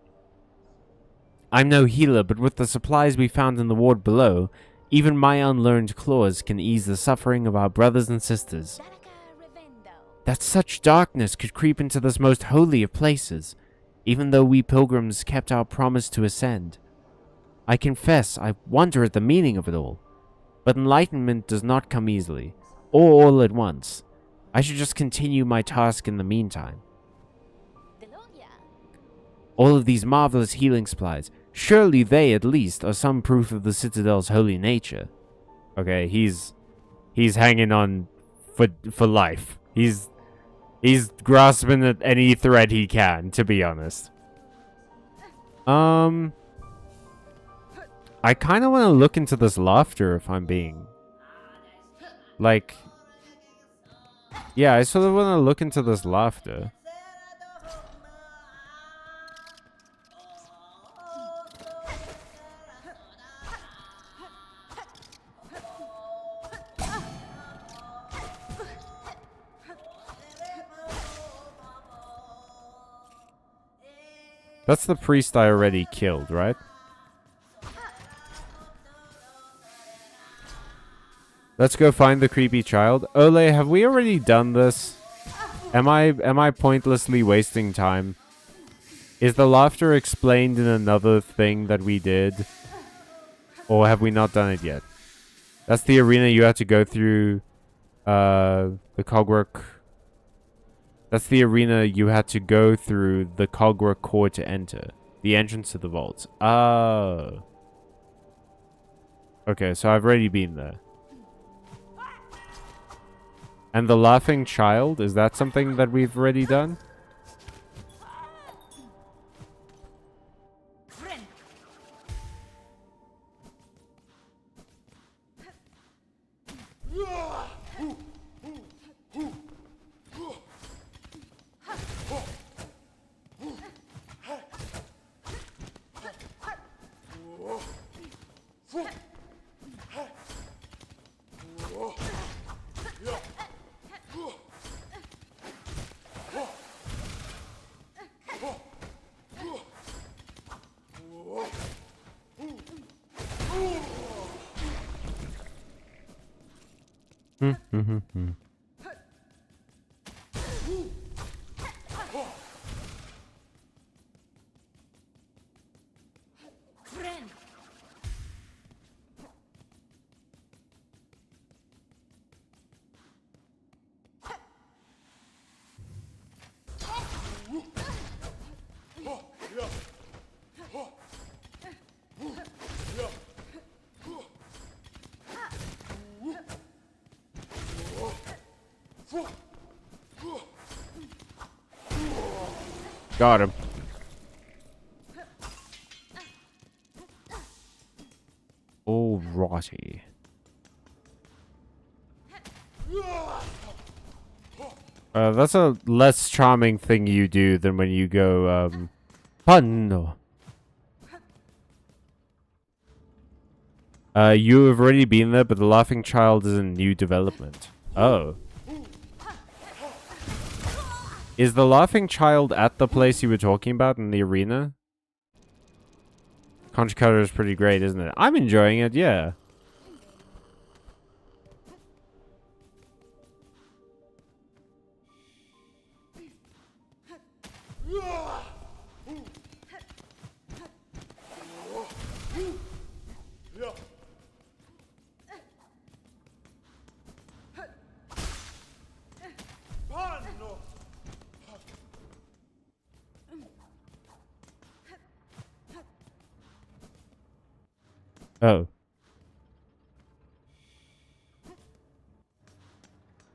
I'm no healer, but with the supplies we found in the ward below, even my unlearned claws can ease the suffering of our brothers and sisters. That such darkness could creep into this most holy of places, even though we pilgrims kept our promise to ascend. I confess I wonder at the meaning of it all, but enlightenment does not come easily, or all at once. I should just continue my task in the meantime. All of these marvelous healing supplies, surely they, at least, are some proof of the Citadel's holy nature. Okay, he's hanging on for life. He's grasping at any thread he can, to be honest. I kind of want to look into this laughter, if I'm being... like... yeah, I sort of want to look into this laughter. That's the priest I already killed, right? Let's go find the creepy child. Ole, have we already done this? Am I pointlessly wasting time? Is the laughter explained in another thing that we did? Or have we not done it yet? That's the arena you had to go through the cogwork. That's the arena you had to go through the cogwork core to enter. The entrance to the vaults. Oh. Okay, so I've already been there. And the laughing child, is that something that we've already done? Got him. Alrighty. That's a less charming thing you do than when you go, Panno. You have already been there, but the Laughing Child is a new development. Oh. Is the Laughing Child at the place you were talking about in the arena? Contra Cutter is pretty great, isn't it? I'm enjoying it, yeah. Oh.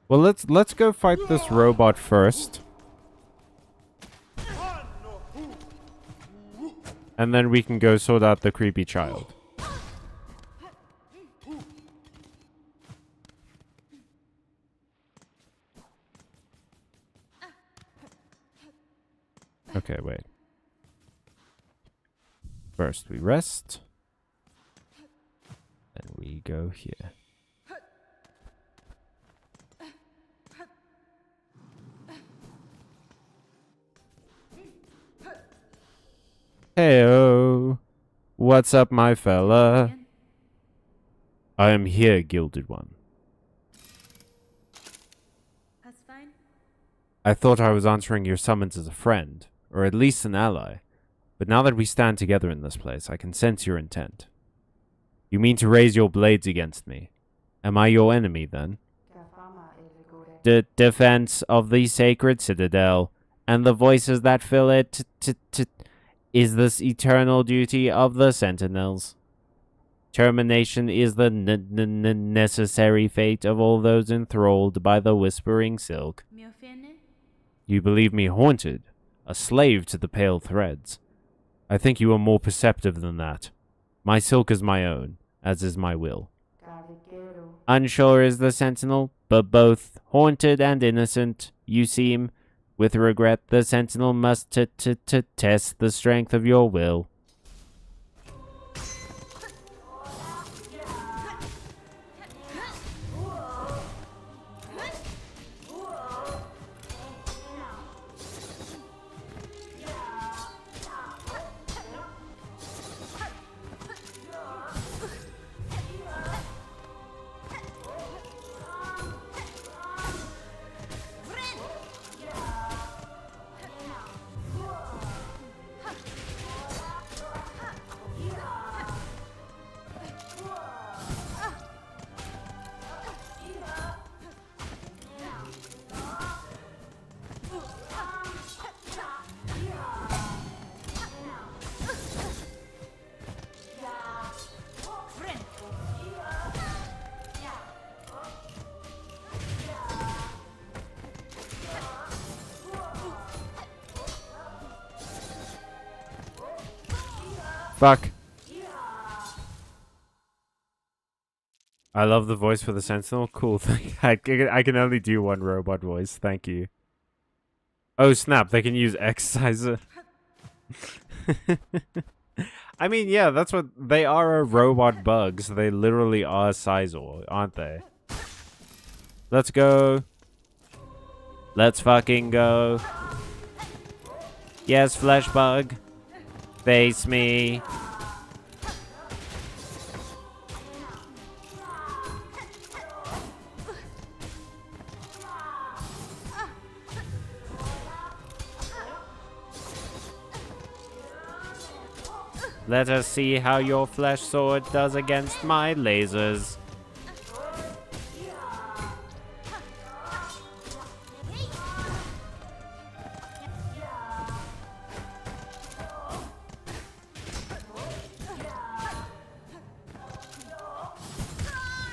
Well, let's go fight this robot first. And then we can go sort out the creepy child. Okay, wait. First we rest. Then we go here. Heyo. What's up, my fella? I am here, Gilded One. That's fine. I thought I was answering your summons as a friend, or at least an ally. But now that we stand together in this place, I can sense your intent. You mean to raise your blades against me? Am I your enemy, then? The defense of the sacred citadel, and the voices that fill it, is this eternal duty of the sentinels. Termination is the necessary fate of all those enthralled by the whispering silk. You believe me haunted, a slave to the pale threads. I think you are more perceptive than that. My silk is my own, as is my will. Unsure is the sentinel, but both haunted and innocent, you seem. With regret, the sentinel must test the strength of your will. Fuck. I love the voice for the sentinel. Cool thing. I can only do one robot voice. Thank you. Oh snap, they can use Exciser. I mean, yeah, that's what... They are a robot bug, so they literally are Sizor, aren't they? Let's go. Let's fucking go. Yes, flesh bug. Face me. Let us see how your flesh sword does against my lasers.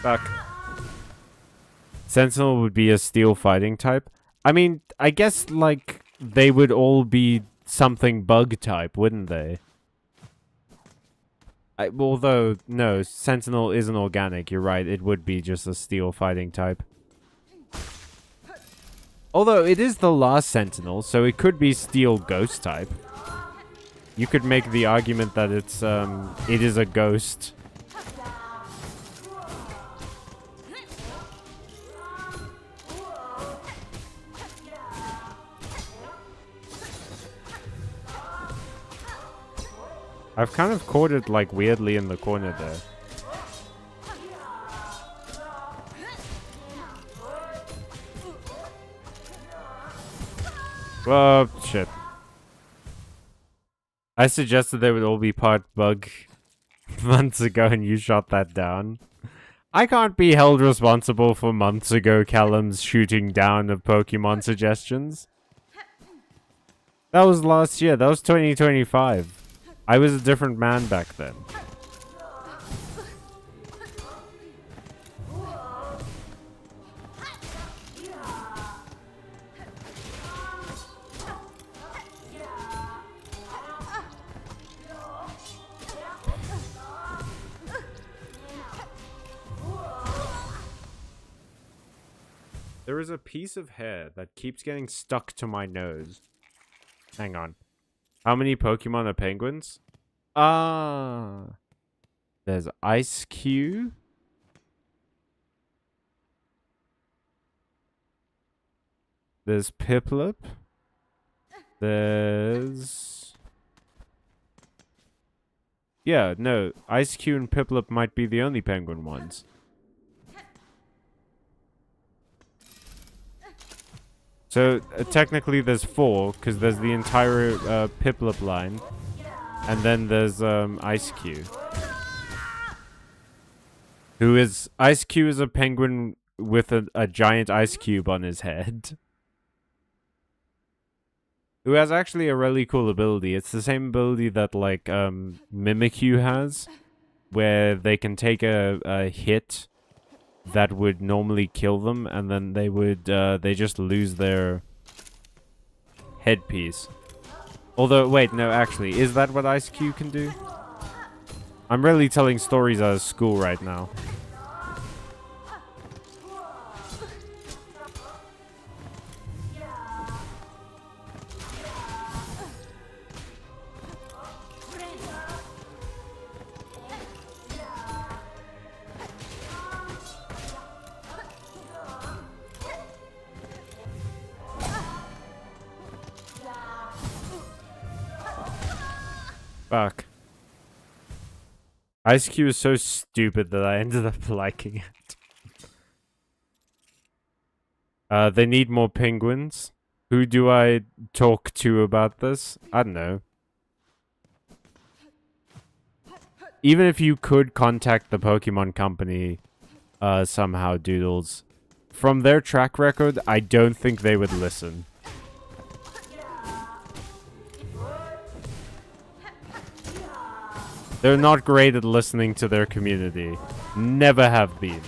Fuck. Sentinel would be a steel fighting type. I mean, I guess, like, they would all be something bug type, wouldn't they? Although, no, Sentinel isn't organic, you're right, it would be just a steel fighting type. Although, it is the last Sentinel, so it could be steel ghost type. You could make the argument that it is a ghost. I've kind of caught it, like, weirdly in the corner there. Oh, shit. I suggested they would all be part bug months ago and you shot that down. I can't be held responsible for months ago Callum's shooting down of Pokemon suggestions. That was last year. That was 2025. I was a different man back then. There is a piece of hair that keeps getting stuck to my nose. Hang on. How many Pokemon are penguins? There's Ice Cube. There's Piplup. There's... Yeah, no. Ice Cube and Piplup might be the only penguin ones. So, technically there's 4, because there's the entire Piplup line. And then there's Ice Cube. Ice Cube is a penguin with a giant ice cube on his head. Who has actually a really cool ability. It's the same ability that, like, Mimikyu has. Where they can take a hit that would normally kill them, and then they just lose their headpiece. Although, wait, no, actually, is that what Ice Cube can do? I'm really telling stories out of school right now. Fuck. Ice Cube is so stupid that I ended up liking it. They need more penguins. Who do I talk to about this? I don't know. Even if you could contact the Pokemon Company somehow, Doodles, from their track record, I don't think they would listen. They're not great at listening to their community. Never have been.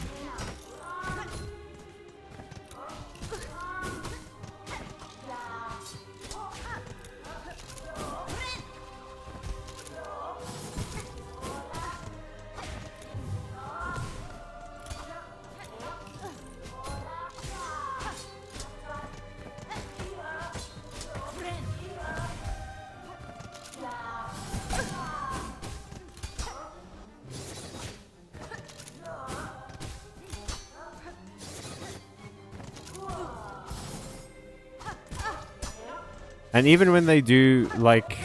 And even when they do, like,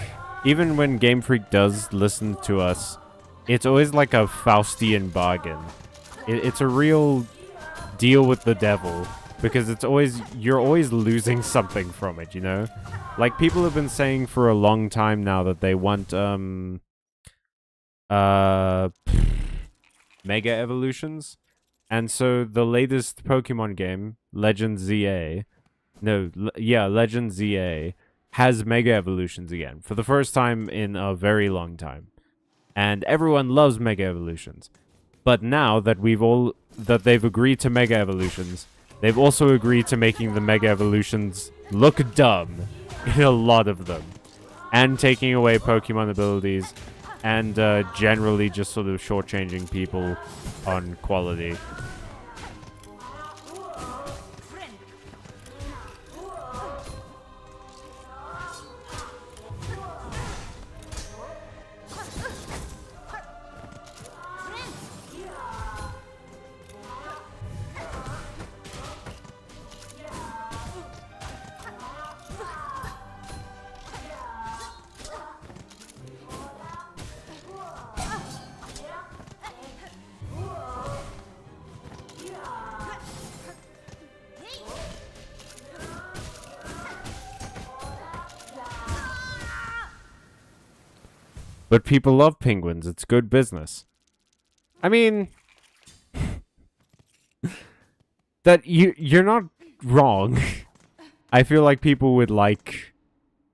even when Game Freak does listen to us, it's always like a Faustian bargain. It's a real deal with the devil, because you're always losing something from it, you know? Like, people have been saying for a long time now that they want, Mega Evolutions. And so the latest Pokemon game, Legend ZA, Legend ZA, has Mega Evolutions again, for the first time in a very long time. And everyone loves Mega Evolutions. But now that they've agreed to Mega Evolutions, they've also agreed to making the Mega Evolutions look dumb in a lot of them. and taking away Pokemon abilities, and generally just sort of shortchanging people on quality. But people love penguins. It's good business. I mean, that you're not wrong. I feel like people would like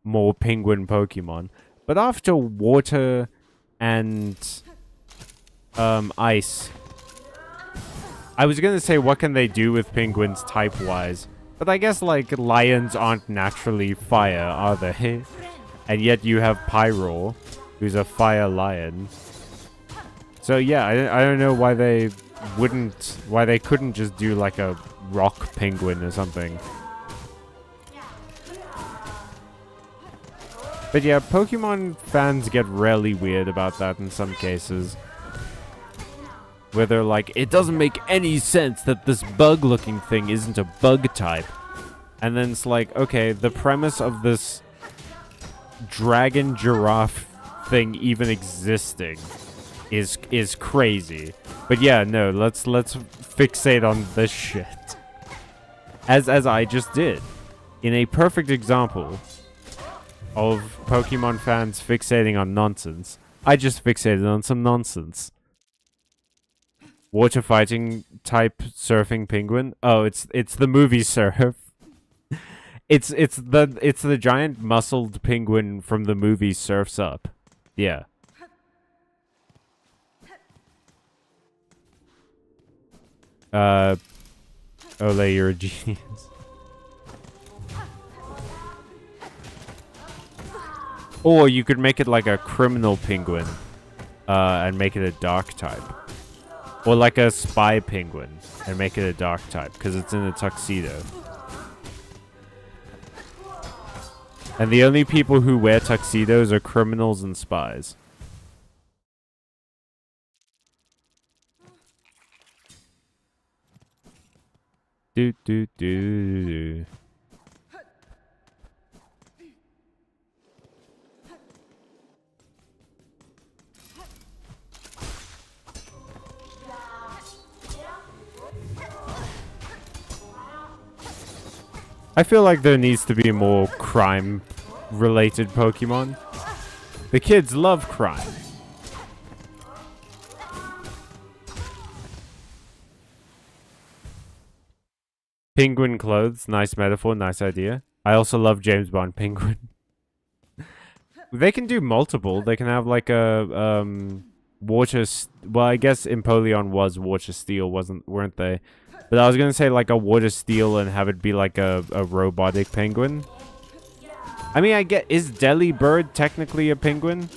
more penguin Pokemon. But after water and ice, I was going to say what can they do with penguins type-wise. But I guess like lions aren't naturally fire, are they? And yet you have Pyroar, who's a fire lion. So yeah, I don't know why they couldn't just do like a rock penguin or something. But yeah, Pokemon fans get really weird about that in some cases. Where they're like, it doesn't make any sense that this bug-looking thing isn't a bug type. And then it's like, okay, the premise of this dragon giraffe thing even existing is crazy. But yeah, no, let's fixate on this shit. As I just did. In a perfect example of Pokemon fans fixating on nonsense, I just fixated on some nonsense. Water fighting type surfing penguin. Oh, it's the movie Surf. It's the giant muscled penguin from the movie Surf's Up. Yeah. Ole, you're a genius. Or you could make it like a criminal penguin, and make it a dark type. Or like a spy penguin and make it a dark type because it's in a tuxedo. And the only people who wear tuxedos are criminals and spies. Do do do do. I feel like there needs to be more crime-related Pokemon. The kids love crime. Penguin clothes, nice metaphor, nice idea. I also love James Bond Penguin. They can do multiple. They can have like a water. Well, I guess Empoleon was water steel, weren't they? But I was gonna say like a water steel and have it be like a robotic penguin. I mean, is Delibird technically a penguin?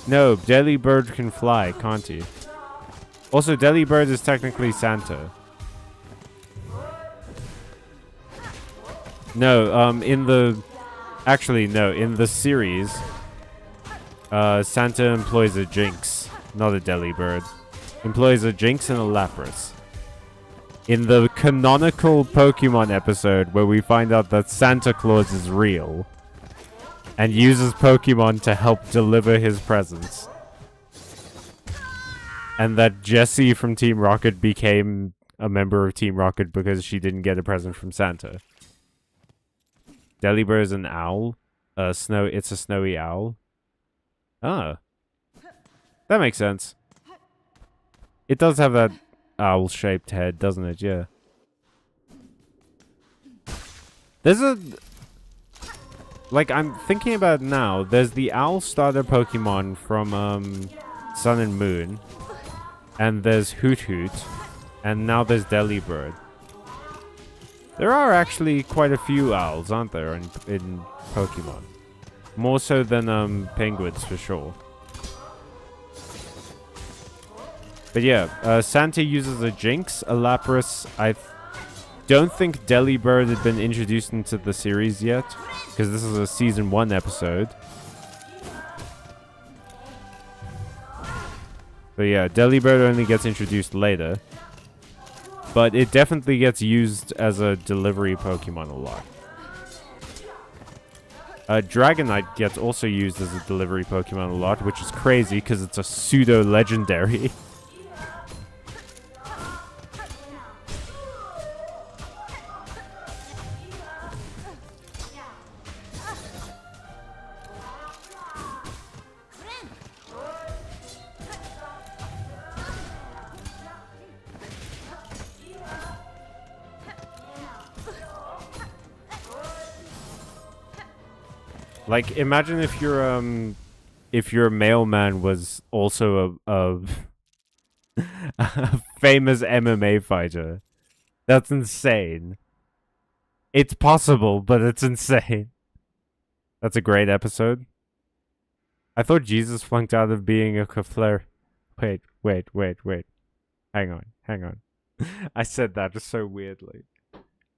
No, Delibird can fly, can't he? Also, Delibird is technically Santa. No, in the series, Santa employs a Jinx, not a Delibird. Employs a Jinx and a Lapras. In the canonical Pokemon episode where we find out that Santa Claus is real and uses Pokemon to help deliver his presents. And that Jessie from Team Rocket became a member of Team Rocket because she didn't get a present from Santa. Delibird is an owl. It's a snowy owl. Ah. That makes sense. It does have that owl-shaped head, doesn't it? Yeah. There's a... Like, I'm thinking about it now. There's the owl starter Pokemon from, Sun and Moon. And there's Hoot Hoot. And now there's Delibird. There are actually quite a few owls, aren't there, in Pokemon? More so than penguins, for sure. But yeah, Santa uses a Jinx, a Lapras. I don't think Delibird had been introduced into the series yet, because this is a Season 1 episode. So yeah, Delibird only gets introduced later. But it definitely gets used as a delivery Pokemon a lot. Dragonite gets also used as a delivery Pokemon a lot, which is crazy because it's a pseudo-legendary. Like, imagine if your mailman was also a famous MMA fighter. That's insane. It's possible, but it's insane. That's a great episode. I thought Jesus flunked out of being a Clefairy. Wait. Hang on. I said that just so weirdly.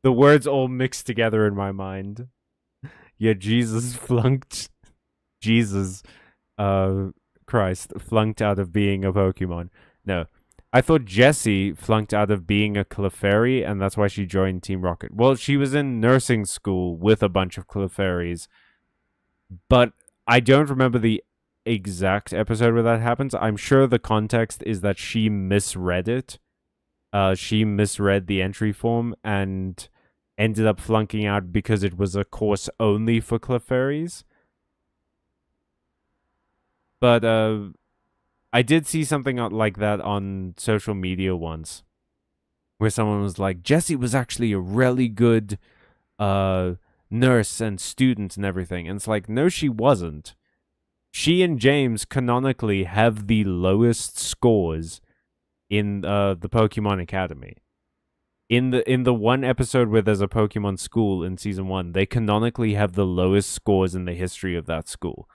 The words all mixed together in my mind. Yeah, Jesus flunked. Jesus, Christ, flunked out of being a Pokemon. No. I thought Jessie flunked out of being a Clefairy, and that's why she joined Team Rocket. Well, she was in nursing school with a bunch of Clefairies, but I don't remember the exact episode where that happens. I'm sure the context is that she misread it. She misread the entry form and ended up flunking out because it was a course only for Clefairies. But I did see something like that on social media once, where someone was like, Jessie was actually a really good nurse and student and everything. And it's like, no, she wasn't. She and James canonically have the lowest scores in the Pokemon Academy. In the one episode where there's a Pokemon school in Season 1, they canonically have the lowest scores in the history of that school.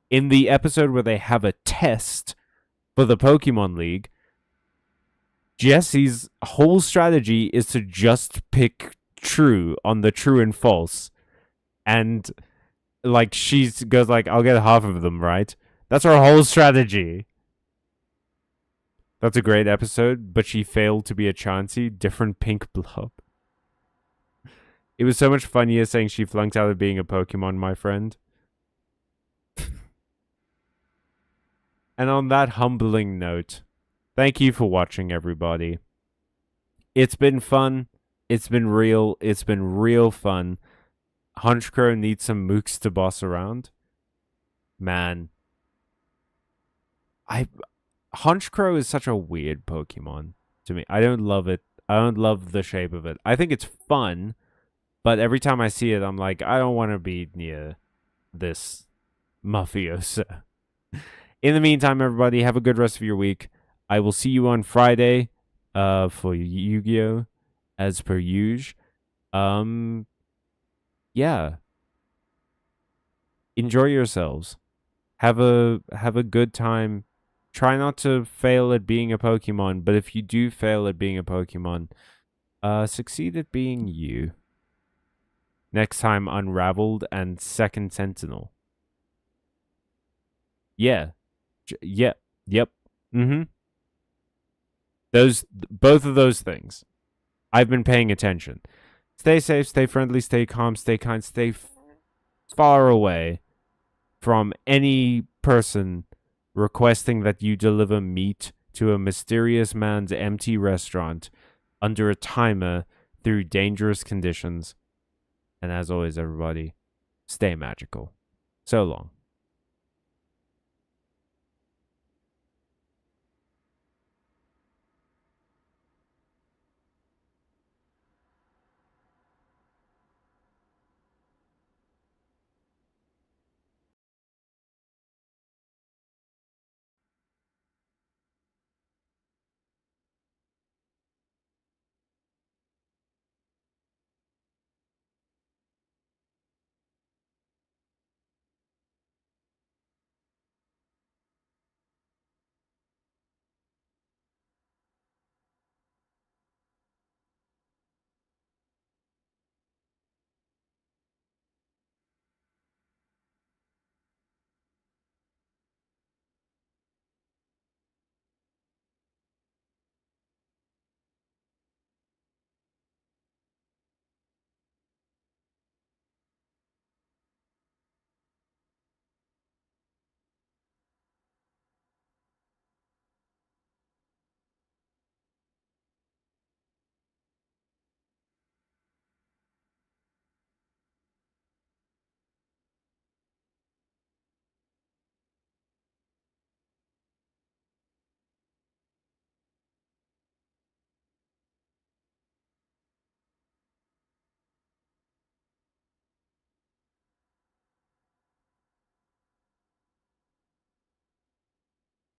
In the episode where they have a test for the Pokemon League, Jessie's whole strategy is to just pick true on the true and false. And, like, she goes like, I'll get half of them, right? That's her whole strategy. That's a great episode, but she failed to be a Chansey, different pink blob. It was so much funnier saying she flunked out of being a Pokemon, my friend. And on that humbling note, thank you for watching, everybody. It's been fun. It's been real. It's been real fun. Honchkrow needs some mooks to boss around. Man. Honchkrow is such a weird Pokemon to me. I don't love it. I don't love the shape of it. I think it's fun, but every time I see it, I'm like, I don't want to be near this mafiosa. In the meantime, everybody, have a good rest of your week. I will see you on Friday for Yu-Gi-Oh! As per usual. Yeah. Enjoy yourselves. Have a good time. Try not to fail at being a Pokemon, but if you do fail at being a Pokemon, succeed at being you. Next time, Unraveled and Second Sentinel. Yeah. Yep. Mm-hmm. Both of those things. I've been paying attention. Stay safe, stay friendly, stay calm, stay kind, stay far away from any person requesting that you deliver meat to a mysterious man's empty restaurant under a timer through dangerous conditions. And as always, everybody, stay magical. So long.